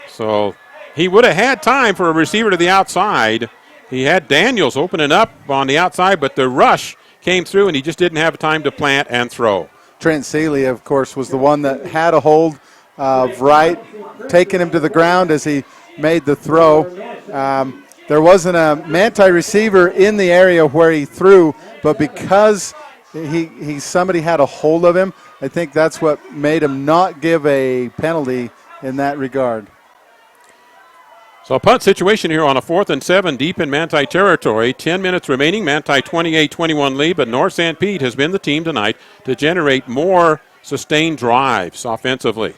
Speaker 1: So he would have had time for a receiver to the outside. He had Daniels opening up on the outside, but the rush came through, and he just didn't have time to plant and throw.
Speaker 2: Trent Seeley, of course, was the one that had a hold of Wright, taking him to the ground as he made the throw. There wasn't a Manti receiver in the area where he threw, but because somebody had a hold of him, I think that's what made him not give a penalty in that regard.
Speaker 1: So a punt situation here on a 4th and 7 deep in Manti territory. 10 minutes remaining. Manti 28-21 lead, but North Sanpete has been the team tonight to generate more sustained drives offensively.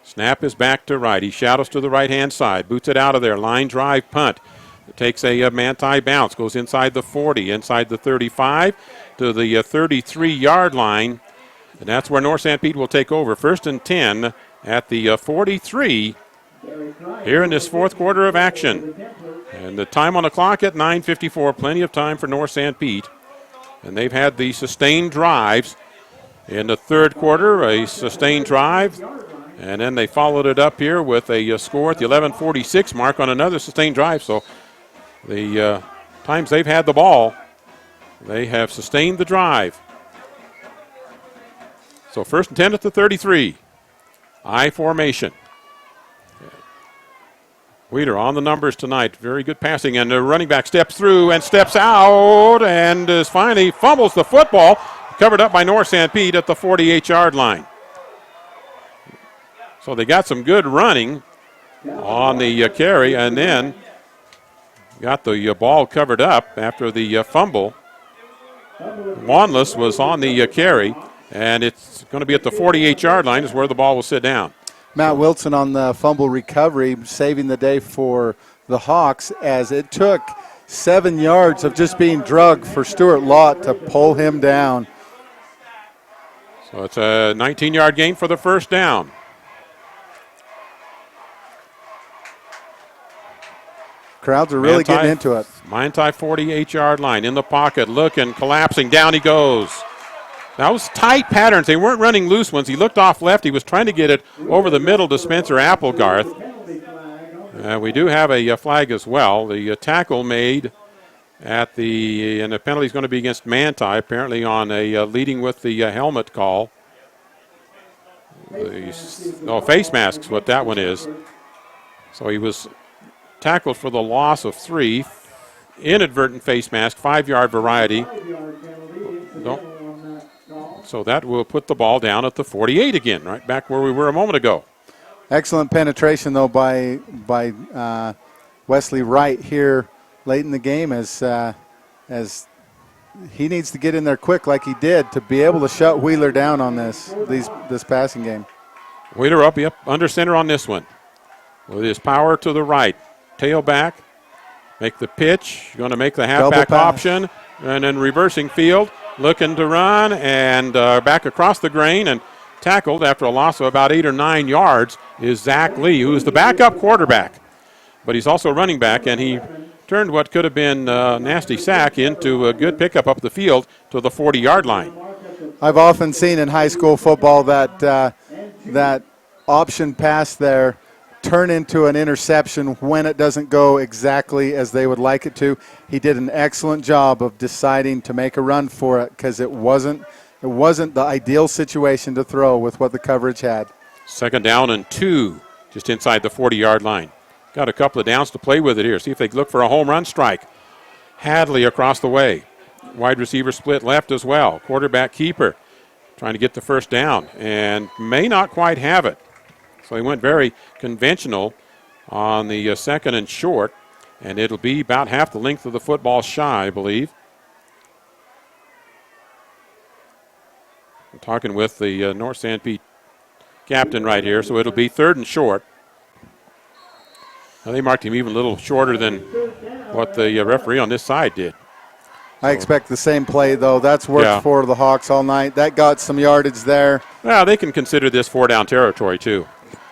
Speaker 1: Snap is back to right. He shadows to the right-hand side. Boots it out of there. Line drive punt. It takes a Manti bounce. Goes inside the 40, inside the 35 to the 33-yard line. And that's where North Sanpete will take over. 1st and 10 at the 43 here in this 4th quarter of action. And the time on the clock at 9:54. Plenty of time for North Sanpete. And they've had the sustained drives. In the 3rd quarter, a sustained drive. And then they followed it up here with a score at the 11:46 mark on another sustained drive. So the times they've had the ball, They have sustained the drive. So 1st and 10 at the 33. I formation. Wheeler on the numbers tonight. Very good passing, and the running back steps through and steps out and is finally fumbles the football. Covered up by North Sanpete at the 48-yard line. So they got some good running on the carry, and then got the ball covered up after the fumble. Wanless was on the carry, and it's going to be at the 48-yard line is where the ball will sit down.
Speaker 2: Matt Wilson on the fumble recovery, saving the day for the Hawks, as it took 7 yards of just being drugged for Stuart Lott to pull him down.
Speaker 1: So it's a 19-yard gain for the first down.
Speaker 2: Crowds are really getting into it.
Speaker 1: Manti 48-yard line in the pocket, looking, collapsing, down he goes. That was tight patterns. They weren't running loose ones. He looked off left. He was trying to get it over the middle to Spencer Applegarth. We do have a flag as well. The tackle made at the, and the penalty is going to be against Manti, apparently on a leading with the helmet call. Face masks, what that one is. So he was tackled for the loss of 3. Inadvertent face mask, 5-yard variety. So that will put the ball down at the 48 again, right back where we were a moment ago.
Speaker 2: Excellent penetration, though, by Wesley Wright here late in the game, as he needs to get in there quick like he did to be able to shut Wheeler down on this passing game.
Speaker 1: Wheeler up under center on this one with his power to the right. Tailback, make the pitch, going to make the halfback option, and then reversing field. Looking to run and back across the grain and tackled after a loss of about 8 or 9 yards is Zach Lee, who is the backup quarterback. But he's also running back, and he turned what could have been a nasty sack into a good pickup up the field to the 40-yard line.
Speaker 2: I've often seen in high school football that option pass there turn into an interception when it doesn't go exactly as they would like it to. He did an excellent job of deciding to make a run for it because it wasn't the ideal situation to throw with what the coverage had. 2nd down and 2,
Speaker 1: just inside the 40-yard line. Got a couple of downs to play with it here. See if they look for a home run strike. Hadley across the way. Wide receiver split left as well. Quarterback keeper trying to get the first down and may not quite have it. So he went very conventional on the 2nd and short, and it'll be about half the length of the football shy, I believe. I'm talking with the North Sanpete captain right here, so it'll be 3rd and short. Now they marked him even a little shorter than what the referee on this side did.
Speaker 2: I expect the same play, though. That's worked for the Hawks all night. That got some yardage there.
Speaker 1: Well, they can consider this 4-down territory, too.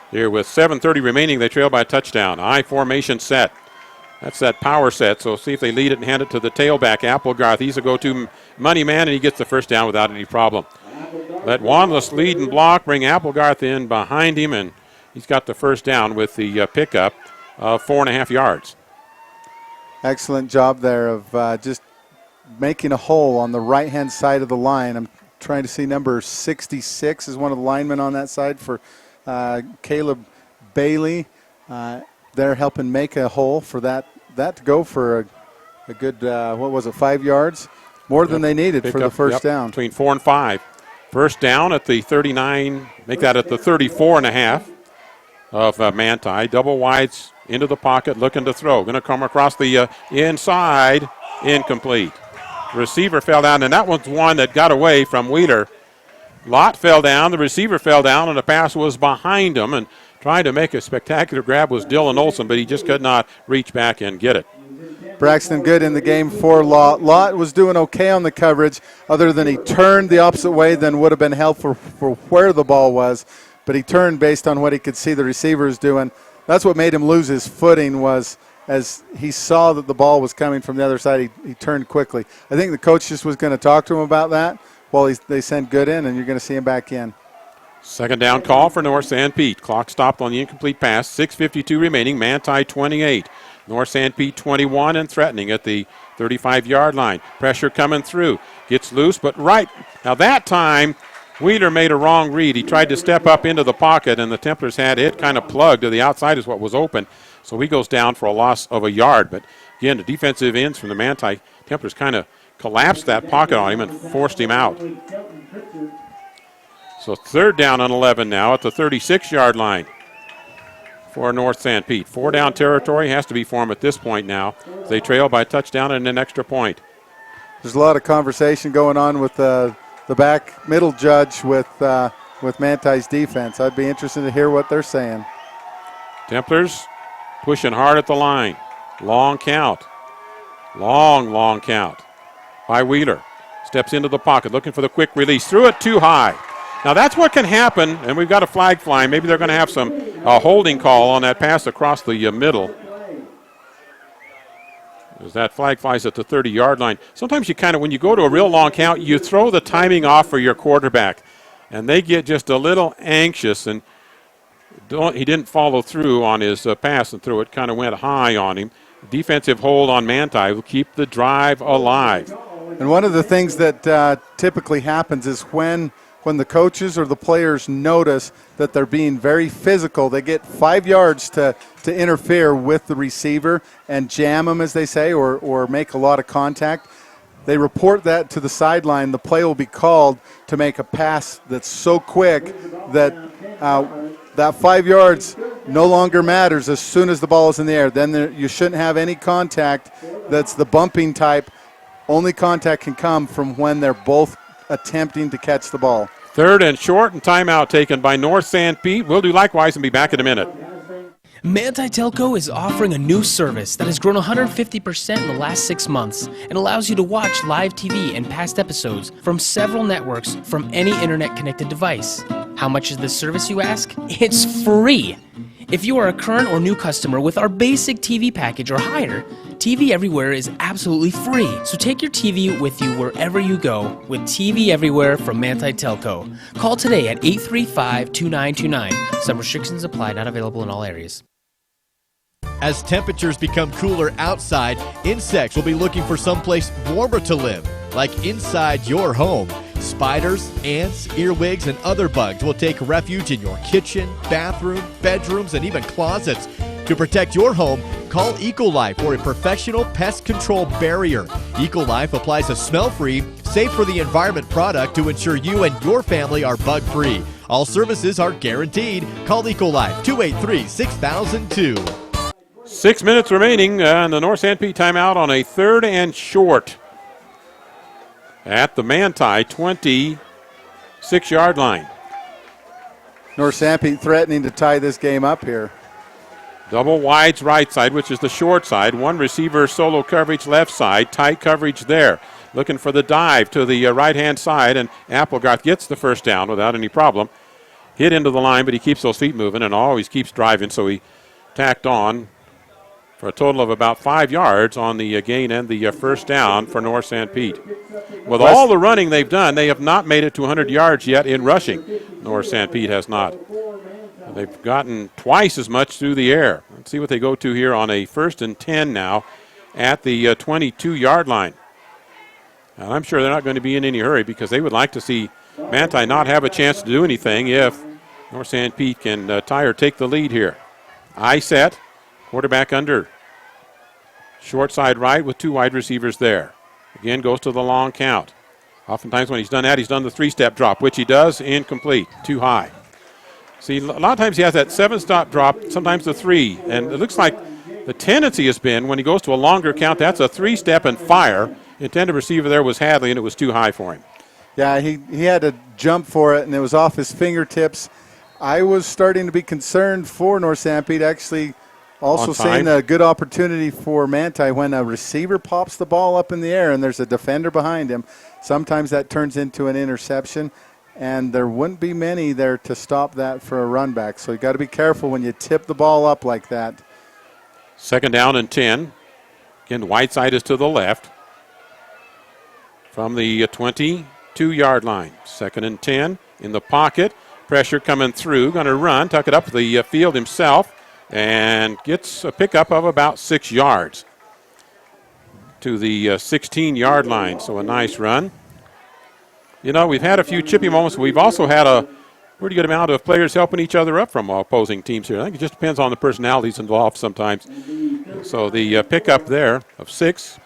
Speaker 1: Here with 7:30 remaining, they trail by a touchdown. I formation set. That's that power set, so see if they lead it and hand it to the tailback, Applegarth. He's a go-to money man, and he gets the first down without any problem. Let Wanless lead and block, bring Applegarth in behind him, and he's got the first down with the pickup of 4.5 yards.
Speaker 2: Excellent job there of just making a hole on the right-hand side of the line. I'm trying to see number 66 is one of the linemen on that side for Caleb Bailey. They're helping make a hole for that to go for a good, 5 yards? More than they needed for the first down.
Speaker 1: Between 4 and 5. First down at the 39, make that at the 34.5 of Manti. Double wides into the pocket, looking to throw. Going to come across the inside, incomplete. Receiver fell down, and that was one that got away from Wheeler. Lott fell down, the receiver fell down, and the pass was behind him, and trying to make a spectacular grab was Dylan Olson, but he just could not reach back and get it.
Speaker 2: Braxton Good in the game for Lott. Lott was doing okay on the coverage, other than he turned the opposite way than would have been helpful for where the ball was, but he turned based on what he could see the receivers doing. That's what made him lose his footing, was as he saw that the ball was coming from the other side, he turned quickly. I think the coach just was going to talk to him about that while they send Good in, and you're going to see him back in.
Speaker 1: Second down call for North Sanpete. Clock stopped on the incomplete pass. 6:52 remaining. Manti 28. North Sanpete 21 and threatening at the 35-yard line. Pressure coming through. Gets loose, but right. Now that time, Wheeler made a wrong read. He tried to step up into the pocket, and the Templars had it kind of plugged to the outside is what was open. So he goes down for a loss of a yard. But again, the defensive ends from the Manti Templars kind of collapsed that pocket on him and forced him out. So 3rd down and 11 now at the 36-yard line for North Sanpete. 4-down territory has to be for them at this point now. They trail by a touchdown and an extra point.
Speaker 2: There's a lot of conversation going on with the back middle judge with Manti's defense. I'd be interested to hear what they're saying.
Speaker 1: Templars pushing hard at the line. Long count. Long count by Wheeler. Steps into the pocket looking for the quick release. Threw it too high. Now that's what can happen, and we've got a flag flying. Maybe they're going to have some holding call on that pass across the middle. As that flag flies at the 30-yard line. Sometimes you kind of, when you go to a real long count, you throw the timing off for your quarterback, and they get just a little anxious, and he didn't follow through on his pass and throw it. Kind of went high on him. Defensive hold on Manti will keep the drive alive.
Speaker 2: And one of the things that typically happens is when the coaches or the players notice that they're being very physical, they get 5 yards to interfere with the receiver and jam them, as they say, or make a lot of contact. They report that to the sideline. The play will be called to make a pass that's so quick that that 5 yards no longer matters as soon as the ball is in the air. Then you shouldn't have any contact that's the bumping type. Only contact can come from when they're both attempting to catch the ball.
Speaker 1: 3rd and short, and timeout taken by North Sanpete. We'll do likewise and be back in a minute.
Speaker 10: Manti Telco is offering a new service that has grown 150% in the last 6 months and allows you to watch live TV and past episodes from several networks from any internet-connected device. How much is this service, you ask? It's free! If you are a current or new customer with our basic TV package or higher, TV Everywhere is absolutely free. So take your TV with you wherever you go with TV Everywhere from Manti Telco. Call today at 835-2929. Some restrictions apply, not available in all areas.
Speaker 22: As temperatures become cooler outside, insects will be looking for someplace warmer to live, like inside your home. Spiders, ants, earwigs, and other bugs will take refuge in your kitchen, bathroom, bedrooms, and even closets. To protect your home, call Ecolife for a professional pest control barrier. Ecolife applies a smell-free, safe for the environment product to ensure you and your family are bug-free. All services are guaranteed. Call Ecolife 283-6002.
Speaker 1: 6 minutes remaining, and the North Sanpete timeout on a 3rd and short at the Manti 26-yard line.
Speaker 2: North Sanpete threatening to tie this game up here.
Speaker 1: Double wides right side, which is the short side. One receiver solo coverage left side. Tight coverage there. Looking for the dive to the right-hand side, and Applegarth gets the first down without any problem. Hit into the line, but he keeps those feet moving and always keeps driving, so he tacked on for a total of about 5 yards on the gain and the first down for North Sanpete. With all the running they've done, they have not made it to 100 yards yet in rushing. North Sanpete has not. They've gotten twice as much through the air. Let's see what they go to here on a 1st and 10 now at the 22-yard line. And I'm sure they're not going to be in any hurry because they would like to see Manti not have a chance to do anything if North Sanpete can tie or take the lead here. Eye set. Quarterback under. Short side right with 2 wide receivers there. Again, goes to the long count. Oftentimes when he's done that, he's done the 3-step drop, which he does, incomplete, too high. See, a lot of times he has that 7-step drop, sometimes the 3, and it looks like the tendency has been when he goes to a longer count, that's a 3-step and fire. Intended receiver there was Hadley, and it was too high for him.
Speaker 2: Yeah, he had to jump for it, and it was off his fingertips. I was starting to be concerned for North Sanpete, actually. Also seeing a good opportunity for Manti when a receiver pops the ball up in the air and there's a defender behind him. Sometimes that turns into an interception, and there wouldn't be many there to stop that for a run back. So you got to be careful when you tip the ball up like that.
Speaker 1: 2nd down and 10. Again, the wide side is to the left from the 22-yard line. 2nd and 10 in the pocket. Pressure coming through. Going to run, tuck it up the field himself. and gets a pickup of about 6 yards to the 16-yard line. So a nice run. You know, we've had a few chippy moments. We've also had a pretty good amount of players helping each other up from opposing teams here. I think it just depends on the personalities involved sometimes. So the pickup there of 6.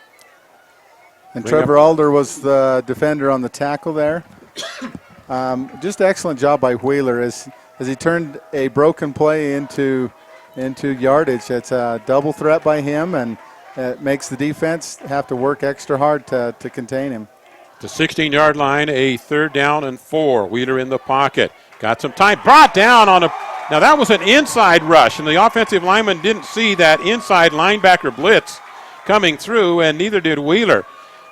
Speaker 2: And Trevor Alder was the defender on the tackle there. Just excellent job by Wheeler as he turned a broken play into yardage. It's a double threat by him, and it makes the defense have to work extra hard to contain him.
Speaker 1: The 16-yard line, a 3rd down and 4. Wheeler in the pocket. Got some time. Brought down on a... Now, that was an inside rush, and the offensive lineman didn't see that inside linebacker blitz coming through, and neither did Wheeler.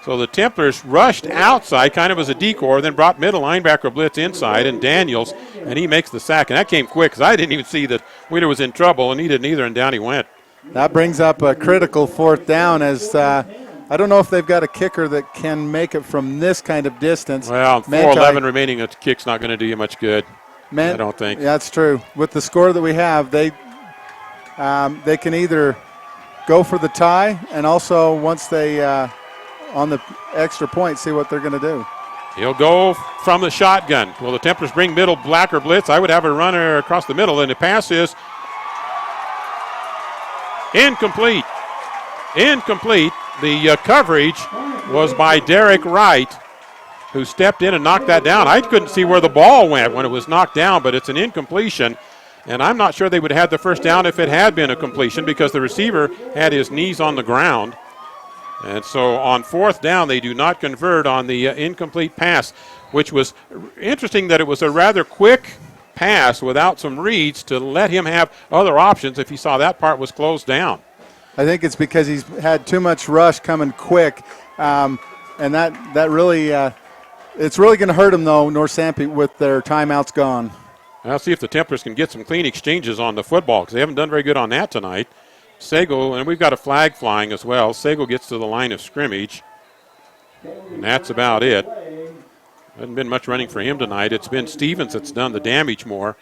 Speaker 1: So the Templars rushed outside kind of as a decoy, then brought middle linebacker blitz inside, and Daniels, and he makes the sack. And that came quick because I didn't even see that Wheeler was in trouble, and he didn't either, and down he went.
Speaker 2: That brings up a critical 4th down as I don't know if they've got a kicker that can make it from this kind of distance.
Speaker 1: Well, 4:11 remaining, a kick's not going to do you much good, I don't think.
Speaker 2: Yeah, that's true. With the score that we have, they can either go for the tie and also once they on the extra point, see what they're going to do.
Speaker 1: He'll go from the shotgun. Will the Templars bring middle black or blitz? I would have a runner across the middle, and the pass is incomplete. Incomplete. The coverage was by Derek Wright, who stepped in and knocked that down. I couldn't see where the ball went when it was knocked down, but it's an incompletion. And I'm not sure they would have had the first down if it had been a completion because the receiver had his knees on the ground. And so on 4th down, they do not convert on the incomplete pass, which was interesting that it was a rather quick pass without some reads to let him have other options if he saw that part was closed down.
Speaker 2: I think it's because he's had too much rush coming quick, and that really it's really going to hurt him, though, North Sanpete, with their timeouts gone.
Speaker 1: I'll see if the Templars can get some clean exchanges on the football because they haven't done very good on that tonight. Sago, and we've got a flag flying as well. Sago gets to the line of scrimmage, and that's about it. Hasn't been much running for him tonight. It's been Stevens that's done the damage more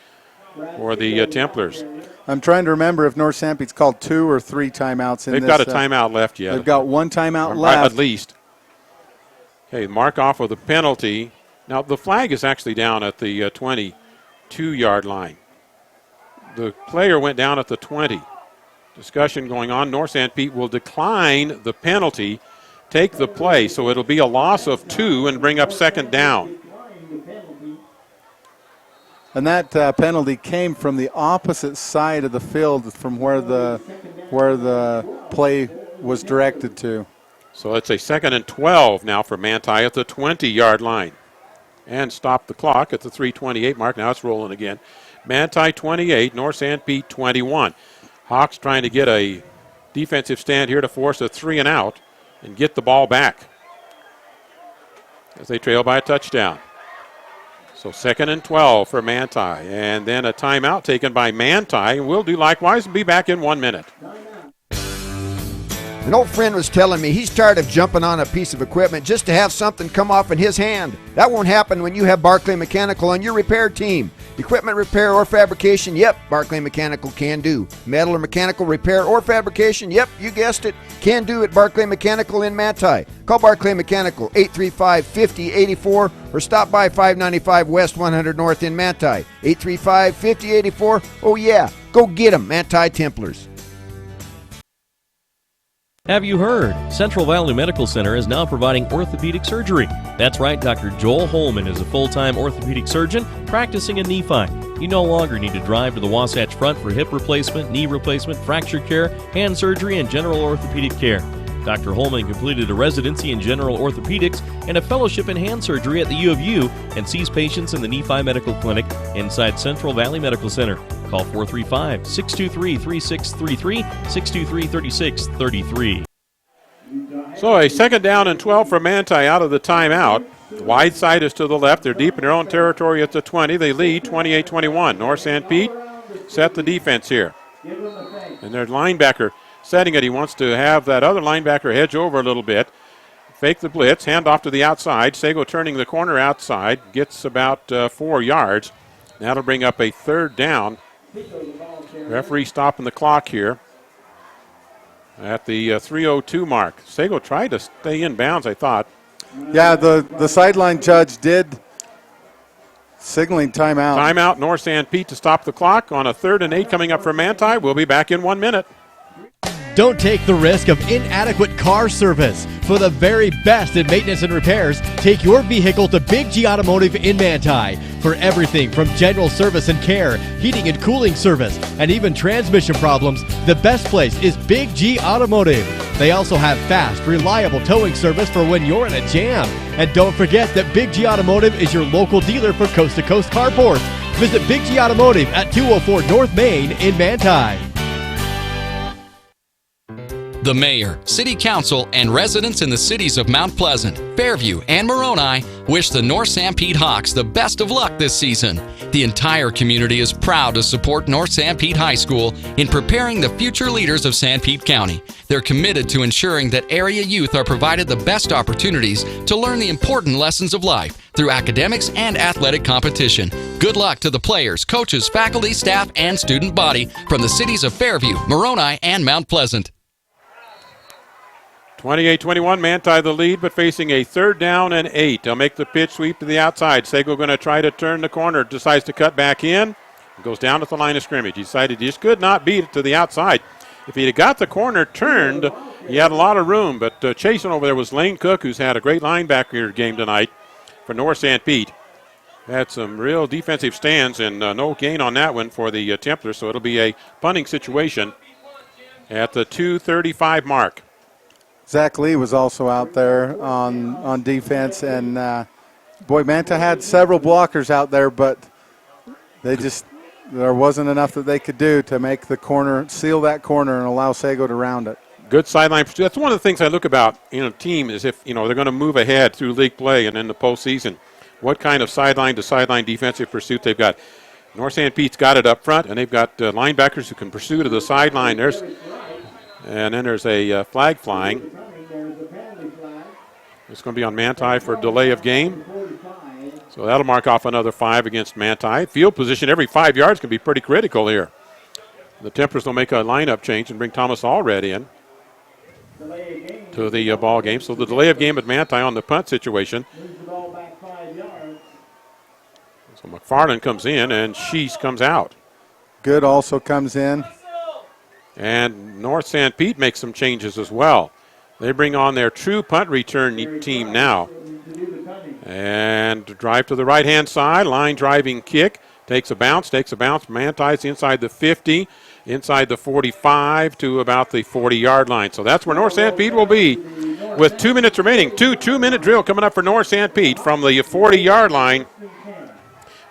Speaker 1: for the Templars.
Speaker 2: I'm trying to remember if North Sanpete's called 2 or 3 timeouts in
Speaker 1: They've
Speaker 2: this.
Speaker 1: got a timeout left yet.
Speaker 2: They've got 1 timeout left.
Speaker 1: At least. Okay, mark off with a penalty. Now, the flag is actually down at the 22-yard line. The player went down at the 20. Discussion going on. North Sanpete will decline the penalty, take the play, so it'll be a loss of 2 and bring up 2nd down.
Speaker 2: And that penalty came from the opposite side of the field from where the play was directed to.
Speaker 1: So it's a 2nd and 12 now for Manti at the 20-yard line. And stop the clock at the 3:28 mark. Now it's rolling again. Manti 28, North Sanpete 21. Hawks trying to get a defensive stand here to force a 3 and out and get the ball back as they trail by a touchdown. So 2nd and 12 for Manti. And then a timeout taken by Manti. We'll do likewise and be back in 1 minute.
Speaker 11: An old friend was telling me he's tired of jumping on a piece of equipment just to have something come off in his hand. That won't happen when you have Barclay Mechanical on your repair team. Equipment repair or fabrication, yep, Barclay Mechanical can do. Metal or mechanical repair or fabrication, yep, you guessed it, can do at Barclay Mechanical in Manti. Call Barclay Mechanical 835-5084 or stop by 595 West 100 North in Manti. 835-5084, oh yeah, go get 'em, Manti Templars.
Speaker 7: Have you heard? Central Valley Medical Center is now providing orthopedic surgery. That's right, Dr. Joel Holman is a full-time orthopedic surgeon practicing in Nephi. You no longer need to drive to the Wasatch Front for hip replacement, knee replacement, fracture care, hand surgery, and general orthopedic care. Dr. Holman completed a residency in general orthopedics and a fellowship in hand surgery at the U of U and sees patients in the Nephi Medical Clinic inside Central Valley Medical Center. Call 435-623-3633, 623-3633.
Speaker 1: So a 2nd down and 12 for Manti out of the timeout. The wide side is to the left. They're deep in their own territory at the 20. They lead 28-21. North Sanpete set the defense here. And their linebacker setting it. He wants to have that other linebacker hedge over a little bit. Fake the blitz, hand off to the outside. Sago turning the corner outside, gets about 4 yards. That'll bring up a 3rd down Referee stopping the clock here at the 3:02 mark. Sago tried to stay in bounds, I thought.
Speaker 2: Yeah, the sideline judge did signaling timeout.
Speaker 1: Timeout, North Sanpete to stop the clock on a 3rd and 8 coming up for Manti. We'll be back in 1 minute.
Speaker 22: Don't take the risk of inadequate car service. For the very best in maintenance and repairs, take your vehicle to Big G Automotive in Manti. For everything from general service and care, heating and cooling service, and even transmission problems, the best place is Big G Automotive. They also have fast, reliable towing service for when you're in a jam. And don't forget that Big G Automotive is your local dealer for coast-to-coast carports. Visit Big G Automotive at 204 North Main in Manti.
Speaker 9: The mayor, city council, and residents in the cities of Mount Pleasant, Fairview, and Moroni wish the North Sanpete Hawks the best of luck this season. The entire community is proud to support North Sanpete High School in preparing the future leaders of Sanpete County. They're committed to ensuring that area youth are provided the best opportunities to learn the important lessons of life through academics and athletic competition. Good luck to the players, coaches, faculty, staff, and student body from the cities of Fairview, Moroni, and Mount Pleasant.
Speaker 1: 28-21, Manti the lead, but facing a 3rd down and 8. They'll make the pitch sweep to the outside. Sago going to try to turn the corner, decides to cut back in, goes down at the line of scrimmage. He decided he just could not beat it to the outside. If he'd have got the corner turned, he had a lot of room, but chasing over there was Lane Cook, who's had a great linebacker game tonight for North Sanpete. Had some real defensive stands, and no gain on that one for the Templars, so it'll be a punting situation at the 2:35 mark.
Speaker 2: Zach Lee was also out there on defense, and boy, Manti had several blockers out there, but there wasn't enough that they could do to make the corner, seal that corner, and allow Sago to round it.
Speaker 1: Good sideline pursuit. That's one of the things I look about in a team is if they're going to move ahead through league play and in the postseason, what kind of sideline to sideline defensive pursuit they've got. North Sanpete's got it up front, and they've got linebackers who can pursue to the sideline. And then there's a flag flying. It's going to be on Manti for delay of game. So that'll mark off another 5 against Manti. Field position every 5 yards can be pretty critical here. The Templars will make a lineup change and bring Thomas Allred in to the ball game. So the delay of game at Manti on the punt situation. So McFarland comes in and Sheese comes out.
Speaker 2: Good also comes in.
Speaker 1: And North Sanpete makes some changes as well. They bring on their true punt return team now. And drive to the right-hand side. Line driving kick. Takes a bounce. Manti's inside the 50, inside the 45 to about the 40-yard line. So that's where North Sanpete will be with 2 minutes remaining. Two-minute drill coming up for North Sanpete from the 40-yard line,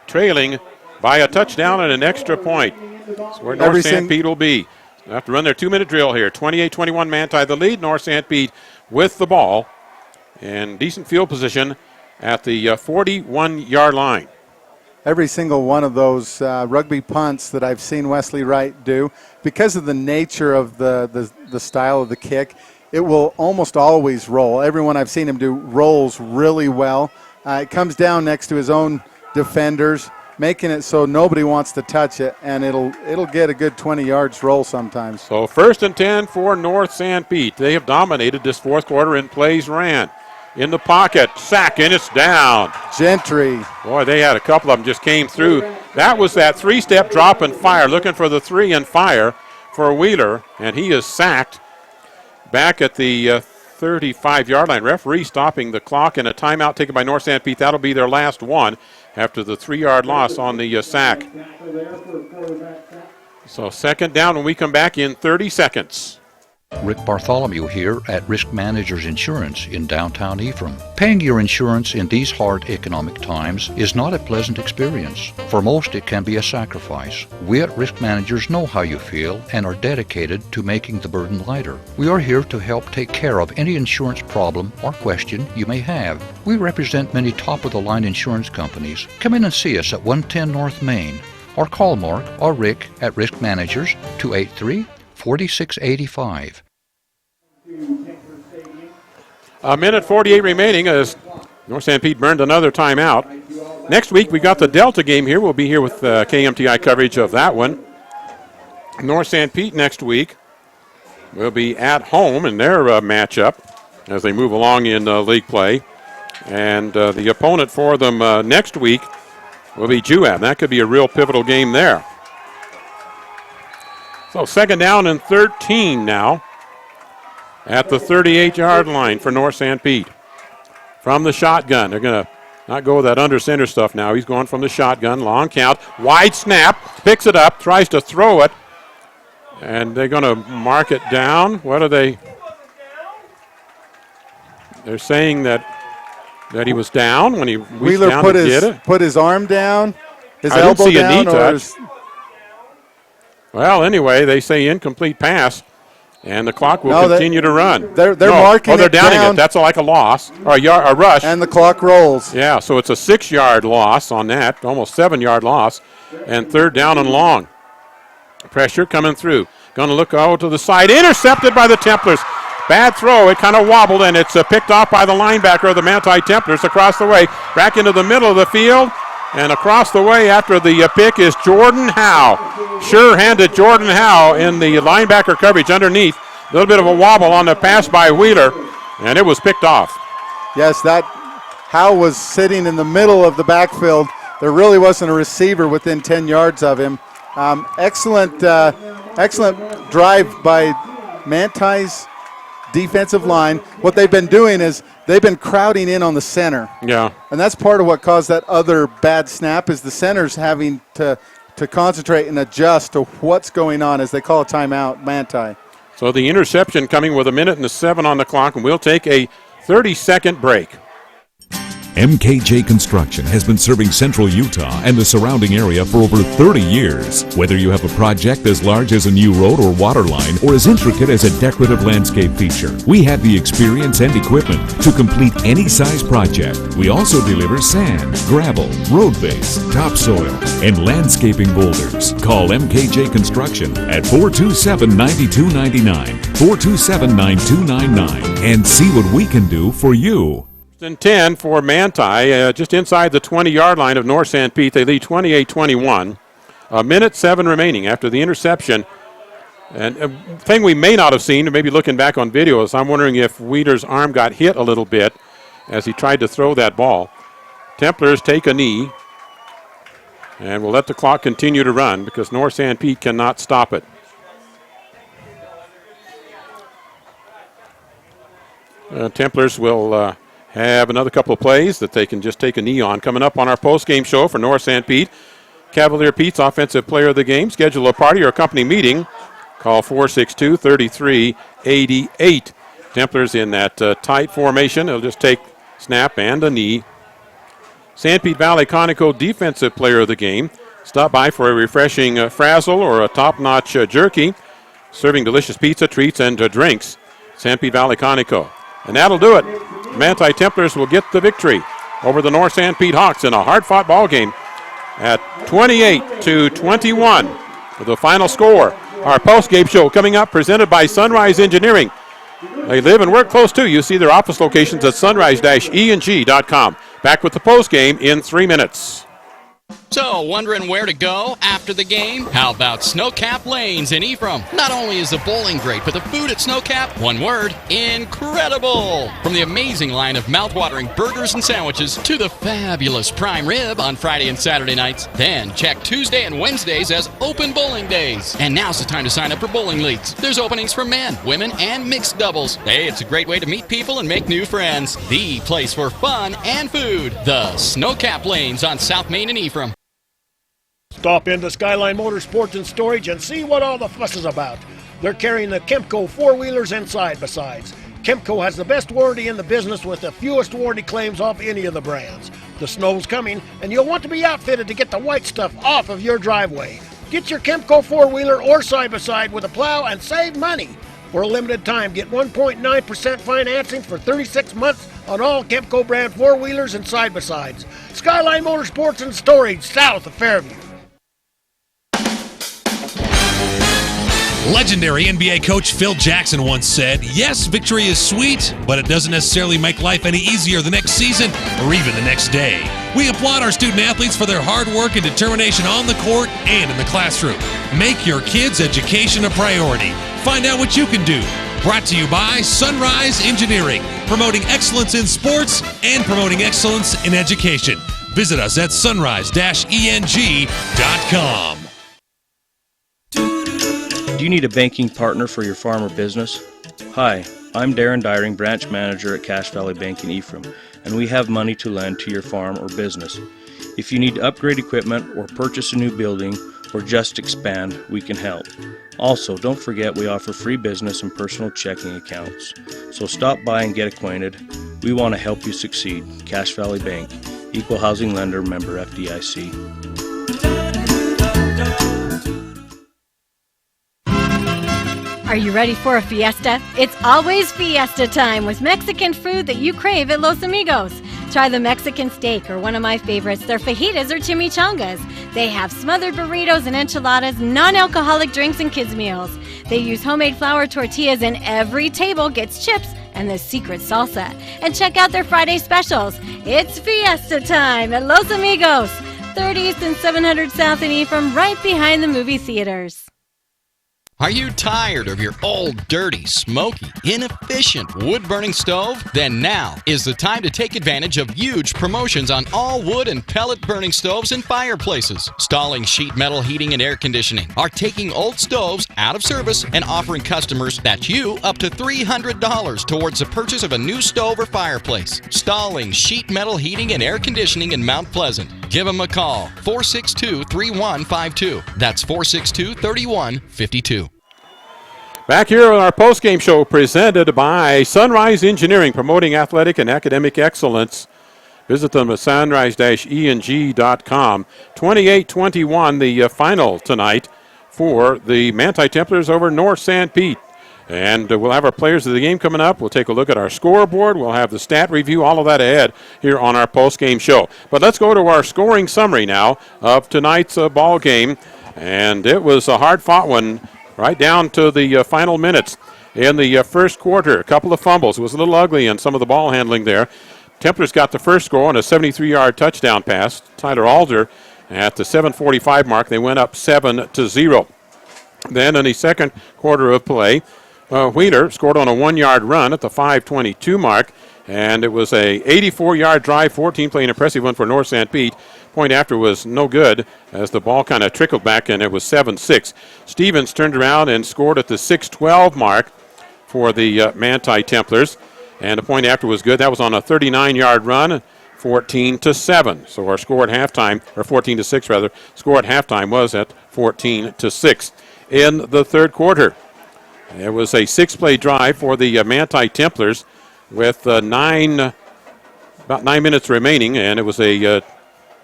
Speaker 1: trailing by a touchdown and an extra point. That's where North Sanpete will be. They have to run their 2-minute drill here. 28-21, Manti the lead. North Sanpete with the ball and decent field position at the 41-yard line.
Speaker 2: Every single one of those rugby punts that I've seen Wesley Wright do, because of the nature of the style of the kick, it will almost always roll. Everyone I've seen him do rolls really well. It comes down next to his own defenders, making it so nobody wants to touch it, and it'll get a good 20 yards roll sometimes.
Speaker 1: So 1st and 10 for North Sanpete. They have dominated this fourth quarter in plays ran. In the pocket, sack, and it's down.
Speaker 2: Gentry.
Speaker 1: Boy, they had a couple of them just came through. That was that 3-step drop and fire, looking for the 3 and fire for Wheeler, and he is sacked back at the 35-yard line. Referee stopping the clock, and a timeout taken by North Sanpete. That'll be their last one after the 3-yard loss on the sack. So 2nd down when we come back in 30 seconds.
Speaker 12: Rick Bartholomew here at Risk Managers Insurance in downtown Ephraim. Paying your insurance in these hard economic times is not a pleasant experience. For most, it can be a sacrifice. We at Risk Managers know how you feel and are dedicated to making the burden lighter. We are here to help take care of any insurance problem or question you may have. We represent many top-of-the-line insurance companies. Come in and see us at 110 North Main, or call Mark or Rick at Risk Managers 283-4685.
Speaker 1: A minute 48 remaining as North Sanpete burned another timeout. Next week we got the Delta game here. We'll be here with KMTI coverage of that one. North Sanpete next week will be at home in their matchup as they move along in league play. And the opponent for them next week will be Juab. That could be a real pivotal game there. So 2nd down and 13 now at the 38-yard line for North Sanpete. From the shotgun, they're going to not go with that under center stuff now. He's going from the shotgun, long count, wide snap, picks it up, tries to throw it, and they're going to mark it down. What are they? They're saying that he was down when he reached down to get it.
Speaker 2: Put his arm down, his
Speaker 1: I
Speaker 2: elbow
Speaker 1: didn't see
Speaker 2: down,
Speaker 1: a knee touch.
Speaker 2: his...
Speaker 1: Well, anyway, they say incomplete pass, and the clock will continue to run.
Speaker 2: They're marking
Speaker 1: they're
Speaker 2: it
Speaker 1: downing
Speaker 2: down.
Speaker 1: it. That's like a loss or a rush.
Speaker 2: And the clock rolls.
Speaker 1: Yeah, so it's a 6-yard loss on that, almost 7-yard loss, and 3rd down and long. Pressure coming through. Going to look out to the side. Intercepted by the Templars. Bad throw. It kind of wobbled, and it's picked off by the linebacker of the Manti Templars across the way. Back into the middle of the field. And across the way after the pick is Jordan Howe. Sure-handed Jordan Howe in the linebacker coverage underneath. A little bit of a wobble on the pass by Wheeler, and it was picked off.
Speaker 2: Yes, that Howe was sitting in the middle of the backfield. There really wasn't a receiver within 10 yards of him. Excellent drive by Manti's defensive line. What they've been doing is they've been crowding in on the center.
Speaker 1: Yeah.
Speaker 2: And that's part of what caused that other bad snap is the centers having to concentrate and adjust to what's going on as they call a timeout, Manti.
Speaker 1: So the interception coming with 1:07 on the clock, and we'll take a 30-second break.
Speaker 13: MKJ Construction has been serving Central Utah and the surrounding area for over 30 years. Whether you have a project as large as a new road or water line or as intricate as a decorative landscape feature, we have the experience and equipment to complete any size project. We also deliver sand, gravel, road base, topsoil, and landscaping boulders. Call MKJ Construction at 427-9299, 427-9299, and see what we can do for you.
Speaker 1: And 10 for Manti, just inside the 20-yard line of North Sanpete. They lead 28-21. 1:07 remaining after the interception. And a thing we may not have seen, or maybe looking back on video, is I'm wondering if Wheeler's arm got hit a little bit as he tried to throw that ball. Templars take a knee, and we'll let the clock continue to run because North Sanpete cannot stop it. Templars will have another couple of plays that they can just take a knee on. Coming up on our post-game show for North Sanpete, Cavalier Pete's Offensive Player of the Game. Schedule a party or a company meeting. Call 462-3388. Templars in that tight formation. They'll just take snap and a knee. Sanpete Valley Conoco Defensive Player of the Game. Stop by for a refreshing frazzle or a top-notch jerky. Serving delicious pizza, treats, and drinks. Sanpete Valley Conoco. And that'll do it. Manti Templars will get the victory over the North Sanpete Hawks in a hard-fought ball game at 28-21 with the final score. Our post-game show coming up, presented by Sunrise Engineering. They live and work close to you. See their office locations at sunrise-eng.com. Back with the post-game in 3 minutes.
Speaker 9: So, wondering where to go after the game? How about Snowcap Lanes in Ephraim? Not only is the bowling great, but the food at Snowcap, one word, incredible! From the amazing line of mouth-watering burgers and sandwiches to the fabulous prime rib on Friday and Saturday nights. Then check Tuesday and Wednesdays as open bowling days. And now's the time to sign up for bowling leagues. There's openings for men, women, and mixed doubles. Hey, it's a great way to meet people and make new friends. The place for fun and food. The Snowcap Lanes on South Main and Ephraim.
Speaker 15: Stop into Skyline Motorsports and Storage and see what all the fuss is about. They're carrying the Kemco four-wheelers and side-by-sides. Kemco has the best warranty in the business with the fewest warranty claims of any of the brands. The snow's coming, and you'll want to be outfitted to get the white stuff off of your driveway. Get your Kemco four-wheeler or side-by-side with a plow and save money. For a limited time, get 1.9% financing for 36 months on all Kemco brand four-wheelers and side-by-sides. Skyline Motorsports and Storage, south of Fairview.
Speaker 18: Legendary NBA coach Phil Jackson once said, "Yes, victory is sweet, but it doesn't necessarily make life any easier the next season or even the next day." We applaud our student athletes for their hard work and determination on the court and in the classroom. Make your kids' education a priority. Find out what you can do. Brought to you by Sunrise Engineering, promoting excellence in sports and promoting excellence in education. Visit us at sunrise-eng.com.
Speaker 14: Do you need a banking partner for your farm or business? Hi, I'm Darren Dyring, branch manager at Cache Valley Bank in Ephraim, and we have money to lend to your farm or business. If you need to upgrade equipment or purchase a new building or just expand, we can help. Also, don't forget we offer free business and personal checking accounts. So stop by and get acquainted. We want to help you succeed. Cache Valley Bank, Equal Housing Lender, member FDIC.
Speaker 4: Are you ready for a fiesta? It's always fiesta time with Mexican food that you crave at Los Amigos. Try the Mexican steak or one of my favorites, their fajitas or chimichangas. They have smothered burritos and enchiladas, non-alcoholic drinks, and kids' meals. They use homemade flour tortillas, and every table gets chips and the secret salsa. And check out their Friday specials. It's fiesta time at Los Amigos, 3rd East and 700 South in Ephraim, right behind the movie theaters.
Speaker 9: Are you tired of your old, dirty, smoky, inefficient wood-burning stove? Then now is the time to take advantage of huge promotions on all wood and pellet-burning stoves and fireplaces. Stalling Sheet Metal Heating and Air Conditioning are taking old stoves out of service and offering customers that you up to $300 towards the purchase of a new stove or fireplace. Stalling Sheet Metal Heating and Air Conditioning in Mount Pleasant. Give them a call, 462-3152. That's 462-3152.
Speaker 1: Back here on our postgame show presented by Sunrise Engineering, promoting athletic and academic excellence. Visit them at sunrise-eng.com. 28-21, the final tonight for the Manti Templars over North Sanpete. And we'll have our players of the game coming up. We'll take a look at our scoreboard. We'll have the stat review, all of that ahead here on our postgame show. But let's go to our scoring summary now of tonight's ball game. And it was a hard-fought one right down to the final minutes. In the first quarter, a couple of fumbles. It was a little ugly in some of the ball handling there. Templars got the first score on a 73-yard touchdown pass. Tyler Alder at the 7:45 mark. They went up 7-0. Then in the second quarter of play, Wheeler scored on a 1-yard run at the 5:22 mark, and it was a 84-yard drive, 14-play, an impressive one for North Sanpete. Point after was no good as the ball kind of trickled back, and it was 7-6. Stevens turned around and scored at the 6:12 mark for the Manti Templars, and the point after was good. That was on a 39-yard run, 14-7. So our score at halftime, or 14-6 rather, score at halftime was at 14-6. In the third quarter, it was a 6-play drive for the Manti Templars with about 9 minutes remaining, and it was a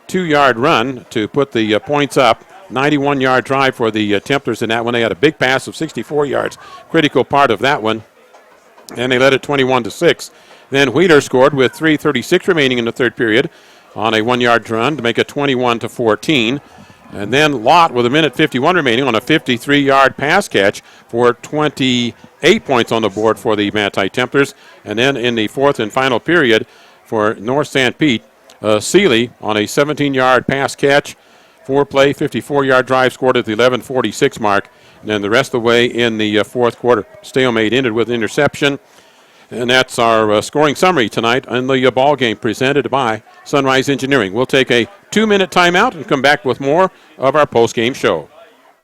Speaker 1: 2-yard run to put the points up. 91-yard drive for the Templars in that one. They had a big pass of 64 yards, critical part of that one, and they led it 21-6. Then Wheeler scored with 3:36 remaining in the third period on a 1-yard run to make it 21-14. And then Lott with 1:51 remaining on a 53-yard pass catch for 28 points on the board for the Manti Templars. And then in the fourth and final period for North Sanpete, Seeley on a 17-yard pass catch, 4-play, 54-yard drive, scored at the 11:46 mark. And then the rest of the way in the fourth quarter, stalemate ended with interception. And that's our scoring summary tonight in the ball game presented by Sunrise Engineering. We'll take a 2-minute timeout and come back with more of our post-game show.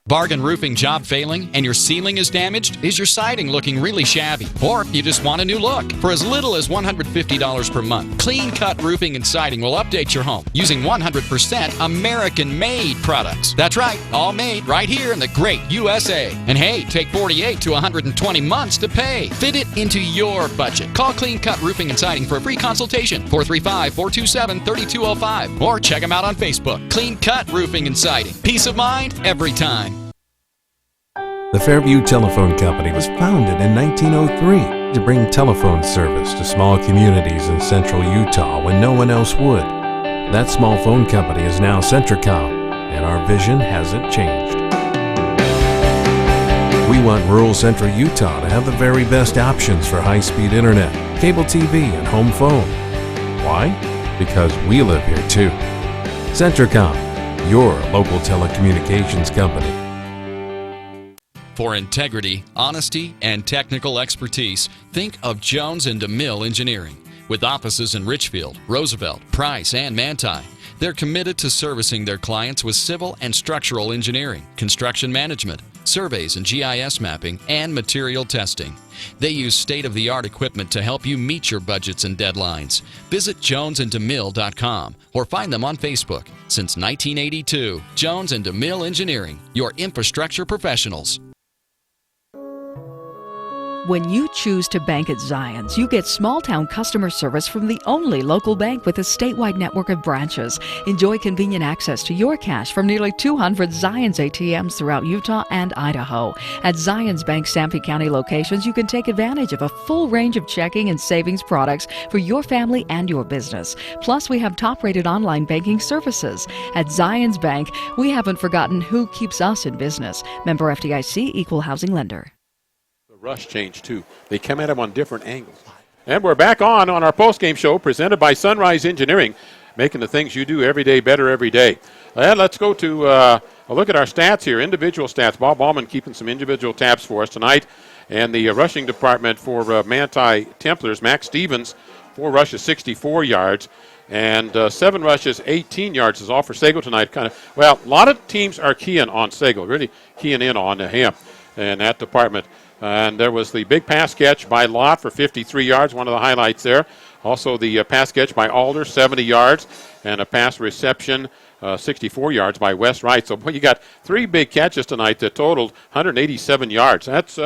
Speaker 9: Bargain roofing job failing and your ceiling is damaged? Is your siding looking really shabby? Or you just want a new look? For as little as $150 per month, Clean Cut Roofing and Siding will update your home using 100% American-made products. That's right, all made right here in the great USA. And hey, take 48 to 120 months to pay. Fit it into your budget. Call Clean Cut Roofing and Siding for a free consultation, 435-427-3205. Or check them out on Facebook. Clean Cut Roofing and Siding. Peace of mind every time.
Speaker 16: The Fairview Telephone Company was founded in 1903 to bring telephone service to small communities in central Utah when no one else would. That small phone company is now Centricom, and our vision hasn't changed. We you want rural central Utah to have the very best options for high-speed internet, cable TV, and home phone. Why? Because we live here too. Centricom, your local telecommunications company.
Speaker 9: For integrity, honesty, and technical expertise, think of Jones and DeMille Engineering. With offices in Richfield, Roosevelt, Price, and Manti, they're committed to servicing their clients with civil and structural engineering, construction management, surveys and GIS mapping, and material testing. They use state-of-the-art equipment to help you meet your budgets and deadlines. Visit jonesanddemille.com or find them on Facebook. Since 1982, Jones and DeMille Engineering, your infrastructure professionals.
Speaker 17: When you choose to bank at Zions, you get small-town customer service from the only local bank with a statewide network of branches. Enjoy convenient access to your cash from nearly 200 Zions ATMs throughout Utah and Idaho. At Zions Bank Sanpete County locations, you can take advantage of a full range of checking and savings products for your family and your business. Plus, we have top-rated online banking services. At Zions Bank, we haven't forgotten who keeps us in business. Member FDIC, Equal Housing Lender.
Speaker 1: Rush change too. They come at him on different angles. And we're back on our postgame show presented by Sunrise Engineering, making the things you do every day better every day. And let's go to a look at our stats here, individual stats. Bob Ballman keeping some individual tabs for us tonight. And the rushing department for Manti Templars, Max Stevens, 4 rushes, 64 yards. And 7 rushes, 18 yards is all for Sago tonight. A lot of teams are keying on Sago, really keying in on him in that department. And there was the big pass catch by Lott for 53 yards, one of the highlights there. Also the pass catch by Alder, 70 yards, and a pass reception, 64 yards by West Wright. So you got 3 big catches tonight that totaled 187 yards. That's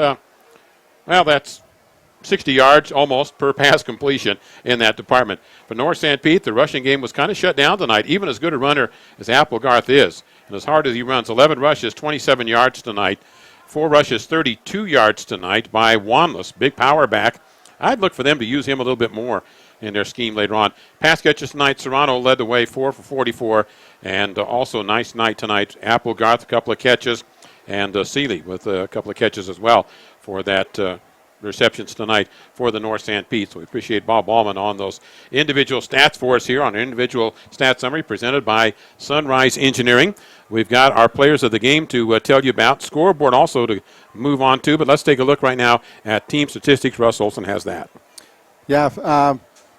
Speaker 1: 60 yards almost per pass completion in that department. For North Sanpete, the rushing game was kind of shut down tonight, even as good a runner as Applegarth is. And as hard as he runs, 11 rushes, 27 yards tonight. 4 rushes, 32 yards tonight by Wanless, big power back. I'd look for them to use him a little bit more in their scheme later on. Pass catches tonight, Serrano led the way, 4 for 44, and also nice night tonight. Applegarth, a couple of catches, and Seeley with a couple of catches as well for that receptions tonight for the North Sanpete. So we appreciate Bob Ballman on those individual stats for us here on an individual stat summary presented by Sunrise Engineering. We've got our players of the game to tell you about, scoreboard also to move on to, but let's take a look right now at team statistics. Russ Olson has that.
Speaker 2: Yeah,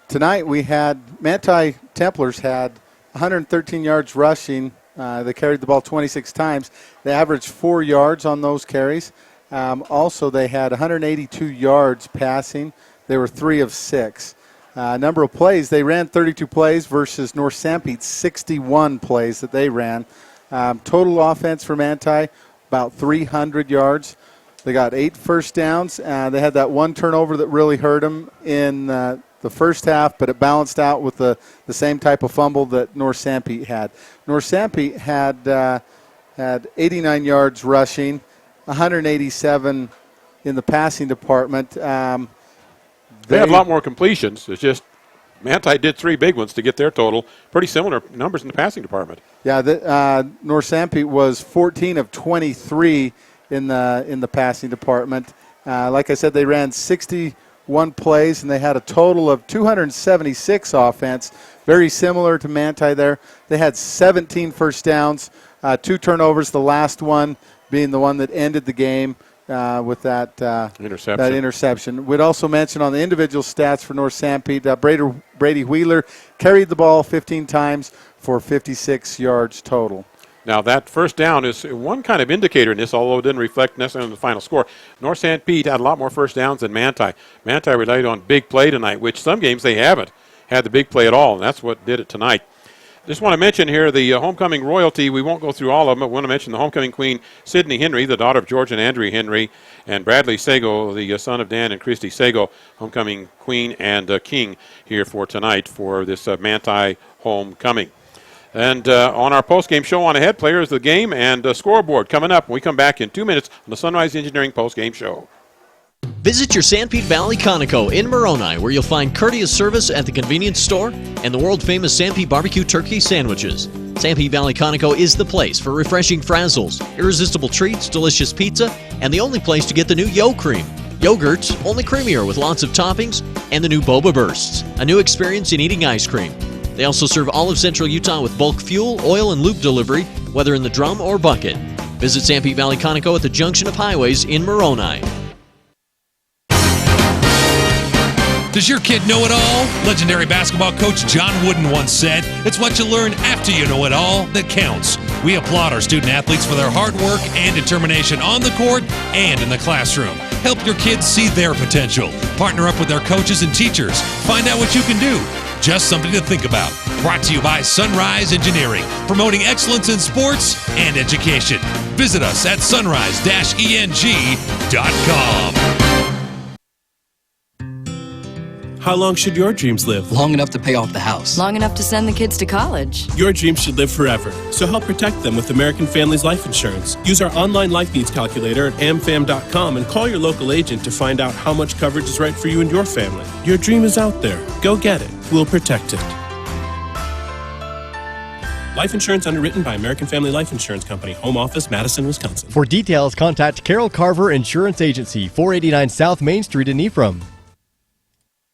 Speaker 2: tonight we had Manti Templars had 113 yards rushing. They carried the ball 26 times. They averaged 4 yards on those carries. Also, they had 182 yards passing. They were 3 of 6. Number of plays, they ran 32 plays versus North Sanpete's 61 plays that they ran. Total offense for Manti, about 300 yards. They got 8 first downs. They had that one turnover that really hurt them in the first half, but it balanced out with the same type of fumble that North Sanpete had. North Sanpete had 89 yards rushing, 187 in the passing department.
Speaker 1: They had a lot more completions. It's just Manti did 3 big ones to get their total. Pretty similar numbers in the passing department.
Speaker 2: Yeah, North Sanpete was 14 of 23 in the passing department. Like I said, they ran 61 plays, and they had a total of 276 offense. Very similar to Manti there. They had 17 first downs, 2 turnovers, the last one being the one that ended the game with that interception. We'd also mention on the individual stats for North Sanpete, Brady Wheeler carried the ball 15 times for 56 yards total.
Speaker 1: Now, that first down is one kind of indicator in this, although it didn't reflect necessarily on the final score. North Sanpete had a lot more first downs than Manti. Manti relied on big play tonight, which some games they haven't had the big play at all, and that's what did it tonight. Just want to mention here the homecoming royalty. We won't go through all of them, but want to mention the homecoming queen, Sydney Henry, the daughter of George and Andrea Henry, and Bradley Sago, the son of Dan and Christy Sago, homecoming queen and king here for tonight for this Manti homecoming. And on our post-game show on ahead, players of the game and scoreboard coming up when we come back in 2 minutes on the Sunrise Engineering post-game show.
Speaker 6: Visit your Sanpete Valley Conoco in Moroni, where you'll find courteous service at the convenience store and the world-famous Sanpete barbecue turkey sandwiches. Sanpete Valley Conoco is the place for refreshing frazzles, irresistible treats, delicious pizza, and the only place to get the new Yo Cream. Yogurt's only creamier with lots of toppings, and the new Boba Bursts, a new experience in eating ice cream. They also serve all of Central Utah with bulk fuel, oil, and lube delivery, whether in the drum or bucket. Visit Sanpete Valley Conoco at the junction of highways in Moroni.
Speaker 18: Does your kid know it all? Legendary basketball coach John Wooden once said, "It's what you learn after you know it all that counts." We applaud our student athletes for their hard work and determination on the court and in the classroom. Help your kids see their potential. Partner up with their coaches and teachers. Find out what you can do. Just something to think about. Brought to you by Sunrise Engineering, promoting excellence in sports and education. Visit us at sunrise-eng.com.
Speaker 19: How long should your dreams live?
Speaker 3: Long enough to pay off the house.
Speaker 20: Long enough to send the kids to college.
Speaker 19: Your dreams should live forever. So help protect them with American Families Life Insurance. Use our online life needs calculator at amfam.com and call your local agent to find out how much coverage is right for you and your family. Your dream is out there. Go get it. We'll protect it. Life insurance underwritten by American Family Life Insurance Company. Home office, Madison, Wisconsin.
Speaker 21: For details, contact Carol Carver Insurance Agency, 489 South Main Street in Ephraim.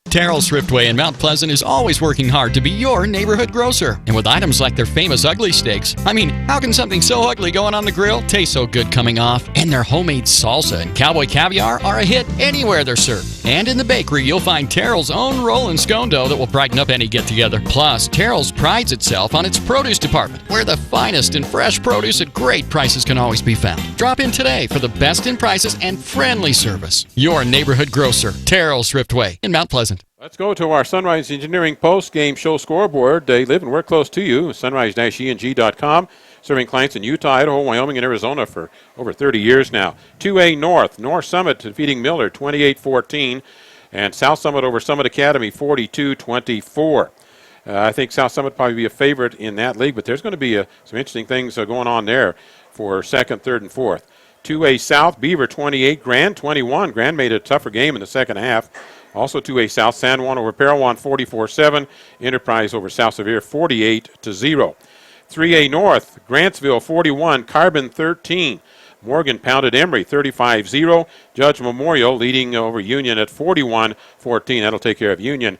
Speaker 9: Terrell Thriftway in Mount Pleasant is always working hard to be your neighborhood grocer. And with items like their famous ugly steaks, I mean, how can something so ugly going on the grill taste so good coming off? And their homemade salsa and cowboy caviar are a hit anywhere they're served. And in the bakery, you'll find Terrell's own roll and scone dough that will brighten up any get-together. Plus, Terrell's prides itself on its produce department, where the finest and fresh produce at great prices can always be found. Drop in today for the best in prices and friendly service. Your neighborhood grocer, Terrell's Thriftway in Mount Pleasant.
Speaker 1: Let's go to our Sunrise Engineering post-game show scoreboard. They live and work close to you. Sunrise-eng.com, serving clients in Utah, Idaho, Wyoming, and Arizona for over 30 years now. 2A North, North Summit defeating Miller 28-14, and South Summit over Summit Academy 42-24. I think South Summit probably be a favorite in that league, but there's going to be some interesting things going on there for second, third, and fourth. 2A South, Beaver 28, Grand 21. Grand made a tougher game in the second half. Also 2A South, San Juan over Parowan 44-7. Enterprise over South Sevier 48-0. 3A North, Grantsville 41, Carbon 13. Morgan pounded Emory 35-0. Judge Memorial leading over Union at 41-14. That'll take care of Union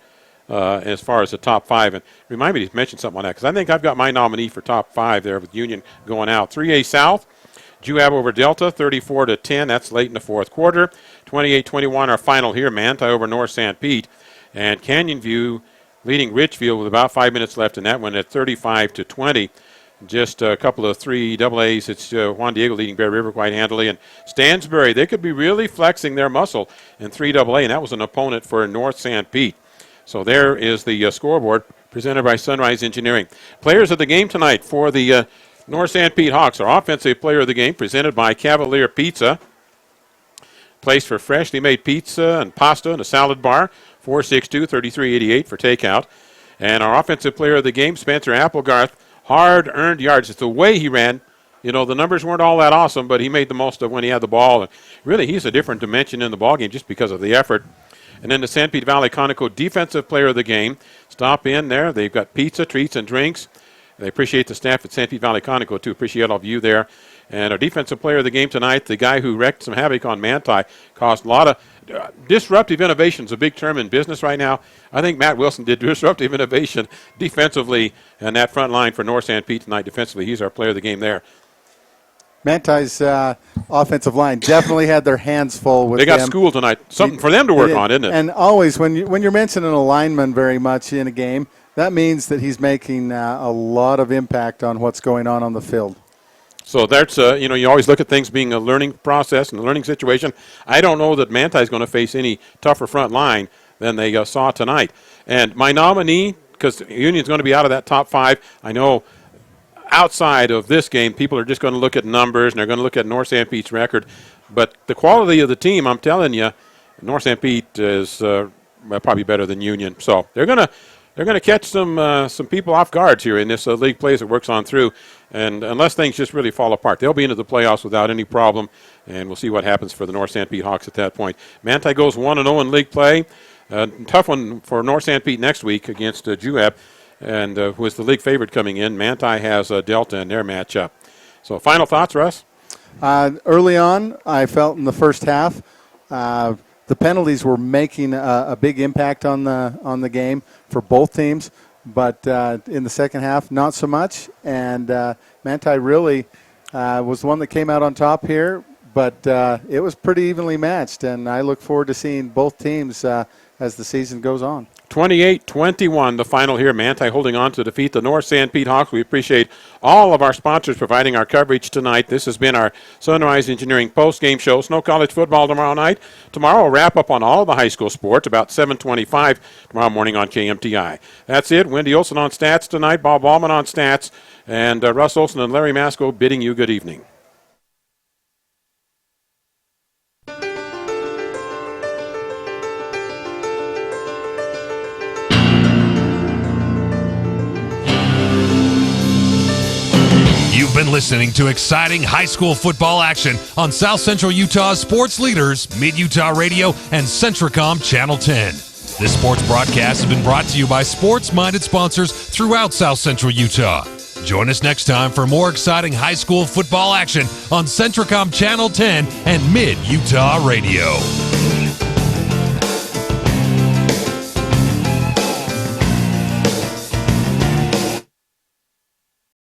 Speaker 1: as far as the top five. And remind me to mention something on that, because I think I've got my nominee for top five there with Union going out. 3A South, Juab over Delta 34-10. That's late in the fourth quarter. 28-21 our final here. Manti over North Sanpete. And Canyon View leading Richfield with about 5 minutes left in that one at 35-20. Just a couple of 3 AAs. It's Juan Diego leading Bear River quite handily. And Stansbury, they could be really flexing their muscle in 3AA, and that was an opponent for North Sanpete. So there is the scoreboard presented by Sunrise Engineering. Players of the game tonight for the North Sanpete Hawks. Our offensive player of the game presented by Cavalier Pizza. Place for freshly made pizza and pasta and a salad bar, 462-3388 for takeout. And our offensive player of the game, Spencer Applegarth, hard-earned yards. It's the way he ran. You know, the numbers weren't all that awesome, but he made the most of when he had the ball. And really, he's a different dimension in the ballgame just because of the effort. And then the Sanpete Valley Conoco defensive player of the game. Stop in there. They've got pizza, treats, and drinks. They appreciate the staff at Sanpete Valley Conoco, too. Appreciate all of you there. And our defensive player of the game tonight, the guy who wrecked some havoc on Manti, caused a lot of disruptive innovations, a big term in business right now. I think Matt Wilson did disruptive innovation defensively in that front line for North Sanpete tonight defensively. He's our player of the game there.
Speaker 2: Manti's offensive line definitely had their hands full with
Speaker 1: They got
Speaker 2: them.
Speaker 1: school tonight. Something for them to work on, isn't it?
Speaker 2: And always, when you're mentioning a lineman very much in a game, that means that he's making a lot of impact on what's going on the field.
Speaker 1: So that's, you always look at things being a learning process and a learning situation. I don't know that Manti is going to face any tougher front line than they saw tonight. And my nominee, because Union's going to be out of that top five, I know outside of this game, people are just going to look at numbers and they're going to look at North Sanpete's record. But the quality of the team, I'm telling you, North Sanpete is probably better than Union. So they're going to catch some people off guard here in this league play as it works on through. And unless things just really fall apart, they'll be into the playoffs without any problem. And we'll see what happens for the North Sanpete Hawks at that point. Manti goes 1-0 in league play. Tough one for North Sanpete next week against Juab. and was the league favorite coming in. Manti has Delta in their matchup. So final thoughts, Russ?
Speaker 2: Early on, I felt in the first half, the penalties were making a big impact on the game for both teams. But in the second half, not so much. And Manti really was the one that came out on top here. But it was pretty evenly matched. And I look forward to seeing both teams as the season goes on.
Speaker 1: 28-21, the final here. Manti holding on to defeat the North Sanpete Hawks. We appreciate all of our sponsors providing our coverage tonight. This has been our Sunrise Engineering post-game show. Snow College football tomorrow night. Tomorrow, we'll wrap up on all the high school sports about 7:25 tomorrow morning on KMTI. That's it. Wendy Olson on stats tonight. Bob Ballman on stats. And Russ Olson and Larry Masco bidding you good evening.
Speaker 18: You've been listening to exciting high school football action on South Central Utah's sports leaders, Mid-Utah Radio and Centricom Channel 10. This sports broadcast has been brought to you by sports-minded sponsors throughout South Central Utah. Join us next time for more exciting high school football action on Centricom Channel 10 and Mid-Utah Radio.